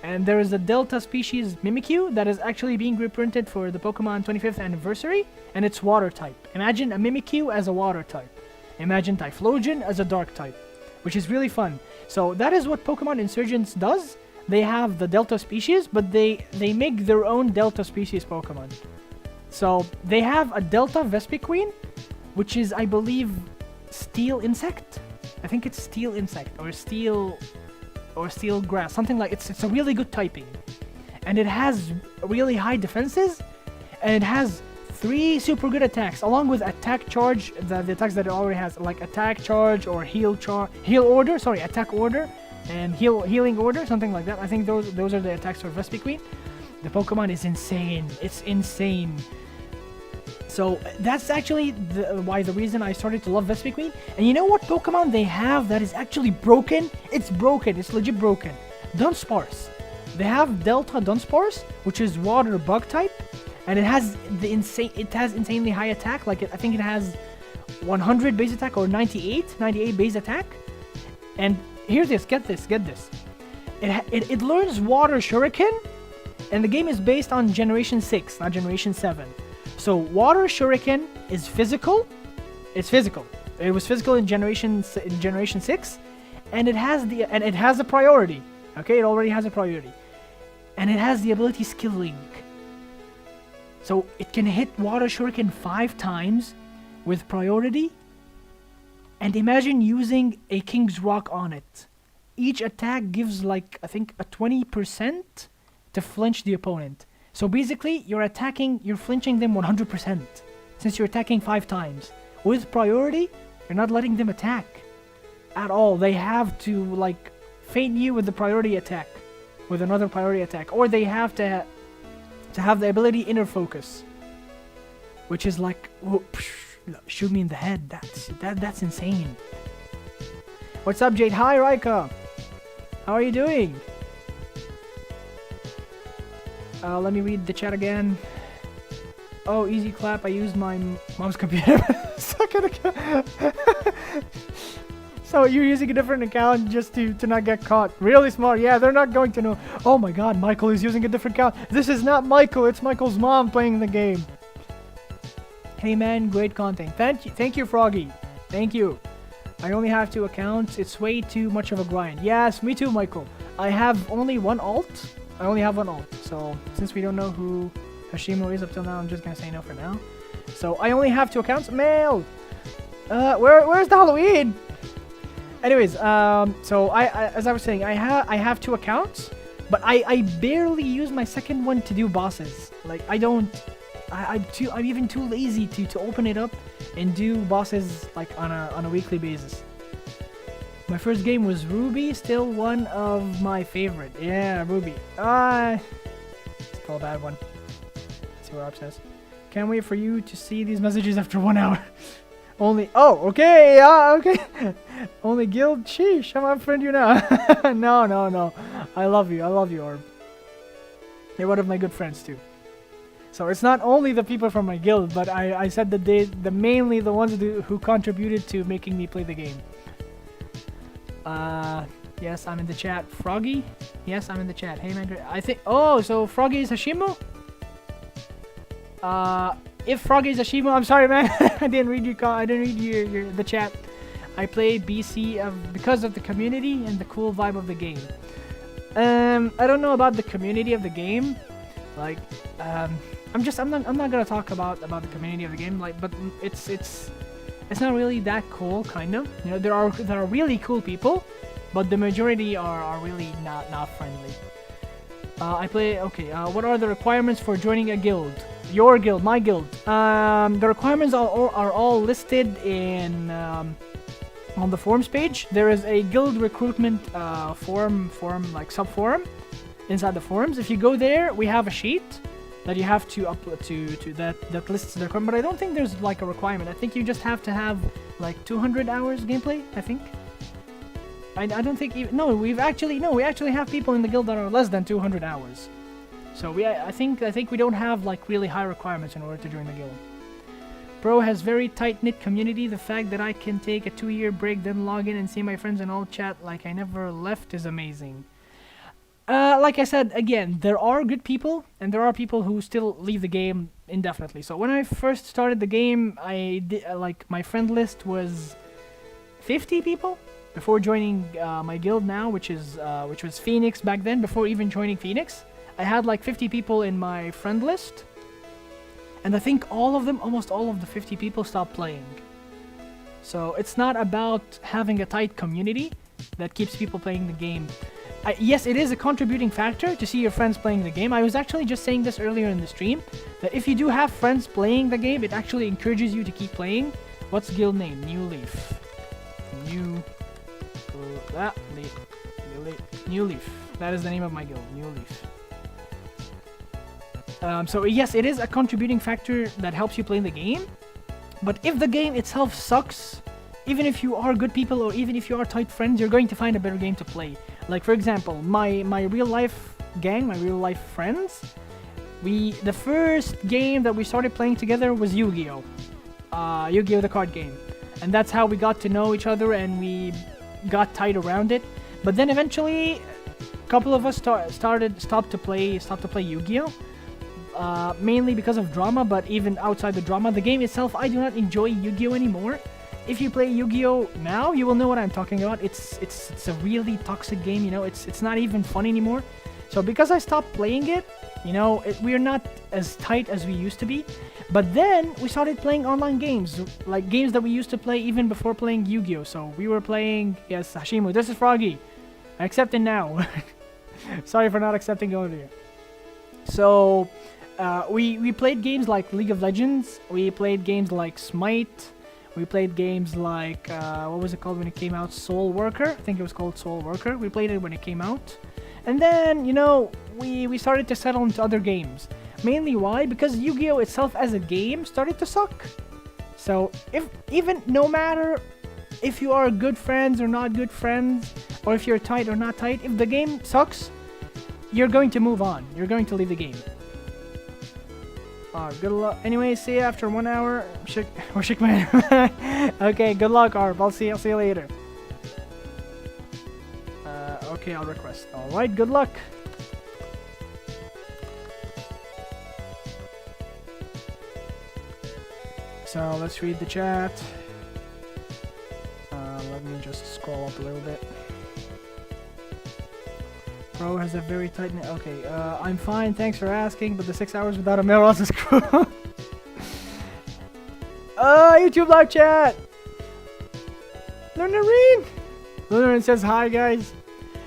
[SPEAKER 1] And there is a Delta species Mimikyu that is actually being reprinted for the Pokemon 25th anniversary, and it's water type. Imagine a Mimikyu as a water type. Imagine Typhlosion as a dark type, which is really fun. So that is what Pokemon Insurgents does. They have the Delta species, but they make their own Delta species Pokemon. So they have a Delta Vespiquen, which is, I believe, Steel Insect. I think it's Steel Insect or Steel Grass, something like it's a really good typing, and it has really high defenses, and it has 3 super good attacks along with attack charge, the attacks that it already has, like attack charge or attack order and healing order, something like that. I think those are the attacks for Vespiquen. The Pokemon is insane. It's insane. So that's actually the reason I started to love Vespiquen. And you know what Pokemon they have that is actually broken? It's broken. It's legit broken. Dunsparce. They have Delta Dunsparce, which is water bug type, and it has insanely high attack. Like I think it has 100 base attack or 98 base attack. And hear this, get this. It learns Water Shuriken, and the game is based on Generation 6, not Generation 7. So Water Shuriken is physical. It's physical. It was physical in Generation 6, and it has a priority. Okay, it already has a priority, and it has the ability Skill Link. So it can hit Water Shuriken 5 times with priority. And imagine using a King's Rock on it. Each attack gives like, I think, a 20% to flinch the opponent. So basically, you're flinching them 100%. Since you're attacking 5 times. With priority, you're not letting them attack at all. They have to like feint you with the priority attack, with another priority attack. Or they have to have the ability Inner Focus, which is like, shoot me in the head. That's insane. What's up, Jade? Hi, Raika. How are you doing? Let me read the chat again. Oh, easy clap. I used my mom's computer. Second account. So you're using a different account just to not get caught. Really smart. Yeah, they're not going to know. Oh my god, Michael is using a different account. This is not Michael. It's Michael's mom playing the game. Hey man, great content. Thank you, Froggy. Thank you. I only have 2 accounts. It's way too much of a grind. Yes, me too, Michael. I have only one alt. So since we don't know who Hashimo is up till now, I'm just gonna say no for now. So I only have 2 accounts. Mail. Where's the Halloween? Anyways, so as I was saying, I have 2 accounts, but I barely use my second one to do bosses. Like I'm even too lazy to open it up and do bosses like on a weekly basis. My first game was Ruby, still one of my favorite. Yeah, Ruby. Still a bad one. Let's see what Rob says. Can't wait for you to see these messages after 1 hour. Only. Oh, okay. Okay. Only guild. Sheesh. I'm unfriend you now. No. I love you, Orb. You're one of my good friends too. So it's not only the people from my guild, but I said that mainly the ones who contributed to making me play the game. Yes, I'm in the chat. Froggy? Yes, I'm in the chat. Hey man, I think. Oh, so Froggy is Hashimo? If Froggy is Hashimo, I'm sorry, man. I didn't read the chat. I play BC because of the community and the cool vibe of the game. I don't know about the community of the game. Like, I'm not gonna talk about the community of the game. Like, but it's not really that cool, kind of. You know, there are really cool people, but the majority are really not friendly. I play. Okay. What are the requirements for joining a guild? Your guild, my guild. The requirements are all listed in on the forums page. There is a guild recruitment forum like sub forum inside the forums. If you go there, we have a sheet that you have to upload to that lists the requirement. But I don't think there's like a requirement. I think you just have to have like 200 hours gameplay. I think. I don't think even, we actually have people in the guild that are less than 200 hours. So I think we don't have like really high requirements in order to join the guild. Bro has very tight-knit community. The fact that I can take a 2-year break, then log in and see my friends and all chat like I never left is amazing. Like I said, again, there are good people, and there are people who still leave the game indefinitely. So when I first started the game, like my friend list was 50 people before joining my guild now, which was Phoenix back then. Before even joining Phoenix, I had like 50 people in my friend list, and I think almost all of the 50 people stopped playing. So it's not about having a tight community that keeps people playing the game. Yes, it is a contributing factor to see your friends playing the game. I was actually just saying this earlier in the stream, that if you do have friends playing the game, it actually encourages you to keep playing. What's guild name? New Leaf. New Leaf. That is the name of my guild, New Leaf. So yes, it is a contributing factor that helps you play the game. But if the game itself sucks, even if you are good people or even if you are tight friends, you're going to find a better game to play. Like for example, my real life gang, my real life friends, the first game that we started playing together was Yu-Gi-Oh! Yu-Gi-Oh! The card game. And that's how we got to know each other and we got tight around it. But then eventually, a couple of us stopped to play Yu-Gi-Oh! Mainly because of drama, but even outside the drama, the game itself, I do not enjoy Yu-Gi-Oh! Anymore. If you play Yu-Gi-Oh! Now, you will know what I'm talking about. It's a really toxic game, you know, it's not even fun anymore. So because I stopped playing it, you know, we're not as tight as we used to be. But then we started playing online games, like games that we used to play even before playing Yu-Gi-Oh! So we were playing, yes, Hashimu, this is Froggy. I accept it now. Sorry for not accepting earlier. So we played games like League of Legends, we played games like Smite, we played games like, what was it called when it came out? Soul Worker? I think it was called Soul Worker. We played it when it came out. And then, you know, we started to settle into other games. Mainly why? Because Yu-Gi-Oh! Itself as a game started to suck. So, no matter if you are good friends or not good friends, or if you're tight or not tight, if the game sucks, you're going to move on. You're going to leave the game. Good luck. Anyway, see you after 1 hour. Shik man. Okay, good luck, Arp. I'll see you later. Okay, I'll request. Alright, good luck. So, let's read the chat. Let me just scroll up a little bit. Bro has a very tight... Okay, I'm fine, thanks for asking, but the 6 hours without a mail is cruel. YouTube live chat! Lunarine! Lunarine says hi, guys.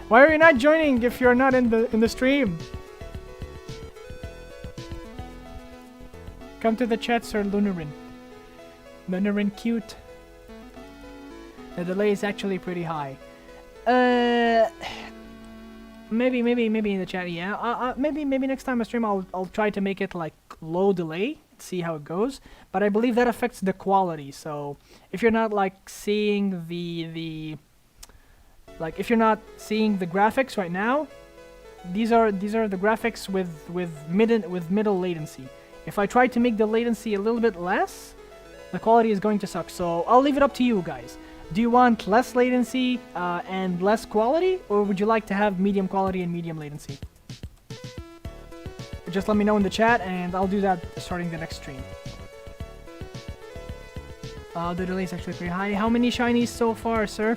[SPEAKER 1] Why are you not joining if you're not in the stream? Come to the chat, Sir Lunarine. Lunarine cute. The delay is actually pretty high. Maybe in the chat, yeah. Maybe next time I stream, I'll try to make it like low delay, see how it goes. But I believe that affects the quality. So if you're not like seeing if you're not seeing the graphics right now, these are the graphics with middle latency. If I try to make the latency a little bit less, the quality is going to suck. So I'll leave it up to you guys. Do you want less latency and less quality, or would you like to have medium quality and medium latency? Just let me know in the chat, and I'll do that starting the next stream. The delay is actually pretty high. How many shinies so far, sir?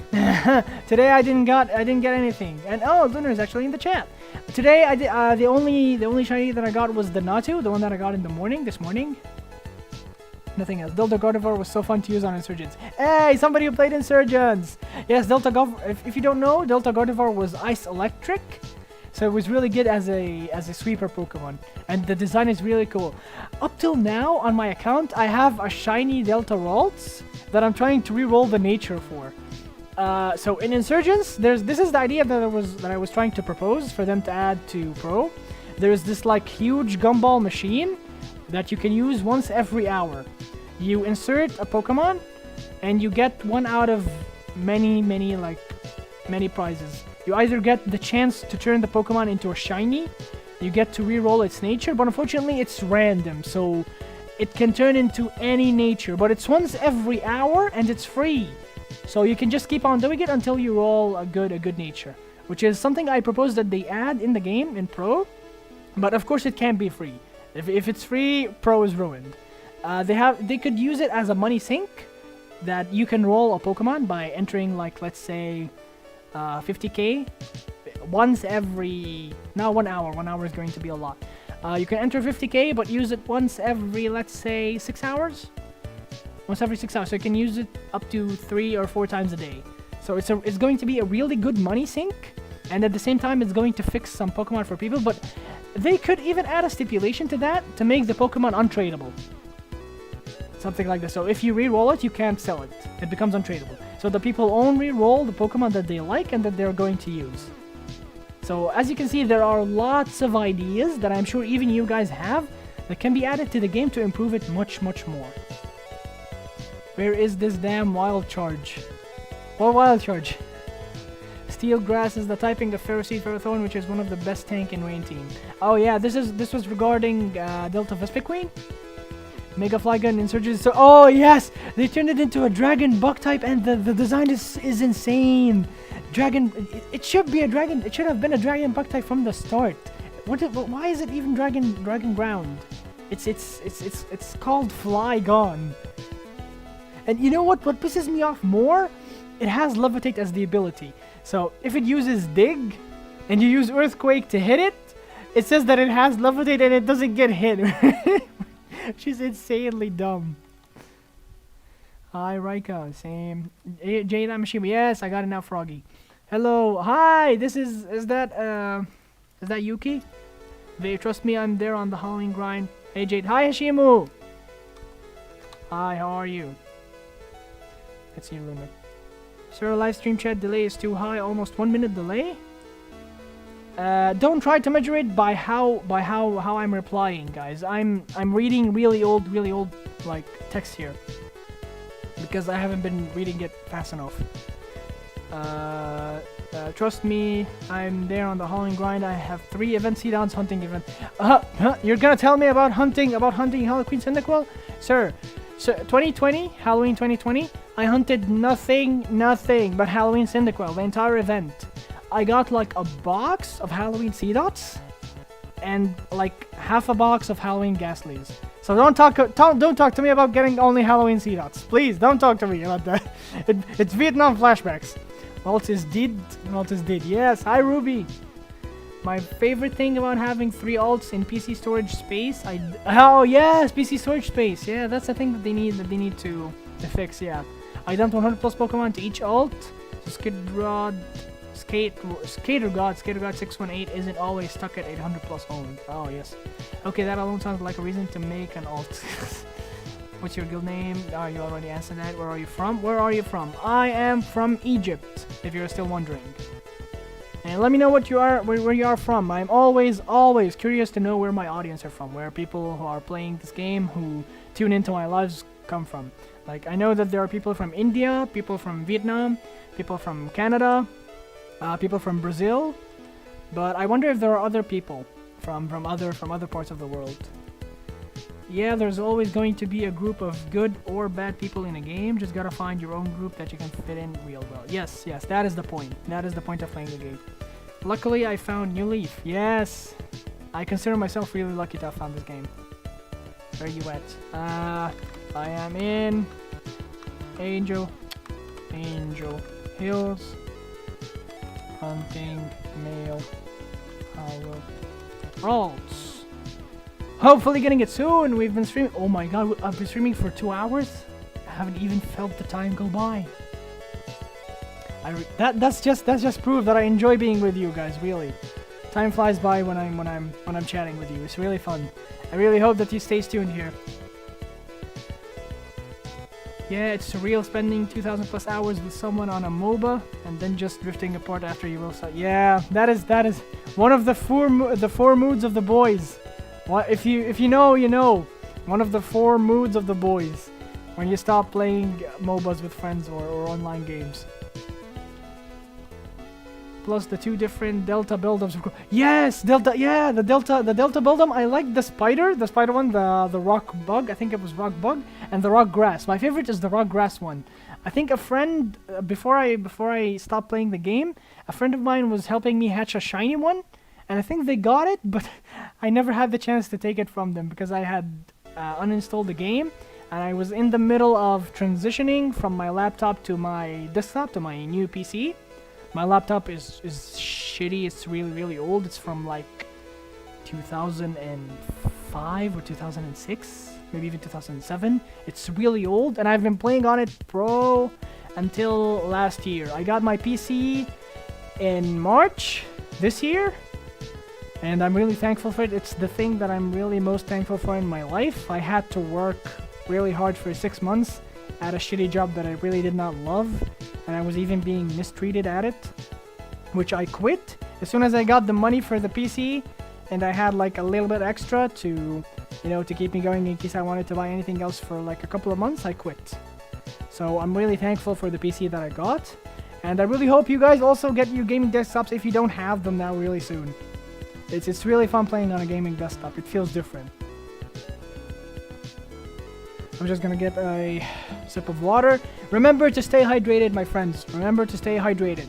[SPEAKER 1] Today I didn't get anything. And oh, Lunar is actually in the chat. Today I did the only shiny that I got was the Natu, the one that I got in the morning this morning. Nothing else. Delta Gardevoir was so fun to use on Insurgents. Hey, somebody who played Insurgents! Yes, Delta Gardevoir, if you don't know, Delta Gardevoir was Ice Electric. So it was really good as a sweeper Pokemon. And the design is really cool. Up till now, on my account, I have a shiny Delta Ralts that I'm trying to re-roll the nature for. So in Insurgents, this is the idea that I was trying to propose for them to add to Pro. There's this like huge gumball machine that you can use once every hour. You insert a Pokemon, and you get one out of many prizes. You either get the chance to turn the Pokemon into a shiny, you get to re-roll its nature, but unfortunately it's random, so it can turn into any nature, but it's once every hour and it's free. So you can just keep on doing it until you roll a good nature. which is something I propose that they add in the game in Pro. But of course, it can't be free. If it's free, Pro is ruined. They could use it as a money sink that you can roll a Pokemon by entering, like, let's say 50k once every 1 hour. 1 hour is going to be a lot. You can enter 50k but use it once every, let's say, 6 hours. Once every 6 hours, so you can use it up to 3 or 4 times a day. So it's going to be a really good money sink, and at the same time it's going to fix some Pokemon for people. But they could even add a stipulation to that to make the Pokemon untradeable. Something like this. So if you re-roll it, you can't sell it. It becomes untradeable. So the people only roll the Pokemon that they like and that they're going to use. So as you can see, there are lots of ideas that I'm sure even you guys have that can be added to the game to improve it much, much more. Where is this damn wild charge? What wild charge? Steel Grass is the typing of Ferroseed Ferrothorn, which is one of the best tank in Rain Team. Oh yeah, this was regarding Delta Vespiquen. Mega Flygon Insurgents. So, oh yes, they turned it into a Dragon Bug type, and the design is insane. Dragon, it should be a dragon. It should have been a Dragon Bug type from the start. Why is it even Dragon Ground? It's called Flygon. And you know what pisses me off more? It has Levitate as the ability. So if it uses Dig, and you use Earthquake to hit it, it says that it has Levitate and it doesn't get hit. She's insanely dumb. Hi, Raika. Same. Jade Amashima. Yes, I got it now, Froggy. Hello. Hi. Is that Yuki? They trust me. I'm there on the Halloween grind. Hey, Jade. Hi, Hashimu. Hi. How are you? Let's see, limit. Sir, live stream chat delay is too high. Almost 1 minute delay. Don't try to measure it by how I'm replying, guys. I'm reading really old like text here because I haven't been reading it fast enough. Trust me, I'm there on the Halloween grind. I have 3 event seedowns, hunting event. You're gonna tell me about hunting Halloween Cyndaquil? Sir, 2020, Halloween 2020, I hunted nothing but Halloween Cyndaquil, the entire event. I got like a box of Halloween Seedots and like half a box of Halloween Ghastlies. So don't talk to me about getting only Halloween Seedots. Please don't talk to me about that. It's Vietnam flashbacks. Ralts is dead. Yes, hi Ruby. My favorite thing about having 3 alts in PC storage space. Oh yes, PC storage space. Yeah, that's the thing that they need to fix. Yeah, I dumped 100 plus Pokemon to each alt. So Skater God 618 isn't always stuck at 800 plus owned. Oh yes. Okay, that alone sounds like a reason to make an alt. What's your guild name? Oh, you already answered that. Where are you from? I am from Egypt, if you're still wondering. And let me know where you are from. I'm always curious to know where my audience are from, where people who are playing this game, who tune into my lives, come from. Like, I know that there are people from India, people from Vietnam, people from Canada, people from Brazil, but I wonder if there are other people from other parts of the world. Yeah, there's always going to be a group of good or bad people in a game. Just gotta find your own group that you can fit in real well. Yes, that is the point. That is the point of playing the game. Luckily, I found New Leaf. Yes, I consider myself really lucky to have found this game. Where are you at? I am in Angel Hills. Hunting male Ralts. Hopefully getting it soon. We've been streaming. Oh my god, I've been streaming for 2 hours. I haven't even felt the time go by. That's just proof that I enjoy being with you guys. Really, time flies by when I'm chatting with you. It's really fun. I really hope that you stay tuned here. Yeah, it's surreal spending 2,000 plus hours with someone on a MOBA and then just drifting apart after you will start. Yeah, that is one of the four moods of the boys. What if you know, you know. One of the 4 moods of the boys when you stop playing MOBAs with friends or online games. Plus the 2 different Delta build-ups. Yes, Delta. Yeah, the Delta build-up. I like the spider one, the rock bug. I think it was rock bug and the rock grass. My favorite is the rock grass one. I think a friend before I stopped playing the game, a friend of mine was helping me hatch a shiny one, and I think they got it, but I never had the chance to take it from them because I had uninstalled the game, and I was in the middle of transitioning from my laptop to my desktop to my new PC. My laptop is shitty. It's really old. It's from like 2005 or 2006, maybe even 2007. It's really old, and I've been playing on it pro until last year. I got my PC in March this year, and I'm really thankful for it. It's the thing that I'm really most thankful for in my life. I had to work really hard for 6 months at a shitty job that I really did not love, and I was even being mistreated at it, which I quit. As soon as I got the money for the PC, and I had like a little bit extra to, you know, to keep me going in case I wanted to buy anything else for like a couple of months, I quit. So I'm really thankful for the PC that I got, and I really hope you guys also get your gaming desktops if you don't have them now really soon. It's really fun playing on a gaming desktop. It feels different. I'm just gonna get a sip of water. Remember to stay hydrated, my friends. Remember to stay hydrated.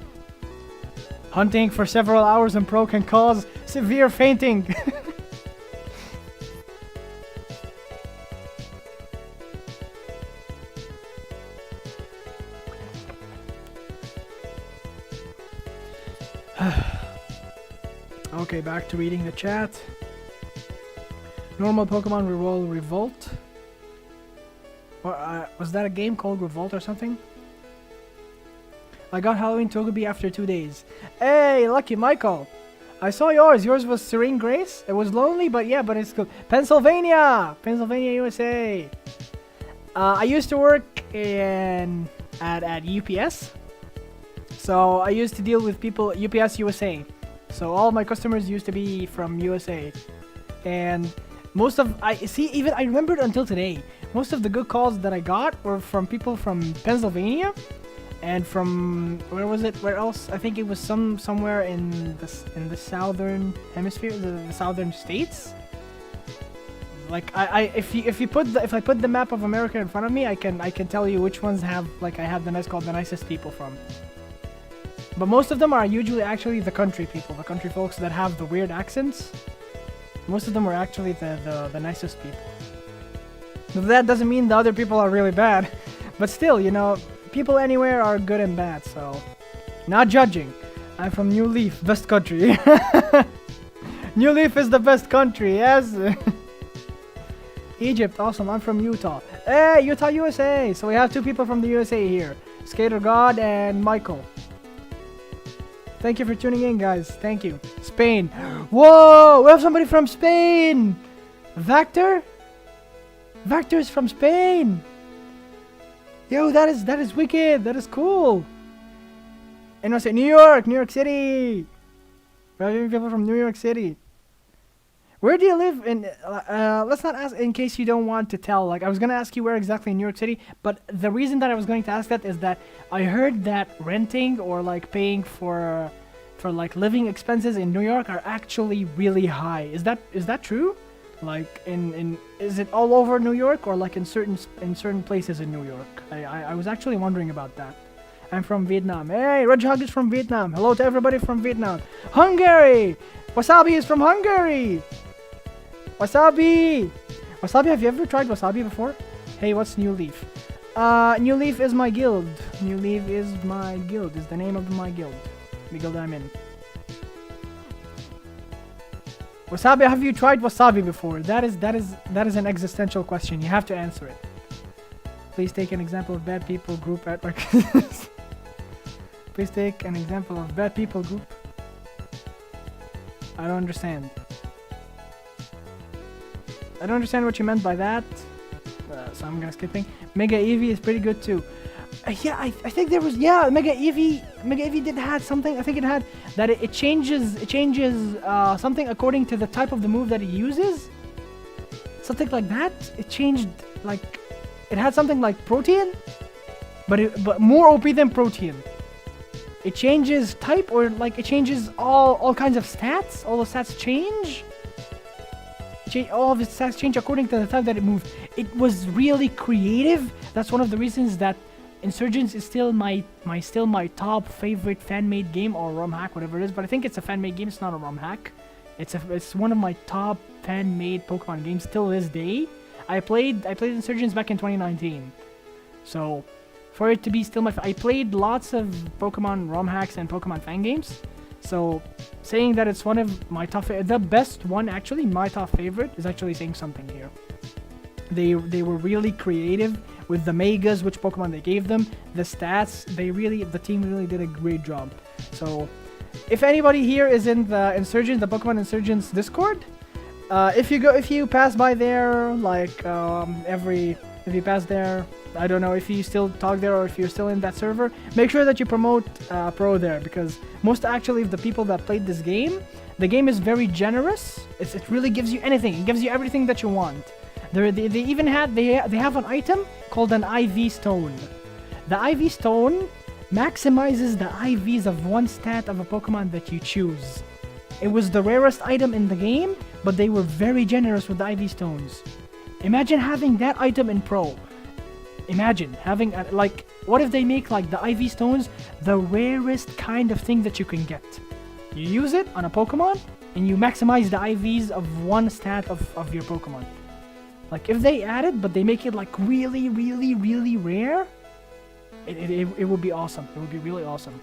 [SPEAKER 1] Hunting for several hours in pro can cause severe fainting. Okay, back to reading the chat. Normal Pokemon Revolt. Was that a game called Revolt or something? I got Halloween Togepi after 2 days. Hey, lucky Michael. I saw yours. Yours was Serene Grace. It was lonely, but yeah, but it's cool. Pennsylvania, USA. I used to work at UPS. So I used to deal with people UPS USA. So all my customers used to be from USA. And most of I remembered until today. Most of the good calls that I got were from people from Pennsylvania. And from where else? I think it was somewhere in the southern hemisphere, the southern states. Like if I put the map of America in front of me, I can tell you which ones have I have the nicest people from. But most of them are usually actually the country people, the country folks that have the weird accents. Most of them are actually the nicest people. But that doesn't mean the other people are really bad, but still, you know. People anywhere are good and bad, so not judging. I'm from New Leaf, best country. New Leaf is the best country, yes. Egypt, awesome. I'm from Utah. Hey, Utah, USA. So we have 2 people from the USA here. Skater God and Michael. Thank you for tuning in, guys. Thank you. Spain. Whoa, we have somebody from Spain. Vector? Vector's from Spain. Yo, that is wicked. That is cool. And I say New York City. We're having people from New York City. Where do you live? In let's not ask in case you don't want to tell. Like I was gonna ask you where exactly in New York City, but the reason that I was going to ask that is that I heard that renting or like paying for like living expenses in New York are actually really high. Is that true? Like is it all over New York or like in certain places in New York? I was actually wondering about that. I'm from Vietnam. Hey, Reg Hug is from Vietnam. Hello to everybody from Vietnam. Hungary! Wasabi is from Hungary! Wasabi! Wasabi, have you ever tried wasabi before? Hey, what's New Leaf? New Leaf is my guild. New Leaf is my guild. Is the name of my guild. The guild I'm in. Wasabi, have you tried wasabi before? That is an existential question. You have to answer it. Please take an example of bad people group at work. Please take an example of bad people group. I don't understand. I don't understand what you meant by that. So I'm gonna skipping. Mega Eevee is pretty good too. Yeah, I think there was Mega Eevee did had something. I think it had that it changes something according to the type of the move that it uses. Something like that. It changed like it had something like Protean, but more OP than Protean. It changes type or like it changes all kinds of stats. All the stats change. All of its stats change according to the type that it moved. It was really creative. That's one of the reasons that Insurgents is still my top favorite fan-made game, or ROM hack, whatever it is. But I think it's a fan-made game. It's not a ROM hack. It's one of my top fan-made Pokemon games till this day. I played Insurgents back in 2019, so for it to be still I played lots of Pokemon ROM hacks and Pokemon fan games. So saying that it's one of my top, the best one actually, my top favorite, is actually saying something here. They were really creative with the megas, which Pokemon they gave them, the stats. The team really did a great job. So if anybody here is in the Pokemon Insurgents Discord, if you pass by there, like if you pass there, I don't know if you still talk there or if you're still in that server, make sure that you promote pro there, because most actually of the people that played this game, the game is very generous. It really gives you anything. It gives you everything that you want. They even have an item called an IV Stone. The IV Stone maximizes the IVs of one stat of a Pokemon that you choose. It was the rarest item in the game, but they were very generous with the IV Stones. Imagine having that item in Pro. Imagine having, what if they make, like, the IV Stones the rarest kind of thing that you can get? You use it on a Pokemon, and you maximize the IVs of one stat of your Pokemon. Like, if they add it, but they make it, like, really, really, really rare, it would be awesome. It would be really awesome.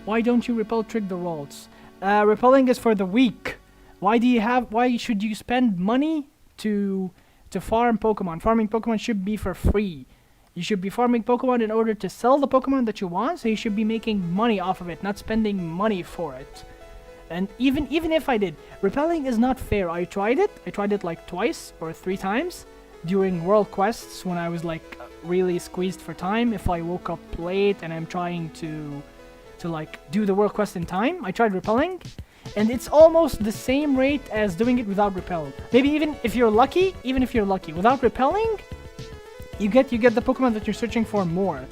[SPEAKER 1] Why don't you repel trick the Ralts? Repelling is for the weak. Why should you spend money to farm Pokemon? Farming Pokemon should be for free. You should be farming Pokemon in order to sell the Pokemon that you want, so you should be making money off of it, not spending money for it. And even if I did, repelling is not fair. I tried it like twice or 3 times during world quests when I was like really squeezed for time. If I woke up late and I'm trying to like do the world quest in time, I tried repelling, and it's almost the same rate as doing it without repel. Maybe even if you're lucky, without repelling, you get the Pokemon that you're searching for more.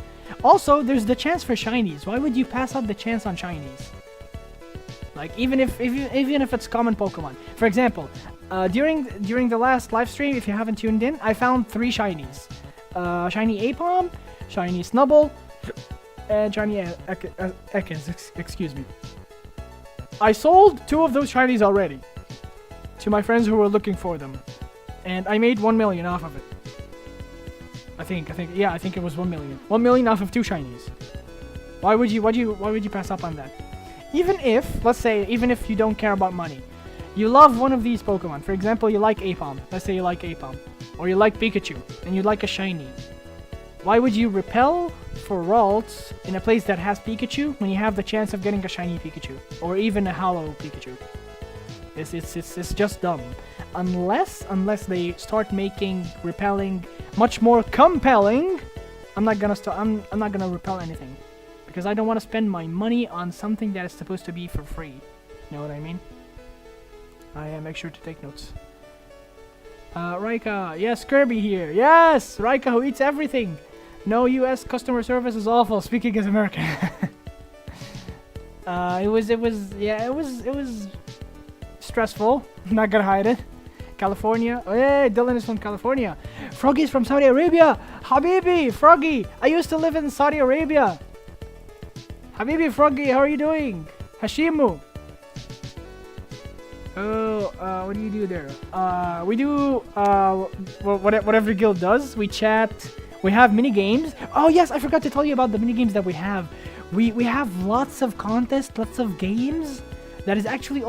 [SPEAKER 1] Also, there's the chance for shinies. Why would you pass up the chance on shinies? Like, even if it's common Pokemon. For example, during the last live stream, if you haven't tuned in, I found 3 shinies. Shiny Apom, shiny Snubble, and shiny Ekans, excuse me. I sold 2 of those shinies already to my friends who were looking for them, and I made 1 million off of it. I think it was 1 million. 1 million off of 2 shinies. Why would you pass up on that? Even if you don't care about money, you love one of these Pokemon. For example, you like Apom. Let's say you like Apom, or you like Pikachu, and you like a shiny. Why would you repel for Ralts in a place that has Pikachu when you have the chance of getting a shiny Pikachu, or even a hollow Pikachu? It's just dumb. Unless they start making repelling much more compelling, I'm not gonna repel anything, because I don't want to spend my money on something that is supposed to be for free. You know what I mean? Make sure to take notes. Raika, yes, Kirby here. Yes, Raika, who eats everything. No US customer service is awful. Speaking as American. It was stressful. I'm not gonna hide it. California. Oh, yeah, Dylan is from California. Froggy's from Saudi Arabia. Habibi, Froggy. I used to live in Saudi Arabia. Habibi, Froggy, how are you doing? Hashimu. Oh, what do you do there? We do whatever guild does. We chat. We have mini games. Oh yes, I forgot to tell you about the mini games that we have. We have lots of contests, lots of games. That's actually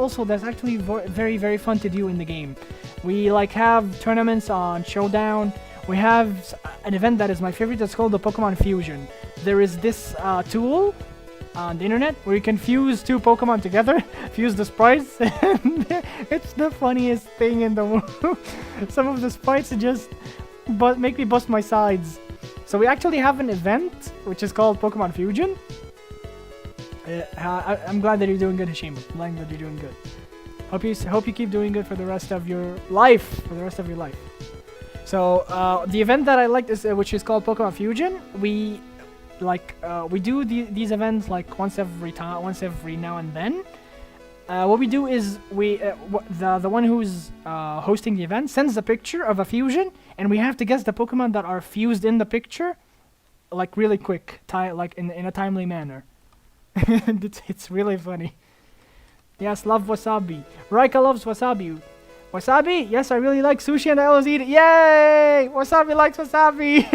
[SPEAKER 1] very, very fun to do in the game. We like have tournaments on Showdown. We have an event that is my favorite. That's called the Pokemon Fusion. There is this tool on the internet where you can fuse 2 Pokemon together, fuse the sprites, and it's the funniest thing in the world. Some of the sprites just make me bust my sides. So we actually have an event which is called Pokemon Fusion. I'm glad that you're doing good, Hashim. I'm glad that you're doing good. Hope you keep doing good for the rest of your life. So the event that I like is which is called Pokemon Fusion. We do these events like once every now and then. What we do is the one who's hosting the event sends a picture of a fusion, and we have to guess the Pokemon that are fused in the picture, like really quick, like in a timely manner. It's really funny. Yes, love wasabi. Raika loves wasabi. Wasabi? Yes, I really like sushi and I always eat it. Yay! Wasabi likes wasabi.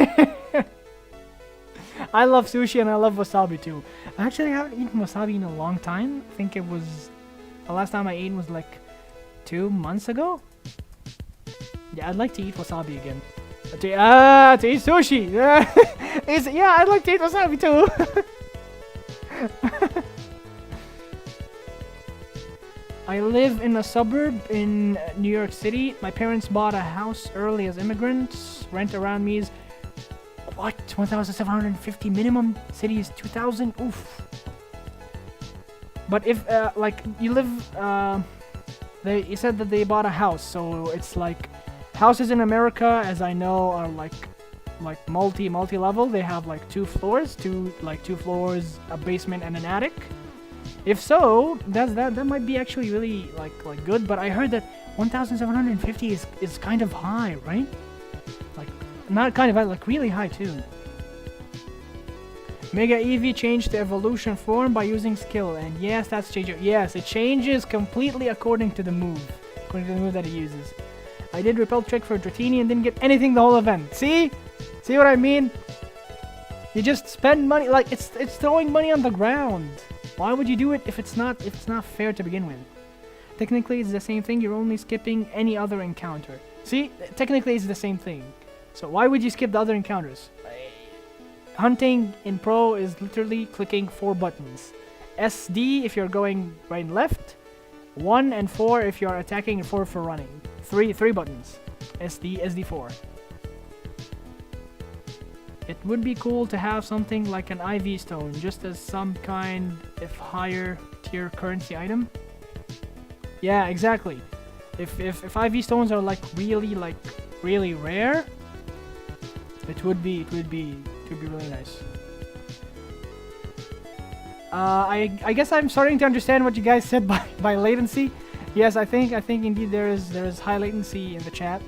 [SPEAKER 1] I love sushi and I love wasabi too. I actually haven't eaten wasabi in a long time. I think it was the last time I ate was like 2 months ago. Yeah, I'd like to eat wasabi again. To eat sushi. Yeah, I'd like to eat wasabi too. I live in a suburb in New York City. My parents bought a house early as immigrants. Rent around me is what? 1,750 minimum. City is 2,000. Oof. But if like you live, you said that they bought a house, so it's like houses in America, as I know, are like multi-level. They have like two floors, two floors, a basement, and an attic. If so, that might be actually really like good. But I heard that 1,750 is kind of high, right? Like not kind of high, like really high too. Mega Eevee changed to evolution form by using skill, and yes, that's changing. Yes, it changes completely according to the move that it uses. I did repel trick for Dratini and didn't get anything the whole event. See what I mean? You just spend money, like it's throwing money on the ground. Why would you do it if it's not fair to begin with? Technically, it's the same thing. You're only skipping any other encounter. See, technically, it's the same thing. So why would you skip the other encounters? Hunting in Pro is literally clicking 4 buttons. SD if you're going right and left. 1 and 4 if you're attacking, and 4 for running. 3 buttons. SD4. It would be cool to have something like an IV stone, just as some kind of higher tier currency item. Yeah, exactly. If IV stones are like really rare, it would be really nice. I guess I'm starting to understand what you guys said by latency. Yes, I think indeed there is high latency in the chat.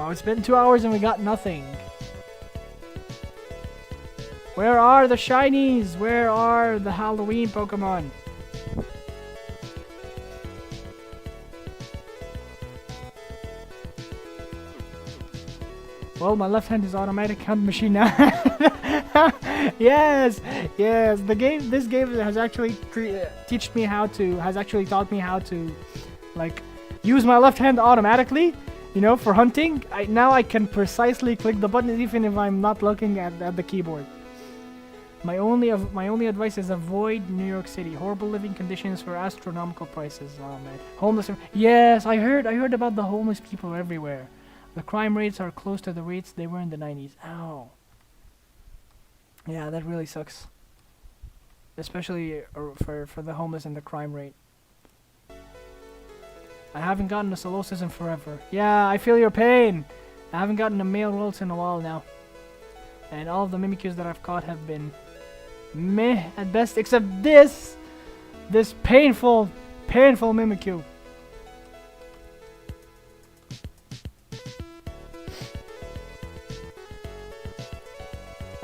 [SPEAKER 1] Oh, it's been 2 hours and we got nothing. Where are the shinies? Where are the Halloween Pokemon? Well, my left hand is automatic hunt machine now. Yes. This game has actually taught me how to like use my left hand automatically. You know, for hunting. Now I can precisely click the button even if I'm not looking at the keyboard. My only advice is avoid New York City. Horrible living conditions for astronomical prices. Oh man, homeless. Yes, I heard about the homeless people everywhere. The crime rates are close to the rates they were in the 90s. Ow. Yeah, that really sucks. Especially for the homeless and the crime rate. I haven't gotten a solo season forever. Yeah, I feel your pain. I haven't gotten a male Ralts in a while now. And all of the Mimikyus that I've caught have been meh at best, except this painful Mimikyu.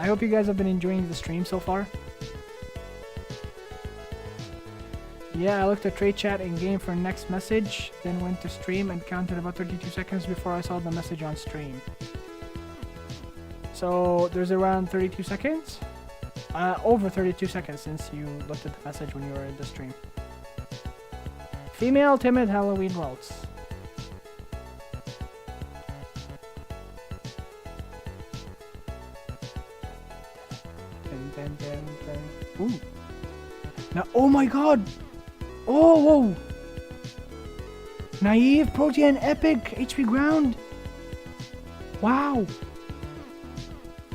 [SPEAKER 1] I hope you guys have been enjoying the stream so far. Yeah, I looked at trade chat in game for next message, then went to stream and counted about 32 seconds before I saw the message on stream. So there's around 32 seconds? Over 32 seconds since you looked at the message when you were in the stream. Female timid Halloween Ralts. Ooh. Now, oh my god! Oh, whoa! Naive, Protean, Epic, HP Ground! Wow!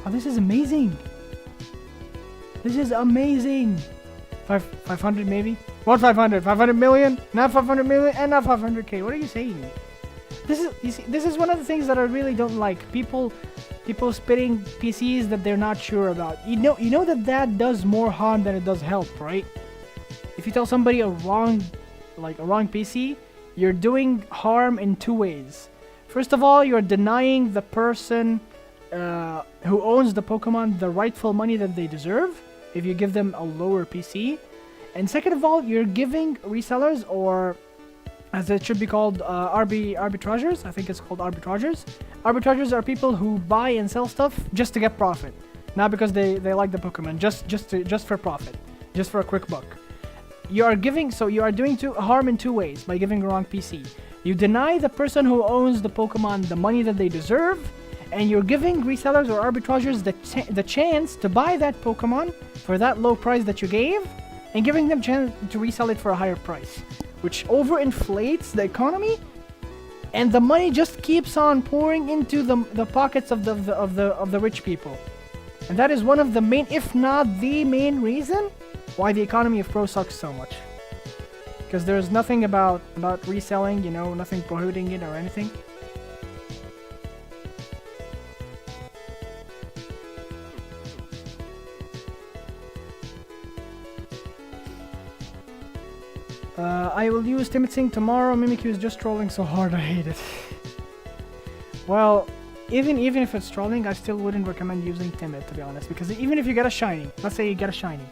[SPEAKER 1] Oh, this is amazing! This is amazing! 500 maybe? What 500? 500 million? Not 500 million and not 500k. What are you saying? This is, you see, this is one of the things that I really don't like. People spitting PCs that they're not sure about. You know that does more harm than it does help, right? If you tell somebody a wrong PC, you're doing harm in two ways. First of all, you're denying the person who owns the Pokemon the rightful money that they deserve if you give them a lower PC. And second of all, you're giving resellers, or as it should be called, arbitrageurs. I think it's called arbitrageurs. Arbitrageurs are people who buy and sell stuff just to get profit, not because they like the Pokemon, just for profit, just for a quick buck. You are doing harm in two ways by giving the wrong PC. You deny the person who owns the Pokemon the money that they deserve, and you're giving resellers or arbitrageurs the chance to buy that Pokemon for that low price that you gave, and giving them chance to resell it for a higher price, which overinflates the economy, and the money just keeps on pouring into the pockets of the rich people. And that is one of the main, if not the main reason why the economy of Pro sucks so much. Because there's nothing about reselling, you know, nothing prohibiting it or anything. I will use Timid Sing tomorrow. Mimikyu is just trolling so hard, I hate it. Well, even if it's trolling, I still wouldn't recommend using Timid, to be honest. Because even if you get a shiny, let's say you get a shiny,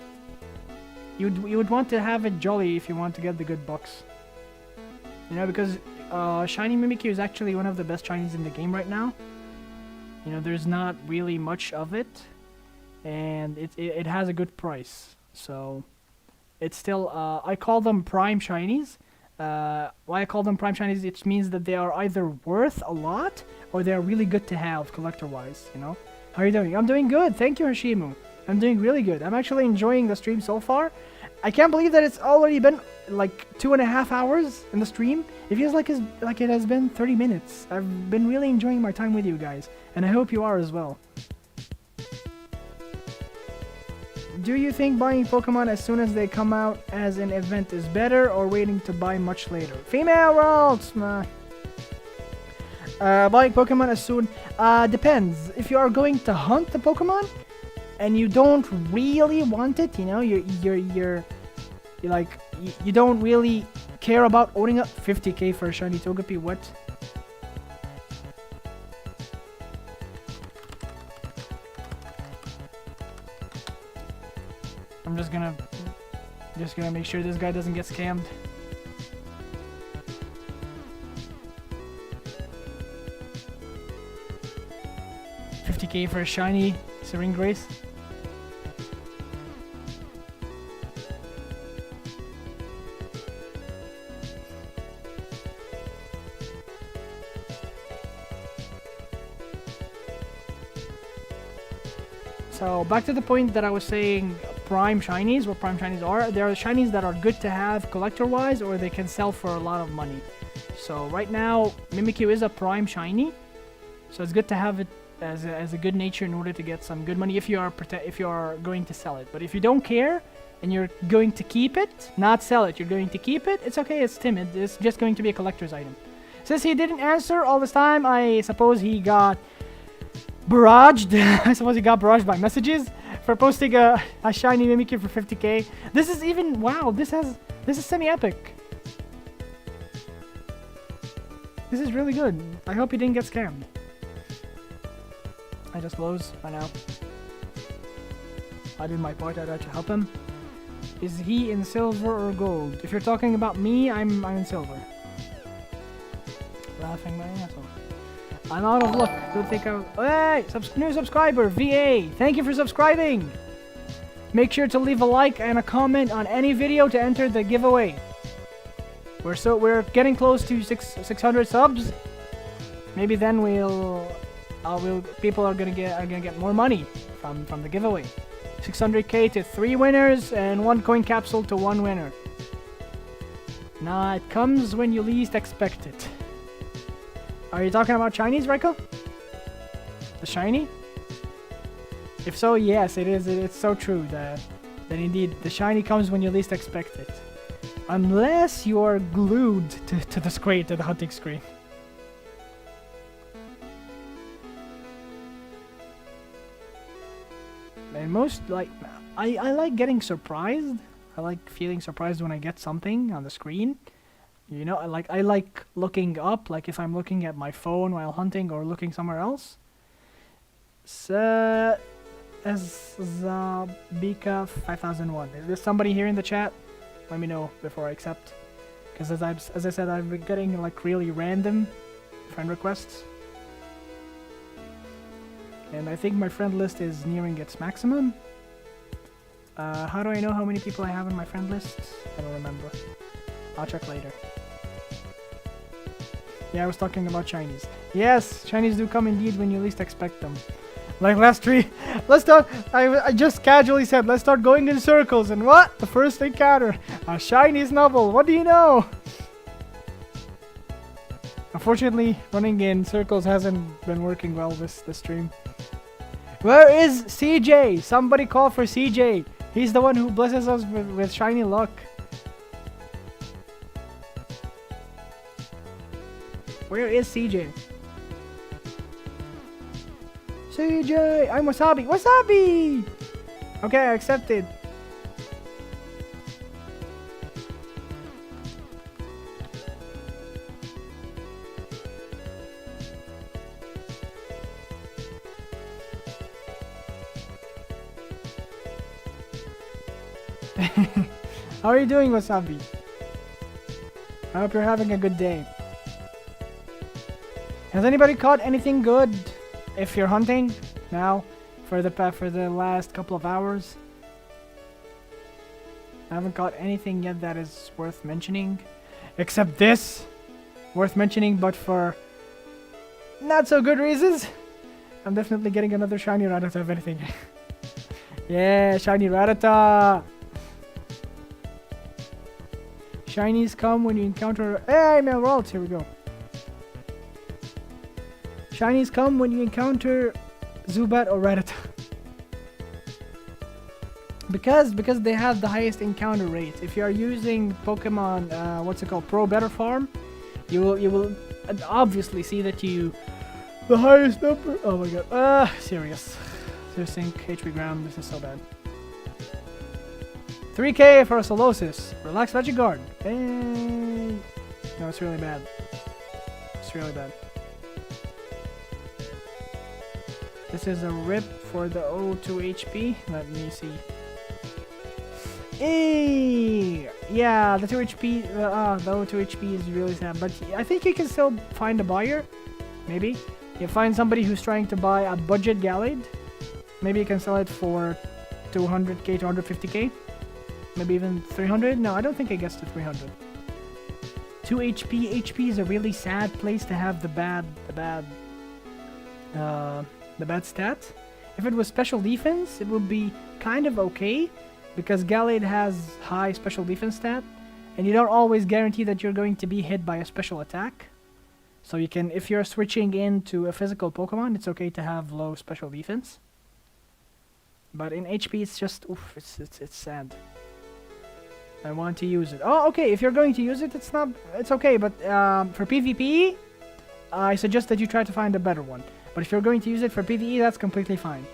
[SPEAKER 1] you would want to have it jolly if you want to get the good bucks. You know, because shiny Mimikyu is actually one of the best shinies in the game right now. You know, there's not really much of it, and it has a good price. So it's still, I call them prime shinies. Why I call them prime shinies, it means that they are either worth a lot or they're really good to have collector-wise, you know? How are you doing? I'm doing good. Thank you, Hashimu. I'm doing really good. I'm actually enjoying the stream so far. I can't believe that it's already been like 2.5 hours in the stream. It feels like it has been 30 minutes. I've been really enjoying my time with you guys, and I hope you are as well. Do you think buying Pokemon as soon as they come out as an event is better, or waiting to buy much later? Female Ralts! Buying Pokemon as soon... depends. If you are going to hunt the Pokemon, and you don't really want it, you know, you're like, you don't really care about owning up 50k for a shiny Togepi, what? I'm just gonna make sure this guy doesn't get scammed. $50k for a shiny Serene Grace. So back to the point that I was saying, prime shinies, what prime shinies are. There are shinies that are good to have collector-wise, or they can sell for a lot of money. So right now, Mimikyu is a prime shiny, so it's good to have it as a good nature in order to get some good money if you are going to sell it. But if you don't care and you're going to keep it, not sell it, you're going to keep it, it's okay, it's timid. It's just going to be a collector's item. Since he didn't answer all this time, I suppose he got barraged. I suppose he got barraged by messages for posting a shiny Mimikyu for 50k. This is even, wow, this is semi-epic. This is really good. I hope he didn't get scammed. I just close by now. I did my part. I tried to help him. Is he in silver or gold? If you're talking about me, I'm in silver. Laughing my ass off. I'm out of luck. Don't think I... Hey! New subscriber, VA. Thank you for subscribing. Make sure to leave a like and a comment on any video to enter the giveaway. We're getting close to 600 subs. Maybe then people are gonna get more money from the giveaway. 600k to 3 winners and 1 coin capsule to 1 winner. Nah, it comes when you least expect it. Are you talking about Chinese, Reiko? The shiny? If so, yes, it is. It's so true that indeed the shiny comes when you least expect it. Unless you are glued to the screen, to the hunting screen. And most, like, I like getting surprised. I like feeling surprised when I get something on the screen. You know, I like looking up, like if I'm looking at my phone while hunting or looking somewhere else. So, as Zabika 5001. Is there somebody here in the chat? Let me know before I accept. Because as I said, I've been getting like really random friend requests. And I think my friend list is nearing its maximum. How do I know how many people I have on my friend list? I don't remember. I'll check later. Yeah, I was talking about Chinese. Yes, Chinese do come indeed when you least expect them. Like last tree. Let's start. I just casually said, let's start going in circles. And what? The first encounter. A Chinese novel. What do you know? Unfortunately, running in circles hasn't been working well this stream. Where is CJ? Somebody call for CJ. He's the one who blesses us with shiny luck. Where is CJ? CJ! I'm Wasabi! Wasabi! Okay, I accepted. How are you doing, Wasabi? I hope you're having a good day. Has anybody caught anything good? If you're hunting now for the last couple of hours, I haven't caught anything yet that is worth mentioning, except this, worth mentioning, but for not so good reasons. I'm definitely getting another shiny Rattata if anything. Yeah, shiny Rattata. Shinies come when you encounter. Hey, Mail Ralts, here we go. Shinies come when you encounter Zubat or Rattata. because they have the highest encounter rate. If you are using Pokemon, what's it called, Pro Better Farm, you will obviously see that the highest number. Oh my god, serious. Sync HP Gram, this is so bad. 3k for a Solosis. Relax Magic Guard. Hey. No, it's really bad. It's really bad. This is a rip for the O2 HP. Let me see. Hey! Yeah, the 2 HP, the O2 HP is really sad, but I think you can still find a buyer. Maybe. You find somebody who's trying to buy a budget Gallade. Maybe you can sell it for 200k, 250k. Maybe even 300? No, I don't think it gets to 300. 2 HP. HP is a really sad place to have the bad stat. If it was special defense, it would be kind of okay, because Gallade has high special defense stat, and you don't always guarantee that you're going to be hit by a special attack. So you can, if you're switching into a physical Pokemon, it's okay to have low special defense. But in HP, it's just, oof, it's sad. I want to use it. Oh, okay, if you're going to use it, it's okay, but for PvP, I suggest that you try to find a better one. But if you're going to use it for PvE, that's completely fine.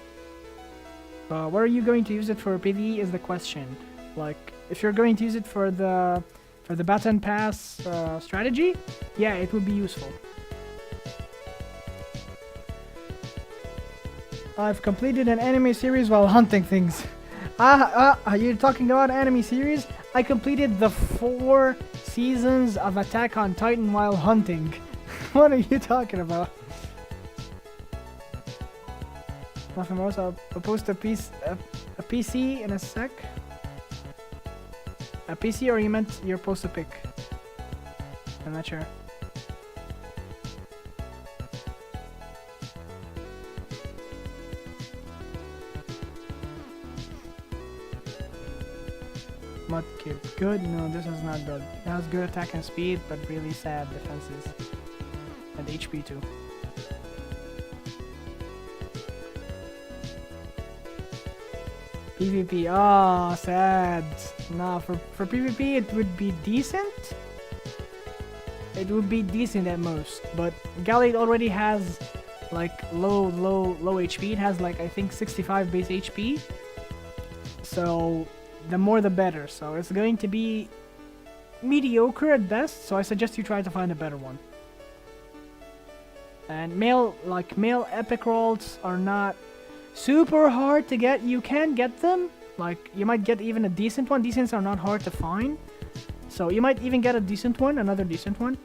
[SPEAKER 1] Where are you going to use it for PvE is the question. Like, if you're going to use it for the Baton Pass strategy, yeah, it would be useful. I've completed an anime series while hunting things. You're talking about anime series? I completed the 4 seasons of Attack on Titan while hunting. What are you talking about? Nothing else. I'll post a PC in a sec. A PC, or you meant your post a pic? I'm not sure. Mudkip. Good? No, this is not good. It has good attack and speed, but really sad defenses. And HP too. PvP. Ah, sad. Nah, for PvP it would be decent. It would be decent at most. But Gallade already has like low HP. It has like, I think, 65 base HP. So the more the better. So it's going to be mediocre at best, so I suggest you try to find a better one. And male epic Ralts are not super hard to get. You can get them. Like, you might get even a decent one. Decents are not hard to find. So you might even get a decent one, another decent one.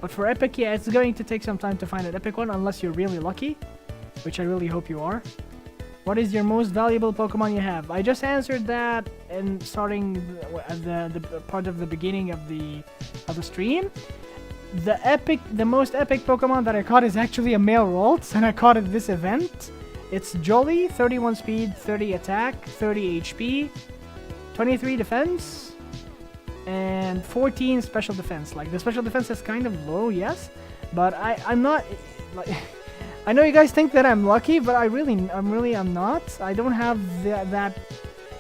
[SPEAKER 1] But for epic, yeah, it's going to take some time to find an epic one unless you're really lucky, which I really hope you are. What is your most valuable Pokemon you have? I just answered that in starting the part of the beginning of the stream. The most epic Pokemon that I caught is actually a male Ralts, and I caught it this event. It's Jolly, 31 speed, 30 attack, 30 HP, 23 defense, and 14 special defense. Like, the special defense is kind of low, yes, but I'm not like. I know you guys think that I'm lucky, but I'm not. I don't have that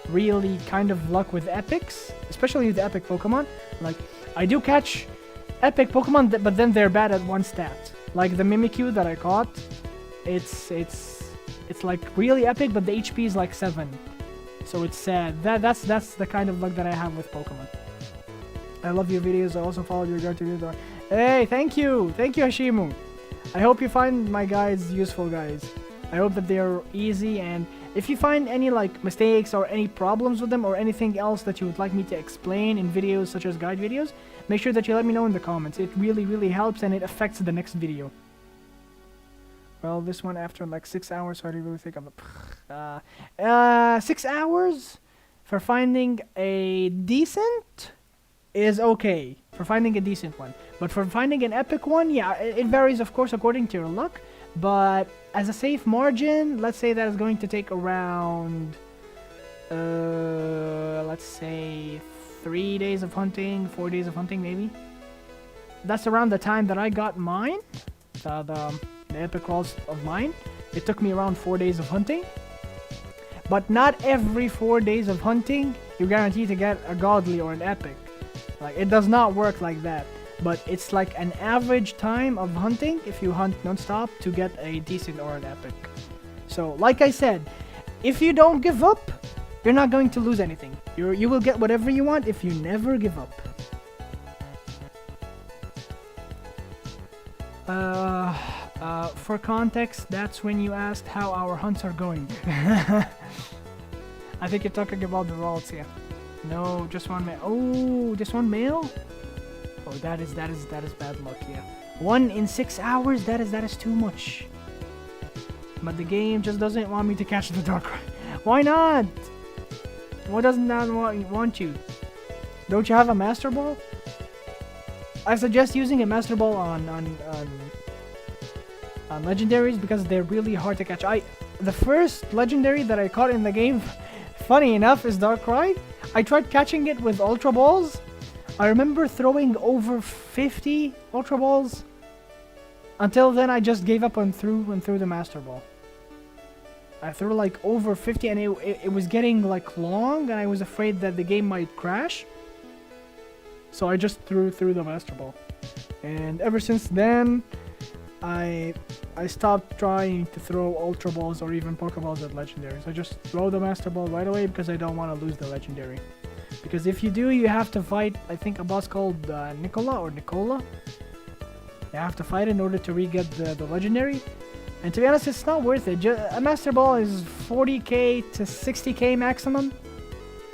[SPEAKER 1] really kind of luck with epics, especially with epic Pokemon. Like, I do catch epic Pokemon, but then they're bad at one stat. Like the Mimikyu that I caught, it's like really epic, but the HP is like 7. So it's sad. That's the kind of luck that I have with Pokemon. I love your videos. I also follow your videos. Hey, thank you, Hashimu. I hope you find my guides useful, guys. I hope that they are easy, and if you find any like mistakes or any problems with them or anything else that you would like me to explain in videos such as guide videos, make sure that you let me know in the comments. It really helps, and it affects the next video. Well, this one after like 6 hours, so I really think I'm 6 hours for finding a decent is okay. For finding a decent one. But for finding an epic one, yeah, it varies, of course, according to your luck. But as a safe margin, let's say that is going to take around, let's say 3 days of hunting, 4 days of hunting, maybe. That's around the time that I got mine, the epic Ralts of mine. It took me around 4 days of hunting. But not every 4 days of hunting, you're guaranteed to get a godly or an epic. Like, it does not work like that. But it's like an average time of hunting, if you hunt non-stop, to get a decent or an epic. So, like I said, if you don't give up, you're not going to lose anything. You will get whatever you want if you never give up. For context, that's when you asked how our hunts are going. I think you're talking about the Ralts, yeah. No, just one male. Oh, just one male? Oh, that is bad luck, yeah. 1 in 6 hours, that is too much. But the game just doesn't want me to catch the Darkrai. Why not? Why doesn't that want you? Don't you have a Master Ball? I suggest using a Master Ball on legendaries because they're really hard to catch. The first legendary that I caught in the game, funny enough, is Darkrai. I tried catching it with Ultra Balls. I remember throwing over 50 Ultra Balls. Until then, I just gave up and threw the Master Ball. I threw like over 50, and it was getting like long, and I was afraid that the game might crash. So I just threw the Master Ball. And ever since then, I stopped trying to throw Ultra Balls or even Pokeballs at legendaries. I just throw the Master Ball right away because I don't want to lose the legendary. Because if you do, you have to fight, I think, a boss called Nicola. You have to fight in order to re-get the legendary. And to be honest, it's not worth it. A Master Ball is 40k to 60k maximum.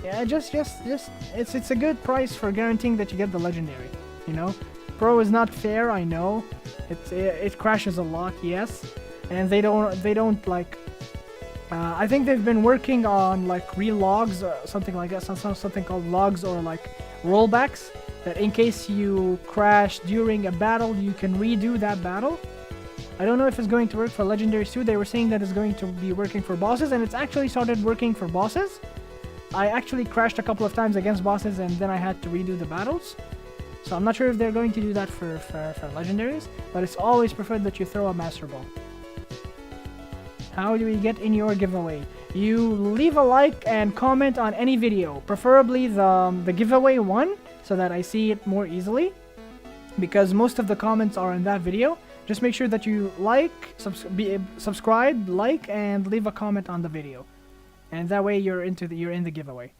[SPEAKER 1] Yeah, it's a good price for guaranteeing that you get the legendary, you know? Pro is not fair, I know. It crashes a lot, yes. And they don't like... I think they've been working on like re-logs or something like that, something called logs or like rollbacks, that in case you crash during a battle, you can redo that battle. I don't know if it's going to work for legendaries too. They were saying that it's going to be working for bosses, and it's actually started working for bosses. I actually crashed a couple of times against bosses, and then I had to redo the battles. So I'm not sure if they're going to do that for legendaries, but it's always preferred that you throw a Master Ball. How do we get in your giveaway? You leave a like and comment on any video, preferably the giveaway one, so that I see it more easily, because most of the comments are in that video. Just make sure that you like, subscribe, like, and leave a comment on the video, and that way you're in the giveaway.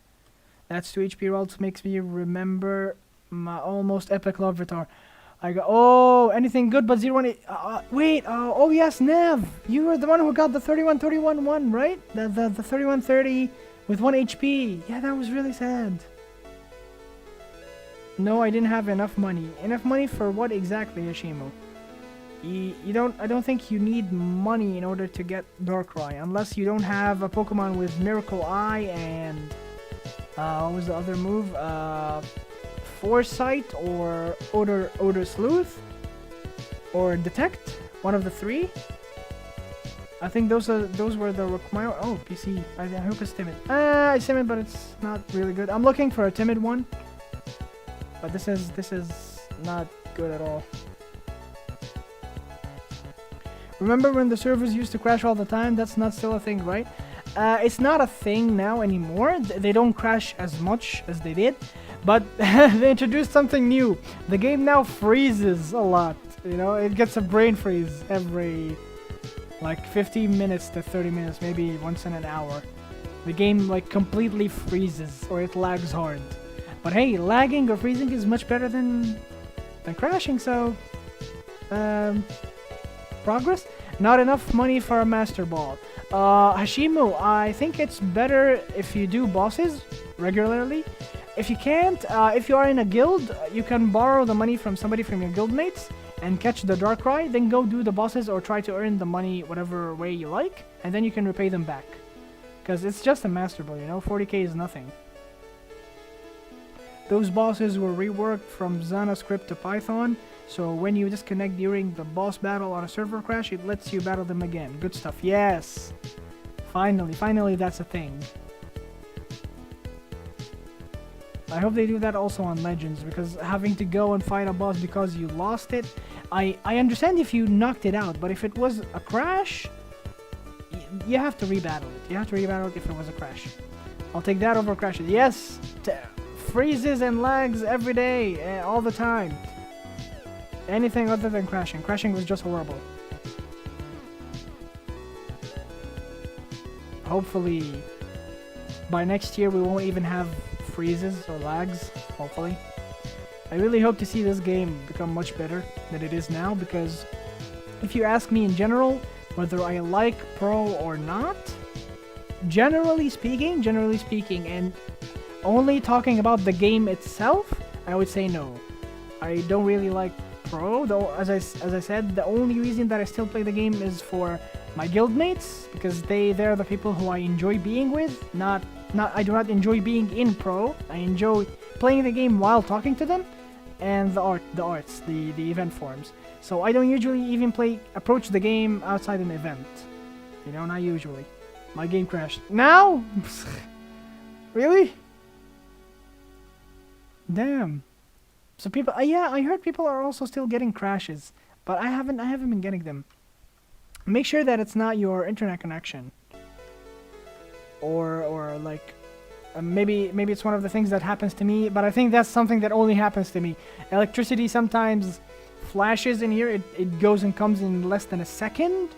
[SPEAKER 1] That's 2 HP Ralts makes me remember My almost epic Larvitar. I got, oh, anything good but 0-1. Wait, oh yes, Nev. You were the one who got the 31-31 one, right? The 31-30 with 1 HP. Yeah, that was really sad. No, I didn't have enough money. Enough money for what exactly, Yashimu? I don't think you need money in order to get Darkrai, unless you don't have a Pokemon with Miracle Eye and, what was the other move? Foresight or Odor Sleuth or Detect, one of the three. I think those were the requirements. Oh, PC. I hope it's timid. It's timid, but it's not really good. I'm looking for a timid one, but this is not good at all. Remember when the servers used to crash all the time? That's not still a thing, right? It's not a thing now anymore. They don't crash as much as they did. But they introduced something new. The game now freezes a lot. You know, it gets a brain freeze every like 15 minutes to 30 minutes, maybe once in an hour. The game like completely freezes or it lags hard. But hey, lagging or freezing is much better than crashing, so progress. Not enough money for a Master Ball. Hashimu, I think it's better if you do bosses regularly. If you can't, if you are in a guild, you can borrow the money from somebody from your guildmates and catch the Darkrai, then go do the bosses or try to earn the money whatever way you like, and then you can repay them back. Because it's just a Master Ball, you know, 40k is nothing. Those bosses were reworked from Zana script to Python, so when you disconnect during the boss battle on a server crash, it lets you battle them again. Good stuff, yes! Finally that's a thing. I hope they do that also on Legends, because having to go and fight a boss because you lost it, I understand if you knocked it out, but if it was a crash, you have to rebattle it. You have to rebattle it if it was a crash. I'll take that over crashes. Yes! Freezes and lags every day, all the time. Anything other than crashing. Crashing was just horrible. Hopefully, by next year we won't even have freezes or lags, hopefully. I really hope to see this game become much better than it is now, because if you ask me in general whether I like Pro or not, generally speaking, and only talking about the game itself, I would say no. I don't really like Pro, though, as I said, the only reason that I still play the game is for my guildmates, because they're the people who I enjoy being with, I do not enjoy being in Pro. I enjoy playing the game while talking to them, and the event forms. So I don't usually even approach the game outside an event. You know, not usually. My game crashed. Now? Really? Damn. So people, yeah, I heard people are also still getting crashes, but I haven't been getting them. Make sure that it's not your internet connection. Or like, maybe it's one of the things that happens to me, but I think that's something that only happens to me. Electricity sometimes flashes in here. It goes and comes in less than a second,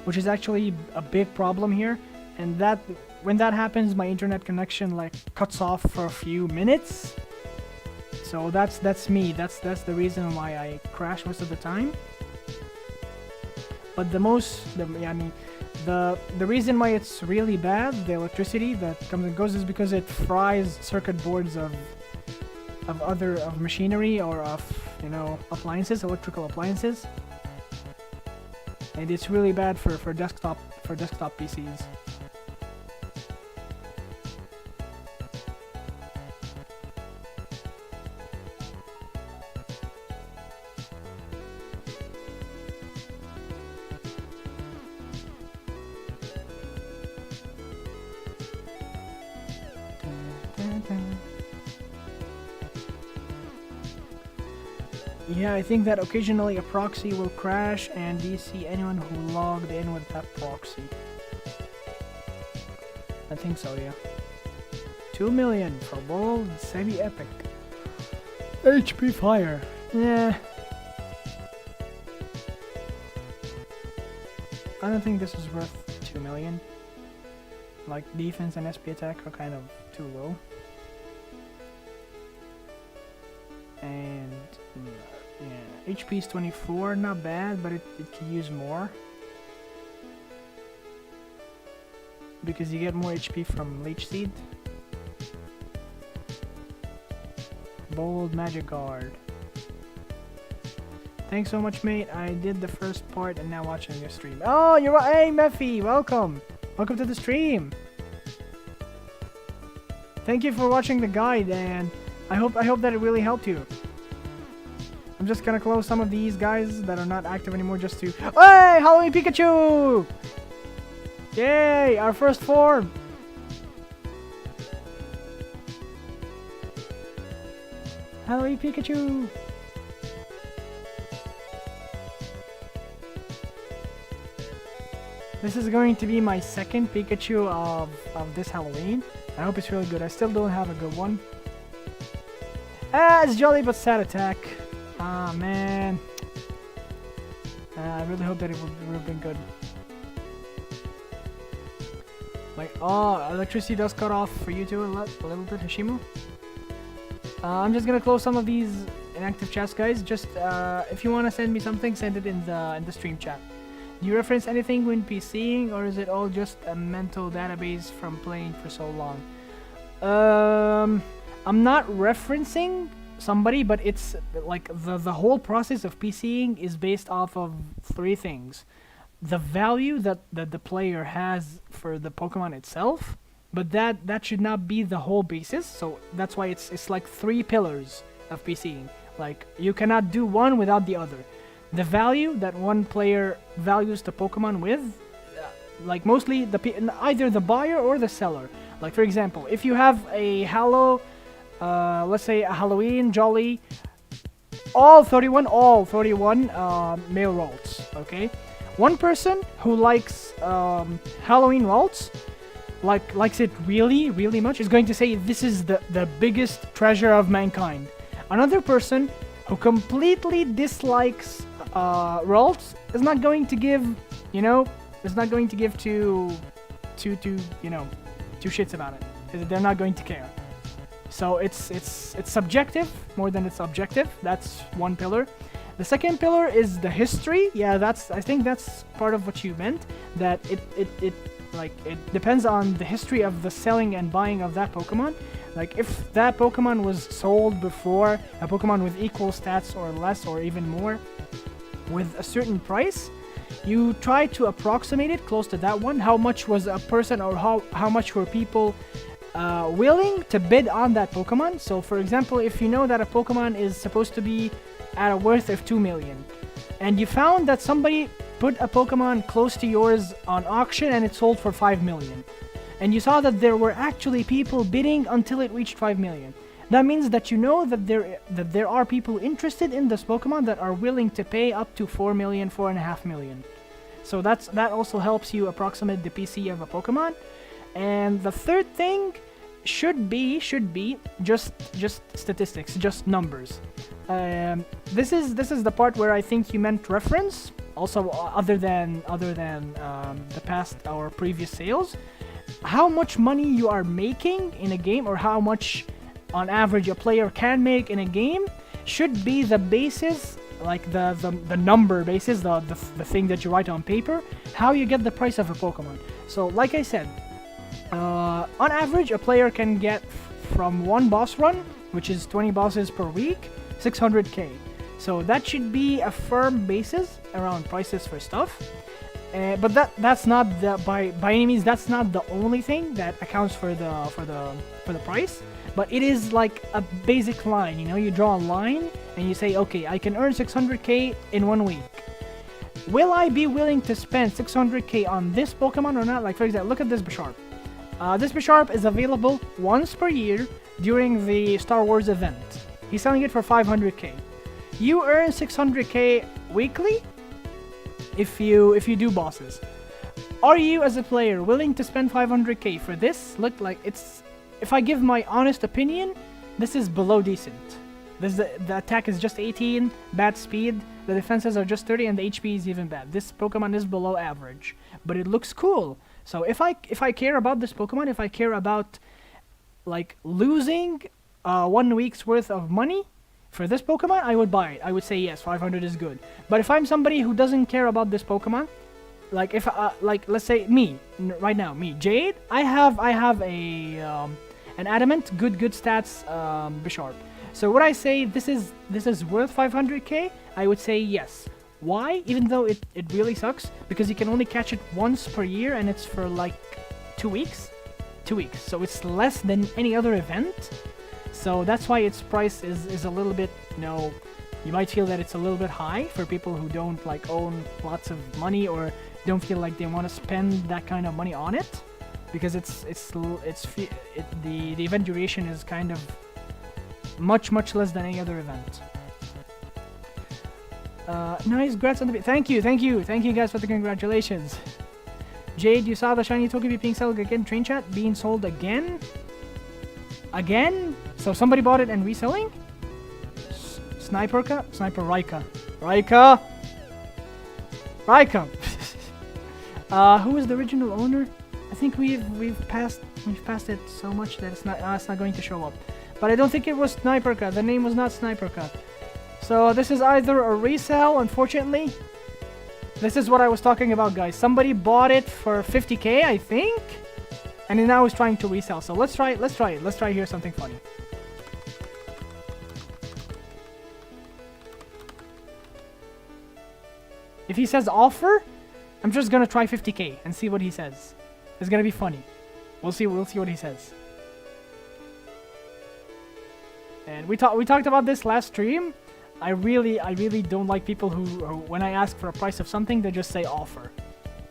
[SPEAKER 1] which is actually a big problem here. And when that happens, my internet connection like cuts off for a few minutes. So that's me. That's the reason why I crash most of the time. But the reason why it's really bad, the electricity that comes and goes, is because it fries circuit boards of machinery or of, you know, appliances, electrical appliances. And it's really bad for desktop PCs. Yeah, I think that occasionally a proxy will crash and DC anyone who logged in with that proxy. I think so, yeah. 2 million for World Semi-Epic. HP Fire. Yeah. I don't think this is worth 2 million. Like, defense and SP attack are kind of too low. HP is 24, not bad, but it can use more. Because you get more HP from Leech Seed. Bold Magic Guard. Thanks so much, mate. I did the first part and now watching your stream. Oh, you're right. Hey, Mephi, welcome. Welcome to the stream. Thank you for watching the guide, and I hope that it really helped you. I'm just gonna close some of these guys that are not active anymore just to... Hey, Halloween Pikachu! Yay, our first form. Halloween Pikachu! This is going to be my second Pikachu of this Halloween. I hope it's really good. I still don't have a good one. Ah, it's jolly but sad attack. Ah, man. I really hope that it would have been good. Like, oh, electricity does cut off for you too a little bit, Hashimu. I'm just gonna close some of these inactive chats, guys. Just if you wanna send me something, send it in the stream chat. Do you reference anything when PCing, or is it all just a mental database from playing for so long? I'm not referencing somebody, but it's like the whole process of PCing is based off of three things: the value that the player has for the Pokemon itself, but that should not be the whole basis. So that's why it's like three pillars of PCing. Like, you cannot do one without the other. The value that one player values the Pokemon with, like mostly either the buyer or the seller. Like, for example, if you have a let's say a Halloween Jolly, all 31 male Ralts, okay? One person who likes Halloween Ralts, likes it really, really much, is going to say this is the biggest treasure of mankind. Another person who completely dislikes Ralts is not going to give, is not going to give two shits about it. They're not going to care. So it's subjective more than it's objective. That's one pillar. The second pillar is the history. Yeah, I think that's part of what you meant. That it depends on the history of the selling and buying of that Pokemon. Like, if that Pokemon was sold before, a Pokemon with equal stats or less or even more, with a certain price, you try to approximate it close to that one. How much was a person, or how much were people willing to bid on that Pokemon? So, for example, if you know that a Pokemon is supposed to be at a worth of 2 million, and you found that somebody put a Pokemon close to yours on auction and it sold for 5 million, and you saw that there were actually people bidding until it reached 5 million, that means that you know that there are people interested in this Pokemon that are willing to pay up to 4 million, 4.5 million. So that also helps you approximate the PC of a Pokemon. And the third thing should be just statistics, just numbers. This is the part where I think you meant reference. Also, other than the past or previous sales, how much money you are making in a game, or how much on average a player can make in a game, should be the basis, like the number basis, the thing that you write on paper, how you get the price of a Pokemon. So, like I said, on average, a player can get from one boss run, which is 20 bosses per week, 600k. So that should be a firm basis around prices for stuff. But that's not by any means, that's not the only thing that accounts for the price. But it is like a basic line. You draw a line and you say, okay, I can earn 600k in 1 week. Will I be willing to spend 600k on this Pokemon or not? Like, for example, look at this Bisharp. This Bisharp is available once per year during the Star Wars event. He's selling it for 500k. You earn 600k weekly if you do bosses. Are you, as a player, willing to spend 500k for this? Look, like, if I give my honest opinion, this is below decent. The attack is just 18, bad speed, the defenses are just 30, and the HP is even bad. This Pokemon is below average, but it looks cool. So if I care about this Pokemon, if I care about like losing 1 week's worth of money For this Pokemon, I would buy it. I would say yes, 500 is good. But if I'm somebody who doesn't care about this Pokemon, like if like let's say me right now, me Jade, I have a an adamant good stats Bisharp. So would I say this is worth 500k? I would say yes. Why? Even though it really sucks because you can only catch it once per year and it's for like 2 weeks. 2 weeks. So it's less than any other event. So that's why its price is a little bit, you know, you might feel that it's a little bit high for people who don't like own lots of money or don't feel like they want to spend that kind of money on it, because the event duration is kind of much less than any other event. Nice, congrats on the thank you guys for the congratulations. Jade, you saw the shiny Togepi being sold again? Train chat being sold again? Again? So somebody bought it and reselling? Sniper Rika. Who is the original owner? I think we've passed it so much that it's not going to show up. But I don't think it was Sniperka. The name was not Sniperka. So this is either a resale, unfortunately. This is what I was talking about, guys. Somebody bought it for 50k, I think, and then now is trying to resell. So let's try it. Let's try here something funny. If he says offer, I'm just gonna try 50k and see what he says. It's gonna be funny. We'll see what he says. And we talked about this last stream. I really don't like people who when I ask for a price of something, they just say offer.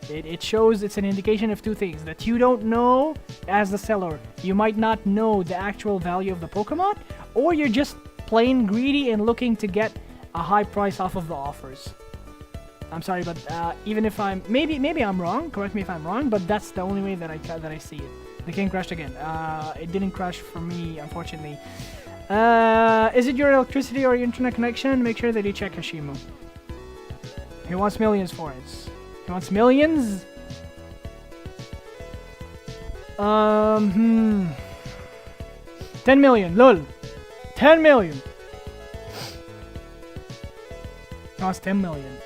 [SPEAKER 1] It shows, it's an indication of two things: that you don't know as the seller, you might not know the actual value of the Pokemon, or you're just plain greedy and looking to get a high price off of the offers. I'm sorry, but even if I'm maybe I'm wrong, correct me if I'm wrong, but that's the only way that I see it. The game crashed again. It didn't crash for me, unfortunately. Is it your electricity or your internet connection? Make sure that you check Hashimu. He wants millions for it. He wants millions? 10 million, lol. 10 million. He wants 10 million.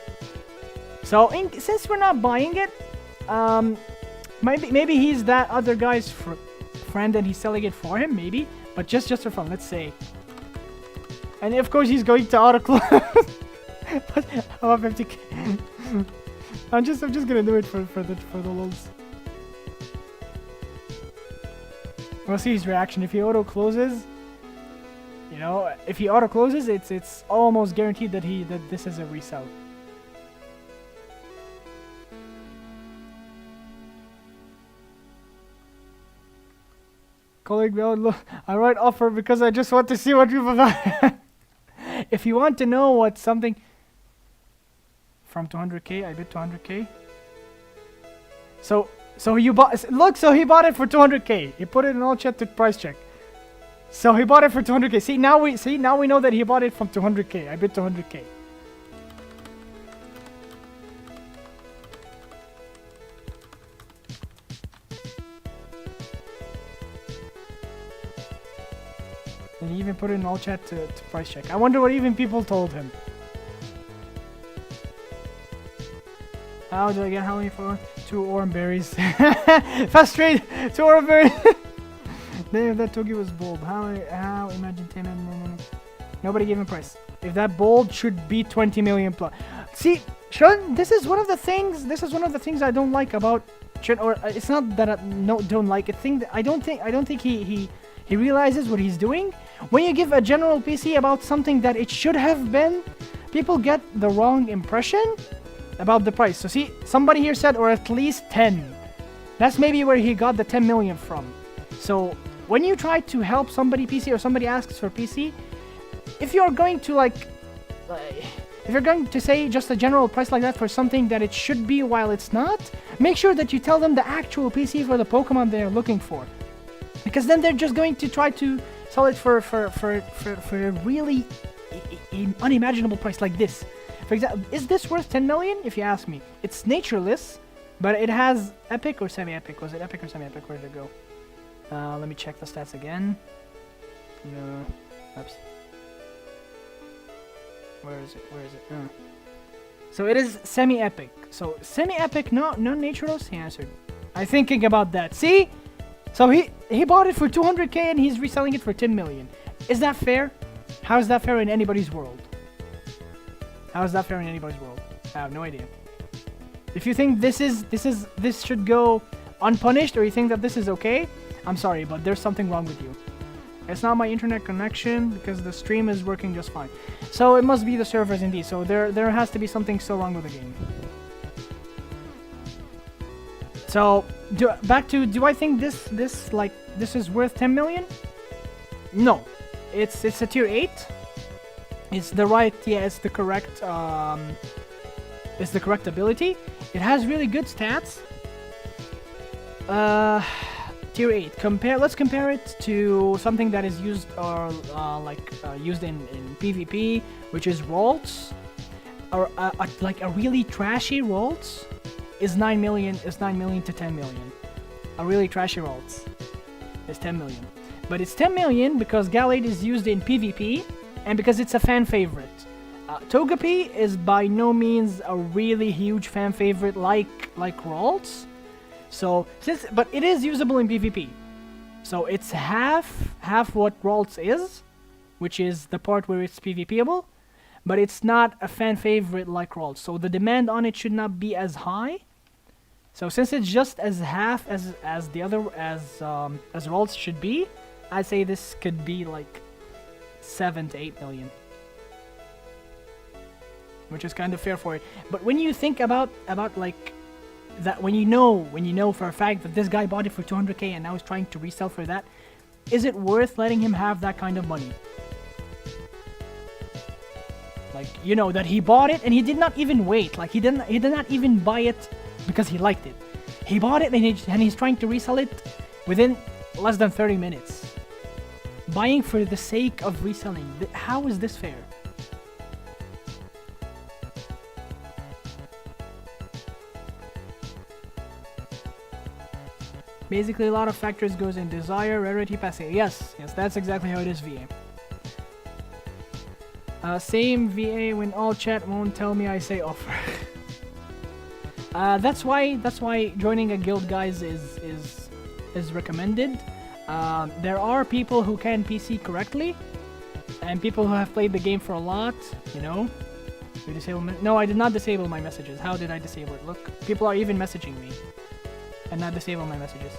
[SPEAKER 1] So, since we're not buying it, maybe he's that other guy's friend and he's selling it for him, maybe. But just for fun, let's say. And of course he's going to auto-close. I want 50k. I'm just gonna do it for the lols. We'll see his reaction. If he auto-closes, you know, if he auto-closes, it's almost guaranteed that this is a resell. Colleague, I write offer because I just want to see what people buy. If you want to know what something from 200k, I bid 200k. So you bought. Look, so he bought it for 200k. He put it in all chat to price check. So he bought it for 200k. See now we know that he bought it from 200k. I bid 200k. And he even put it in all chat to price check. I wonder what even people told him. How do I get Halloween for 2 orange berries? Fast trade! 2 orange berries! Damn, that Togi was bold. How imagine 10 nobody gave him a price. If that bold should be 20 million plus. See, Shun, this is one of the things I don't like about Shun, or it's not that I don't like it. I don't think he realizes what he's doing. When you give a general PC about something that it should have been, people get the wrong impression about the price. So see, somebody here said, or at least 10. That's maybe where he got the 10 million from. So when you try to help somebody PC or somebody asks for PC, if you're going to if you're going to say just a general price like that for something that it should be while it's not, make sure that you tell them the actual PC for the Pokemon they're looking for. Because then they're just going to try to sell it for a really unimaginable price like this. For example, is this worth 10 million? If you ask me, it's natureless, but it has epic or semi-epic. Was it epic or semi-epic? Where did it go? Let me check the stats again. No, oops. Where is it? Where is it? So it is semi-epic. So semi-epic, not Naturos. He answered. I'm thinking about that. See? So he bought it for 200k and he's reselling it for 10 million. Is that fair? How is that fair in anybody's world? How is that fair in anybody's world? I have no idea. If you think this should go unpunished, or you think that this is okay, I'm sorry, but there's something wrong with you. It's not my internet connection, because the stream is working just fine. So it must be the servers indeed. So there has to be something so wrong with the game. So do I think this is worth 10 million? No, it's a tier 8. It's the right, yeah, it's the correct ability. It has really good stats. Tier 8. Let's compare it to something that is used used in PvP, which is Ralts, or like a really trashy Ralts is 9 million to 10 million. A really trashy Ralts is 10 million. But it's 10 million because Gallade is used in PvP and because it's a fan favorite. Togepi is by no means a really huge fan favorite like Ralts. So but it is usable in PvP. So it's half what Ralts is, which is the part where it's PvPable, but it's not a fan favorite like Ralts. So the demand on it should not be as high. So since it's just as half as Ralts should be, I'd say this could be like 7 to 8 million. Which is kind of fair for it. But when you think about like that, when you know for a fact that this guy bought it for 200k and now he's trying to resell for that, is it worth letting him have that kind of money? Like, you know, that he bought it and he did not even wait. Like he did not even buy it because he liked it. He bought it and he's trying to resell it within less than 30 minutes. Buying for the sake of reselling. How is this fair? Basically, a lot of factors goes in desire, rarity, passive. Yes, that's exactly how it is, VA. Same VA when all chat won't tell me I say offer. That's why joining a guild, guys, is recommended. There are people who can PC correctly, and people who have played the game for a lot. You know, you disable. No, I did not disable my messages. How did I disable it? Look, people are even messaging me, and not disable my messages.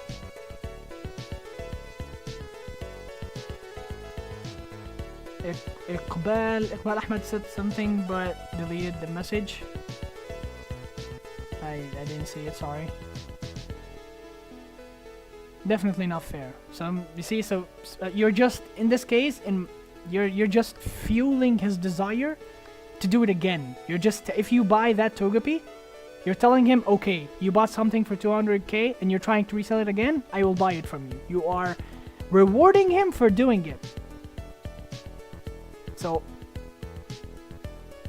[SPEAKER 1] Iqbal Ahmed said something but deleted the message. I didn't see it, sorry. Definitely not fair. So you see, you're just in this case, you're just fueling his desire to do it again. If you buy that Togepi, you're telling him, okay, you bought something for 200k and you're trying to resell it again, I will buy it from you. You are rewarding him for doing it. So,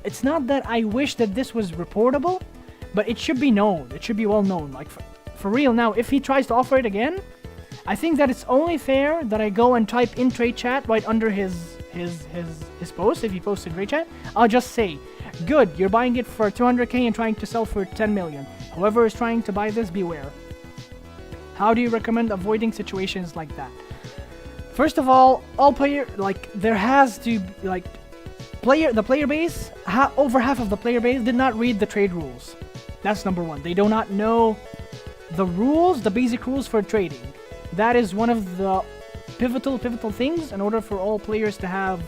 [SPEAKER 1] it's not that I wish that this was reportable, but it should be known. It should be well known. Like, for real now, if he tries to offer it again, I think that it's only fair that I go and type in trade chat right under his post. If he posted trade chat, I'll just say, good, you're buying it for 200k and trying to sell for 10 million. Whoever is trying to buy this, beware. How do you recommend avoiding situations like that? First of all player, like, there has to, like, the player base, over half of the player base did not read the trade rules. That's number one. They do not know the rules, the basic rules for trading. That is one of the pivotal things in order for all players to have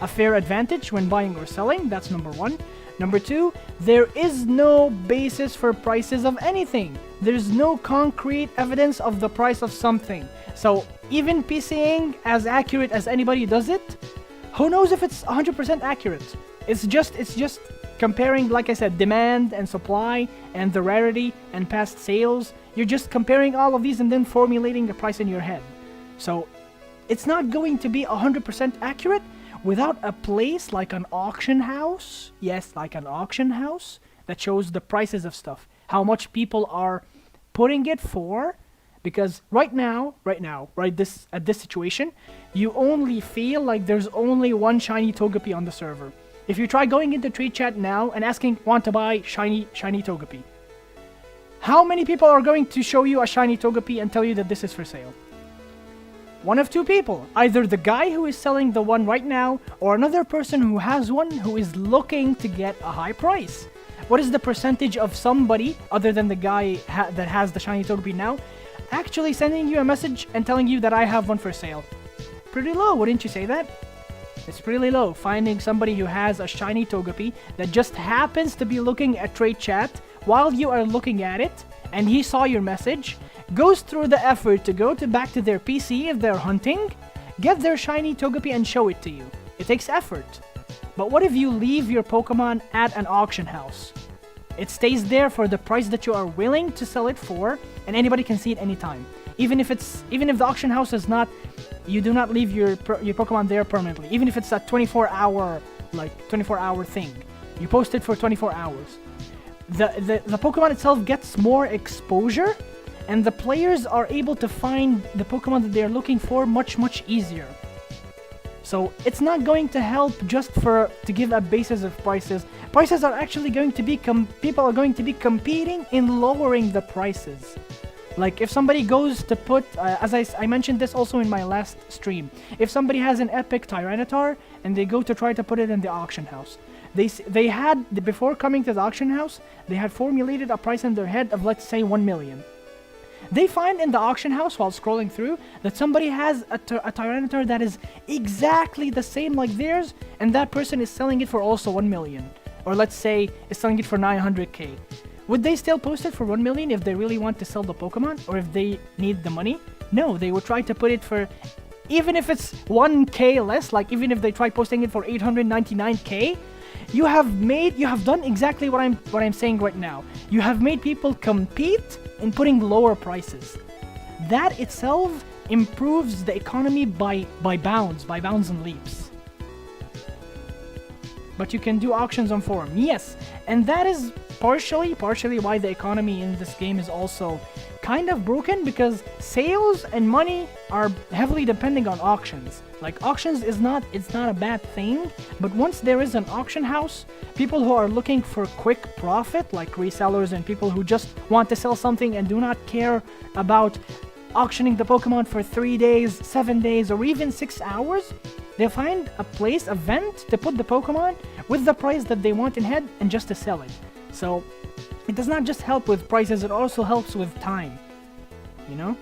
[SPEAKER 1] a fair advantage when buying or selling. That's number one. Number two, there is no basis for prices of anything. There's no concrete evidence of the price of something. So even PCing as accurate as anybody does it, who knows if it's 100% accurate? It's just comparing, like I said, demand and supply and the rarity and past sales. You're just comparing all of these and then formulating a price in your head. So it's not going to be 100% accurate without a place like an auction house. Yes, like an auction house that shows the prices of stuff, how much people are putting it for. Because right now, at this situation, you only feel like there's only one shiny Togepi on the server. If you try going into trade chat now and asking, want to buy shiny Togepi, how many people are going to show you a shiny Togepi and tell you that this is for sale? One of two people. Either the guy who is selling the one right now, or another person who has one who is looking to get a high price. What is the percentage of somebody, other than the guy that has the shiny Togepi now, actually sending you a message and telling you that I have one for sale? Pretty low, wouldn't you say that? It's really low. Finding somebody who has a shiny Togepi that just happens to be looking at trade chat while you are looking at it, and he saw your message, goes through the effort to go back to their PC if they're hunting, get their shiny Togepi and show it to you. It takes effort. But what if you leave your Pokemon at an auction house? It stays there for the price that you are willing to sell it for, and anybody can see it anytime. Even if the auction house is not, you do not leave your Pokemon there permanently. Even if it's a 24-hour thing, you post it for 24 hours. The Pokemon itself gets more exposure, and the players are able to find the Pokemon that they're looking for much easier. So it's not going to help just to give a basis of prices. Prices are actually going to be people are going to be competing in lowering the prices. Like if somebody goes to put, as I mentioned this also in my last stream, if somebody has an epic Tyranitar and they go to try to put it in the auction house, they had, before coming to the auction house, they had formulated a price in their head of, let's say, 1 million. They find in the auction house while scrolling through that somebody has a Tyranitar that is exactly the same like theirs, and that person is selling it for also 1 million. Or let's say is selling it for 900k. Would they still post it for 1 million if they really want to sell the Pokemon? Or if they need the money? No, they would try to put it for, even if it's 1k less, like even if they try posting it for 899k, you have done exactly what I'm saying right now. You have made people compete in putting lower prices. That itself improves the economy by bounds and leaps. But you can do auctions on forum, yes, and that is partially why the economy in this game is also kind of broken, because sales and money are heavily depending on auctions. Like auctions it's not a bad thing, but once there is an auction house, people who are looking for quick profit, like resellers and people who just want to sell something and do not care about auctioning the Pokemon for 3 days, 7 days, or even 6 hours, they find a place, a vent, to put the Pokemon with the price that they want in head and just to sell it. So it does not just help with prices, it also helps with time, you know?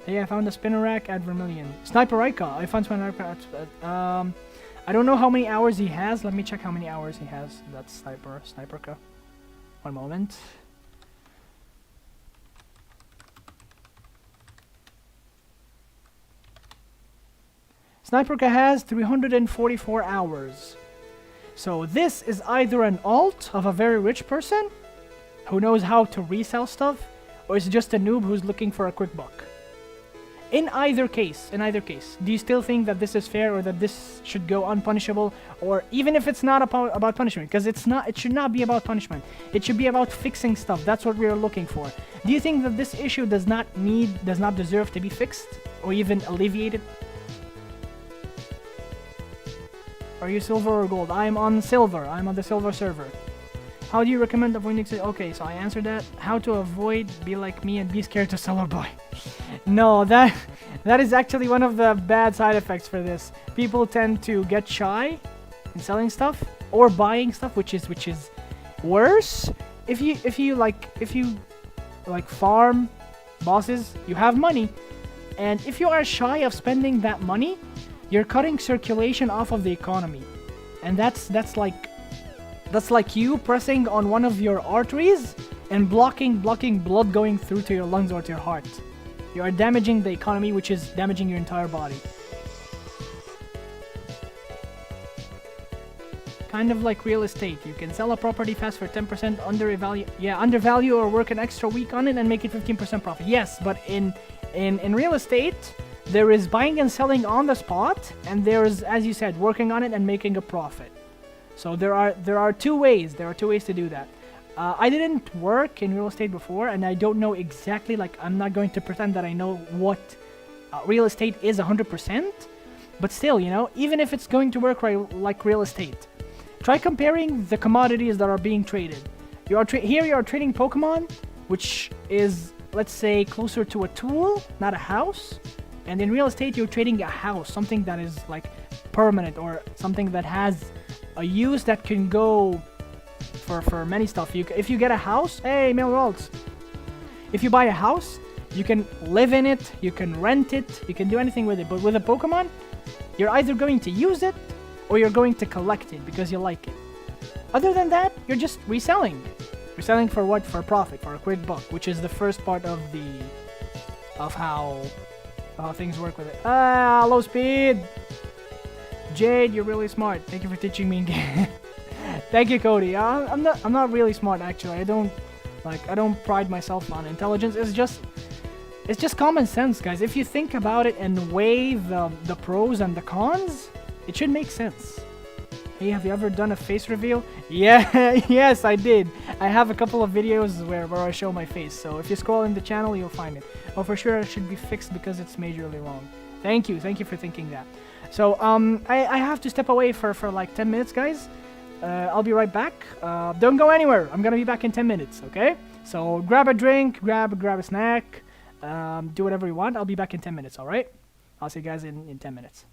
[SPEAKER 1] Hey, I found a spinner rack at Vermilion. Sniper Rika, I found Spinner Rack at, I don't know how many hours he has. Let me check how many hours he has. That's Sniperka. One moment. Sniperka has 344 hours. So this is either an alt of a very rich person who knows how to resell stuff, or it's just a noob who's looking for a quick buck. In either case, do you still think that this is fair, or that this should go unpunishable, or even if it's not about punishment, because it should not be about punishment. It should be about fixing stuff. That's what we're looking for. Do you think that this issue does not deserve to be fixed, or even alleviated? Are you silver or gold? I'm on silver. I'm on the silver server. How do you recommend avoiding... Okay, so I answered that. How to avoid be like me and be scared to sell or buy. No, that is actually one of the bad side effects for this. People tend to get shy in selling stuff or buying stuff, which is worse. If you like farm bosses, you have money, and if you are shy of spending that money, you're cutting circulation off of the economy, and that's like you pressing on one of your arteries and blocking blood going through to your lungs or to your heart. You are damaging the economy, which is damaging your entire body. Kind of like real estate. You can sell a property fast for 10% undervalue, or work an extra week on it and make it 15% profit. Yes, but in real estate, there is buying and selling on the spot, and there is, as you said, working on it and making a profit. So there are two ways. There are two ways to do that. I didn't work in real estate before, and I don't know exactly, like, I'm not going to pretend that I know what real estate is 100%, But still, you know, even if it's going to work like real estate, try comparing the commodities that are being traded. Here you are trading Pokemon, which is, let's say, closer to a tool, not a house. And in real estate, you're trading a house, something that is like permanent, or something that has a use that can go for many stuff. If you get a house, hey, Mail Ralts. If you buy a house, you can live in it, you can rent it, you can do anything with it. But with a Pokemon, you're either going to use it or you're going to collect it because you like it. Other than that, you're just reselling. Reselling for what? For a profit, for a quick buck, which is the first part of how things work with it. Ah, low speed. Jade, you're really smart. Thank you for teaching me. Thank you, Cody. I'm not really smart actually. I don't pride myself on intelligence. It's just common sense, guys. If you think about it and weigh the pros and the cons, it should make sense. Hey, have you ever done a face reveal? Yeah, yes, I did. I have a couple of videos where I show my face. So if you scroll in the channel, you'll find it. Oh, for sure, it should be fixed because it's majorly wrong. Thank you for thinking that. So I have to step away for like 10 minutes, guys. I'll be right back. Don't go anywhere. I'm gonna be back in 10 minutes, okay? So grab a drink, grab a snack, do whatever you want. I'll be back in 10 minutes, all right? I'll see you guys in 10 minutes.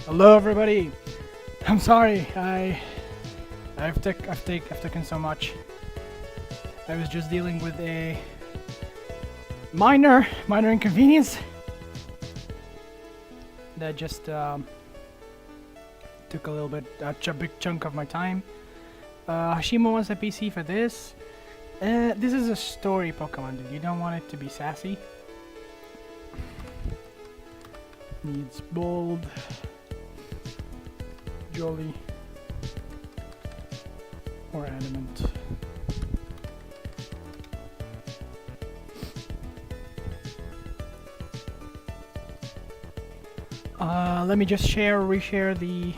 [SPEAKER 1] Hello, everybody. I'm sorry. I've taken so much. I was just dealing with a minor inconvenience that just took a little bit, a big chunk of my time. Hashimo wants a PC for this. This is a story Pokemon, dude. You don't want it to be sassy. Needs bold, jolly, or adamant. Let me just reshare the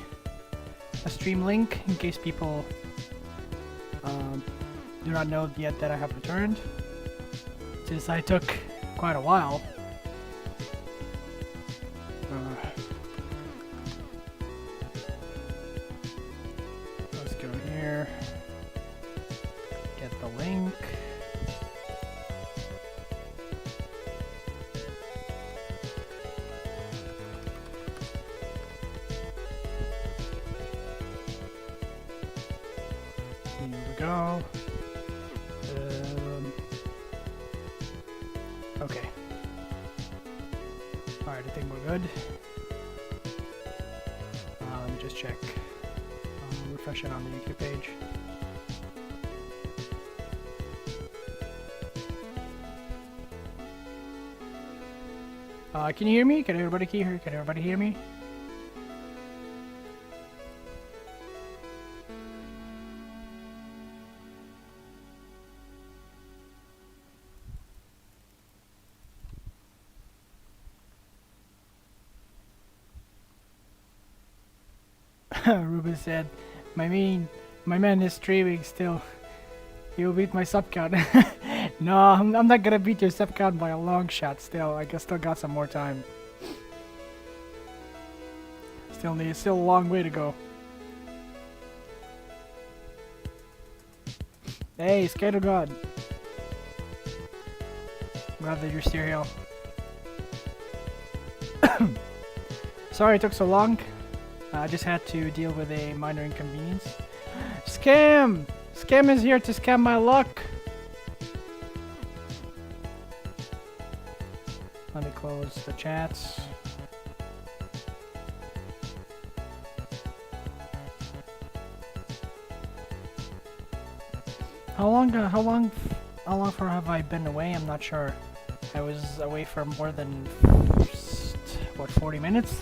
[SPEAKER 1] stream link in case people do not know yet that I have returned, since I took quite a while. Let's go here, get the link. Here we go. Okay. Alright, I think we're good. Let me just check. Refresh it on the YouTube page. Can you hear me? Can everybody hear me? Ruben said, my man is streaming still. He'll beat my sub count. No, I'm not gonna beat your sub count by a long shot still. I still got some more time. Still a long way to go. Hey, Skater God. Glad that you're still here. Sorry it took so long. I just had to deal with a minor inconvenience. Scam! Scam is here to scam my luck! Let me close the chats. How long for have I been away? I'm not sure. I was away for more than, what, 40 minutes?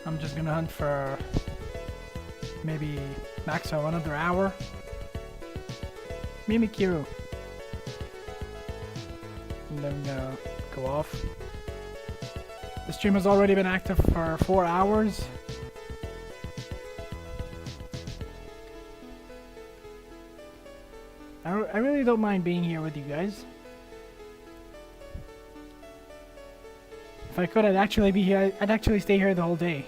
[SPEAKER 1] I'm just gonna hunt for maybe max of another hour. Mimikyu. And then go off. The stream has already been active for 4 hours. I really don't mind being here with you guys. If I could, I'd actually be here. I'd actually stay here the whole day.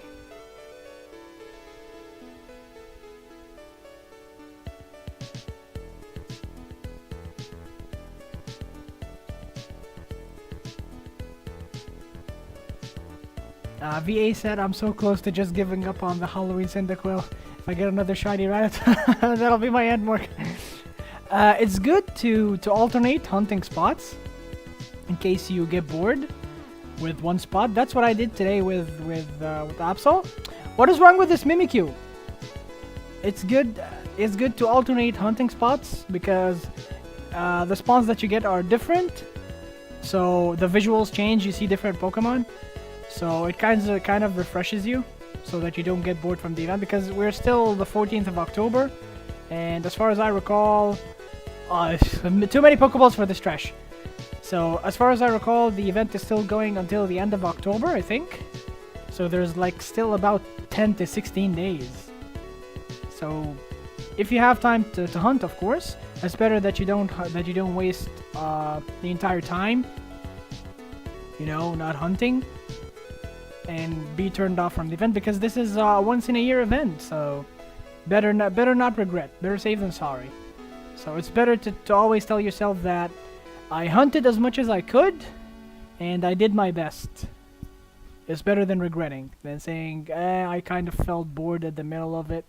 [SPEAKER 1] VA said, I'm so close to just giving up on the Halloween Cyndaquil. If I get another shiny rabbit, that'll be my end mark. It's good to alternate hunting spots in case you get bored with one spot. That's what I did today with Absol. What is wrong with this Mimikyu? It's good to alternate hunting spots because the spawns that you get are different. So the visuals change, you see different Pokemon. So it kind of refreshes you so that you don't get bored from the event, because we're still the 14th of October, and as far as I recall, too many Pokeballs for this trash. So as far as I recall, the event is still going until the end of October, I think. So there's like still about 10 to 16 days. So if you have time to hunt, of course, it's better that you don't waste the entire time, you know, not hunting. and be turned off from the event, because this is a once in a year event. So better not regret. Better safe than sorry. So it's better to always tell yourself that I hunted as much as I could, and I did my best. It's better than regretting, than saying, I kind of felt bored at the middle of it,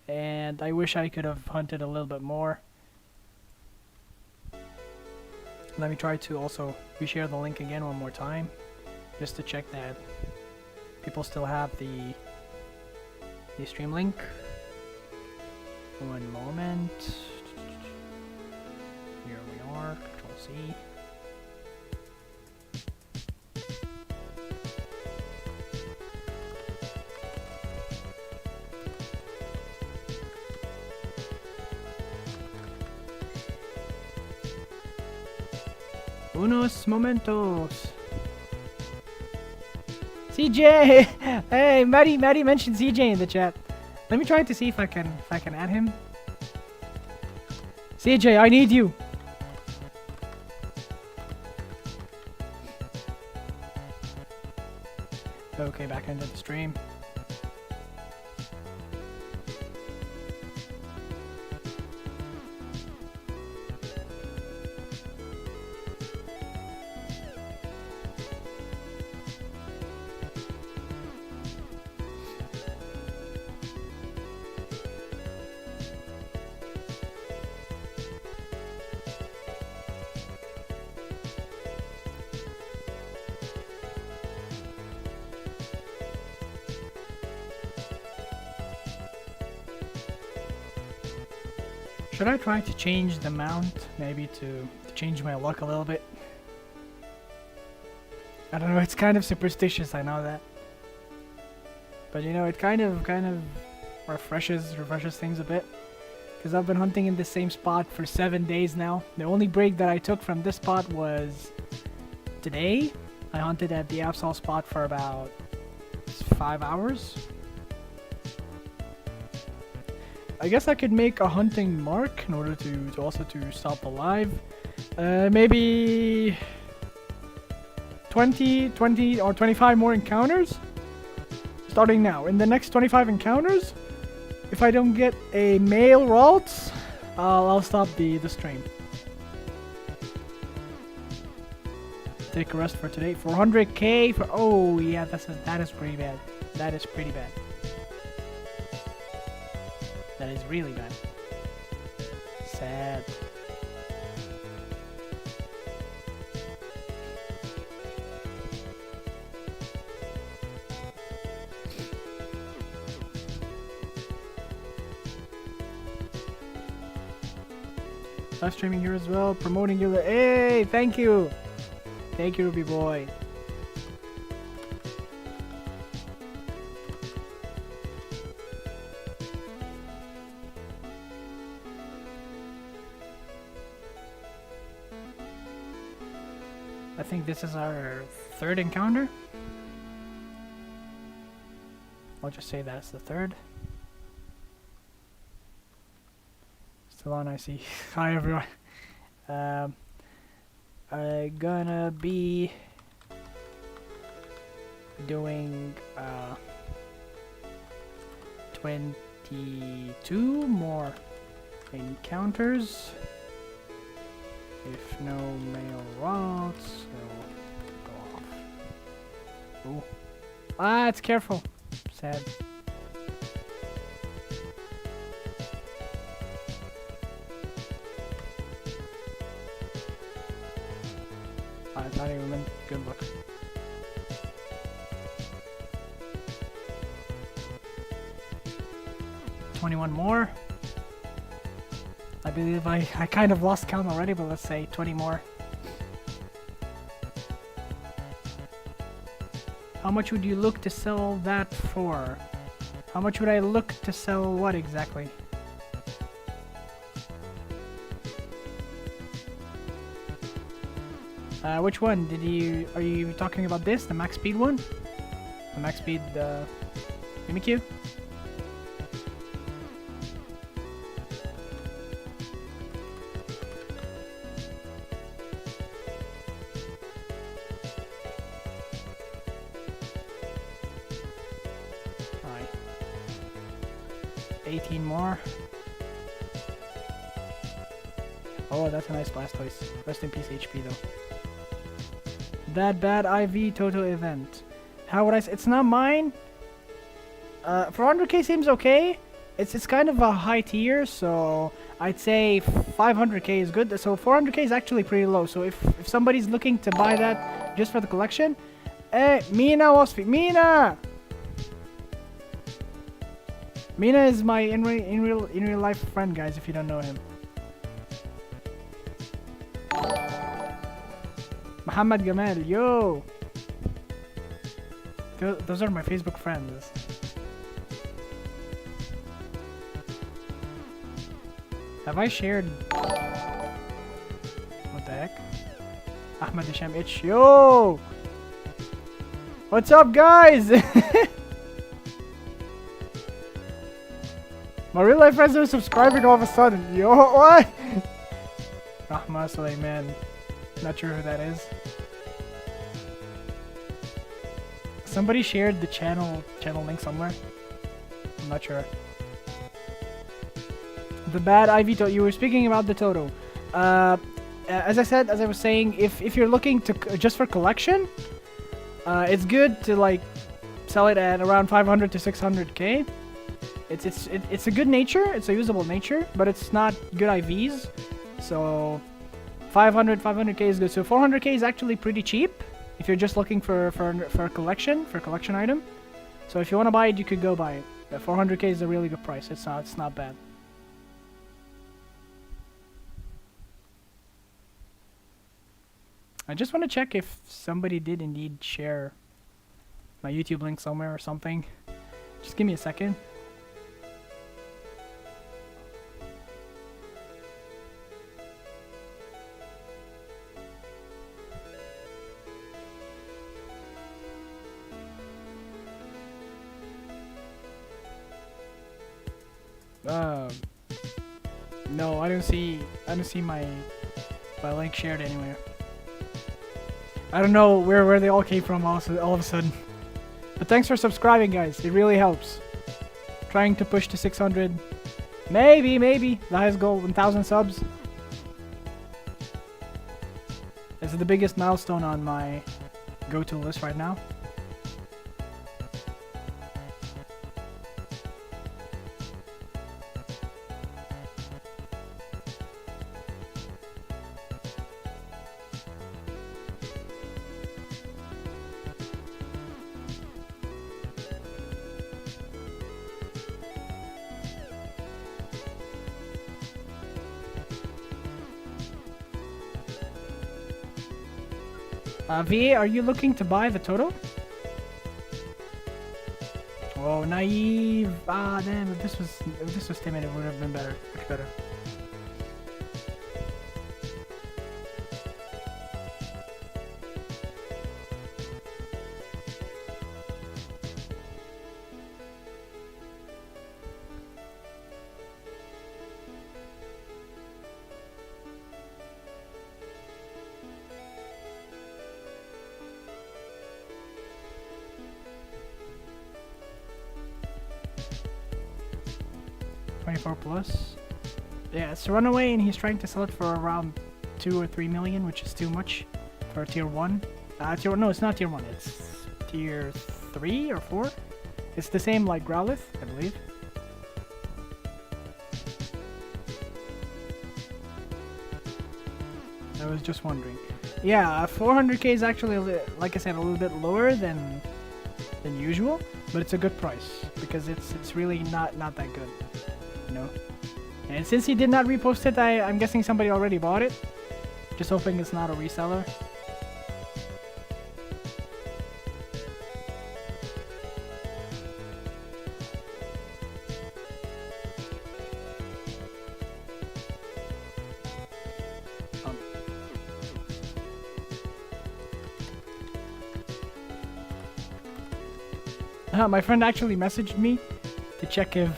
[SPEAKER 1] and I wish I could have hunted a little bit more. Let me try to also reshare the link again one more time, just to check that people still have the stream link. One moment. Here we are, Control C. Unos momentos. CJ! Hey, Maddie mentioned CJ in the chat. Let me try to see if I can add him. CJ, I need you. Okay, back into the stream. Should I try to change the mount, maybe to change my luck a little bit? I don't know, it's kind of superstitious, I know that. But you know, it kind of refreshes things a bit. Because I've been hunting in the same spot for 7 days now. The only break that I took from this spot was today. I hunted at the Absol spot for about 5 hours. I guess I could make a hunting mark in order to also stop the live. Maybe 20 or 25 more encounters. Starting now. In the next 25 encounters, if I don't get a male Ralts, I'll stop the stream. Take a rest for today. 400k for, oh yeah, that is pretty bad. That is pretty bad. That is really bad. Sad. Live streaming here as well, promoting you. Hey, thank you. Thank you, Ruby boy. I think this is our third encounter. I'll just say that's the third. Still on, I see. Hi everyone. I'm gonna be doing 22 more encounters. If no male Ralts, they'll go off. Ooh. Ah, it's careful. Sad. I thought it meant good luck. $21 more. I believe I kind of lost count already, but let's say 20 more. How much would you look to sell that for? How much would I look to sell what exactly? Which one? Are you talking about this? The max speed one? The max speed, Mimikyu? 18 more. Oh, that's a nice Blastoise. Rest in peace, HP though. That bad IV Toto event. How would I say? It's not mine. 400k seems okay. It's kind of a high tier, so I'd say 500k is good. So 400k is actually pretty low. So if somebody's looking to buy that just for the collection, Mina was Mina. Mina is my in real life friend, guys. If you don't know him. Muhammad Gamal, yo. Those are my Facebook friends. Have I shared? What the heck? Ahmed Hisham Itch, yo! What's up, guys? My real life friends are subscribing all of a sudden. Yo, what? Rahma Suleiman. Not sure who that is. Somebody shared the channel link somewhere. I'm not sure. The bad IV Toto. You were speaking about the Toto. As I was saying, if you're looking to just for collection, it's good to like sell it at around 500 to 600k. It's a good nature. It's a usable nature, but it's not good IVs. So 500k is good. So 400k is actually pretty cheap if you're just looking for a collection item. So if you want to buy it, you could go buy it. 400k is a really good price. It's not bad. I just want to check if somebody did indeed share my YouTube link somewhere or something. Just give me a second. No, I don't see my link shared anywhere. I don't know where they all came from all of a sudden. But thanks for subscribing, guys. It really helps. Trying to push to 600. Maybe the highest goal, 1,000 subs. This is the biggest milestone on my go-to list right now. VA, are you looking to buy the Toto? Oh, naive. Ah, damn. If this was timid, it would have been better. Much better. Plus. Yeah, it's a runaway and he's trying to sell it for around 2 or 3 million, which is too much for tier 1. No, it's not tier 1, it's tier 3 or 4. It's the same like Growlithe, I believe. I was just wondering. Yeah, 400k is actually, like I said, a little bit lower than usual, but it's a good price because it's really not that good. You know, and since he did not repost it, I'm guessing somebody already bought it. Just hoping it's not a reseller. My friend actually messaged me to check if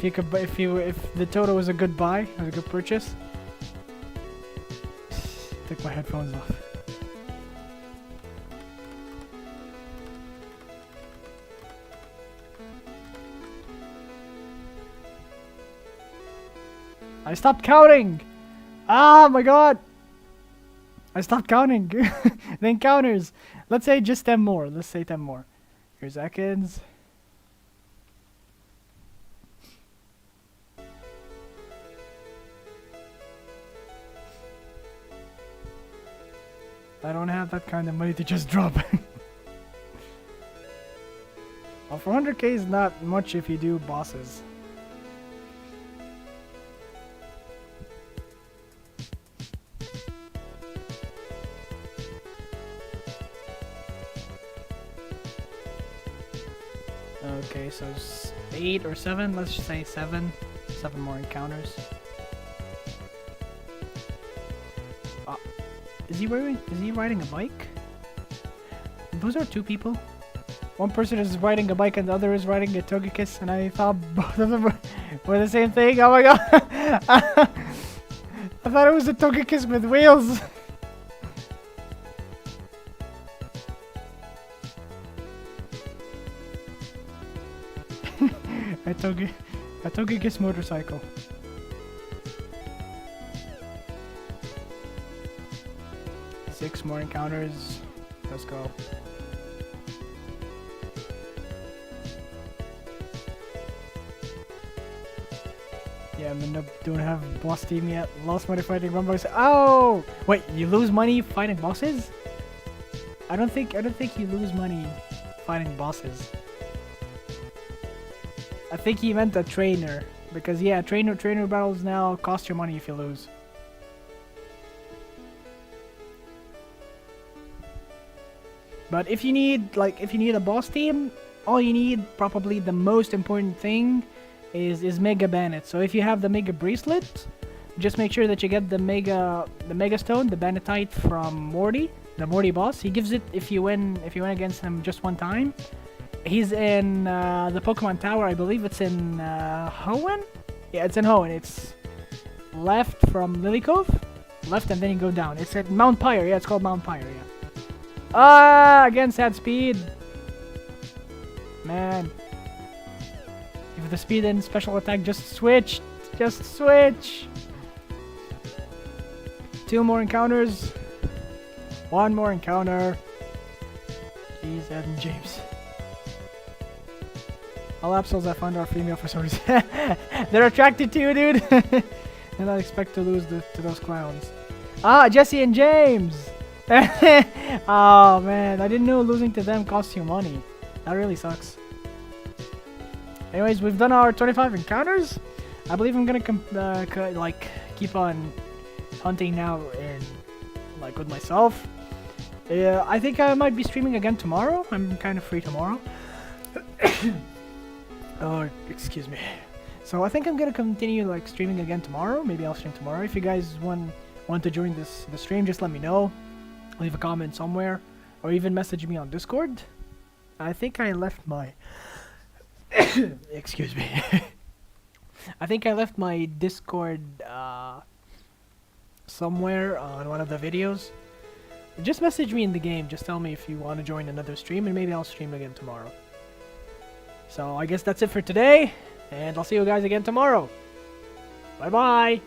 [SPEAKER 1] the Toto was a good buy, or a good purchase. Took my headphones off. I stopped counting. Ah, my god. I stopped counting. The encounters. Let's say just 10 more. Let's say 10 more. Here's seconds. I don't have that kind of money to just drop. Well, 400k is not much if you do bosses. Okay, so 8 or 7, let's just say 7. 7 more encounters. Is he riding a bike? Those are 2 people. One person is riding a bike and the other is riding a Togekiss, and I thought both of them were the same thing. Oh my god! I thought it was a Togekiss with wheels. a Togekiss motorcycle. Six more encounters. Let's go. Yeah, I don't have boss team yet. Lost money fighting Rumbles. Oh! Wait, you lose money fighting bosses? I don't think you lose money fighting bosses. I think he meant a trainer. Because yeah, trainer battles now cost you money if you lose. But if you need a boss team, all you need, probably the most important thing, is Mega Bandit. So if you have the Mega Bracelet, just make sure that you get the Mega Stone, the Banditite from Morty, the Morty boss. He gives it if you win against him just one time. He's in the Pokemon Tower, I believe it's in Hoenn? Yeah, it's in Hoenn. It's left from Lily Cove, left and then you go down. It's at Mount Pyre. Yeah, it's called Mount Pyre. Yeah. Again, sad speed. Man. If the speed and special attack just switched. Just switch. 2 more encounters. 1 more encounter. Jeez, Ed and James. All Absols I found are female for some reason. They're attracted to you, dude. And I expect to lose to those clowns. Jesse and James. Oh man, I didn't know losing to them costs you money. That really sucks. Anyways, we've done our 25 encounters. I believe I'm gonna keep on hunting now and with myself. I think I might be streaming again tomorrow. I'm kind of free tomorrow. Oh, excuse me. So I think I'm gonna continue streaming again tomorrow. Maybe I'll stream tomorrow. If you guys want to join the stream, just let me know. Leave a comment somewhere, or even message me on Discord. I think I left my excuse me. I think I left my Discord somewhere on one of the videos. Just message me in the game. Just tell me if you want to join another stream, and maybe I'll stream again tomorrow. So I guess that's it for today, and I'll see you guys again tomorrow. Bye bye.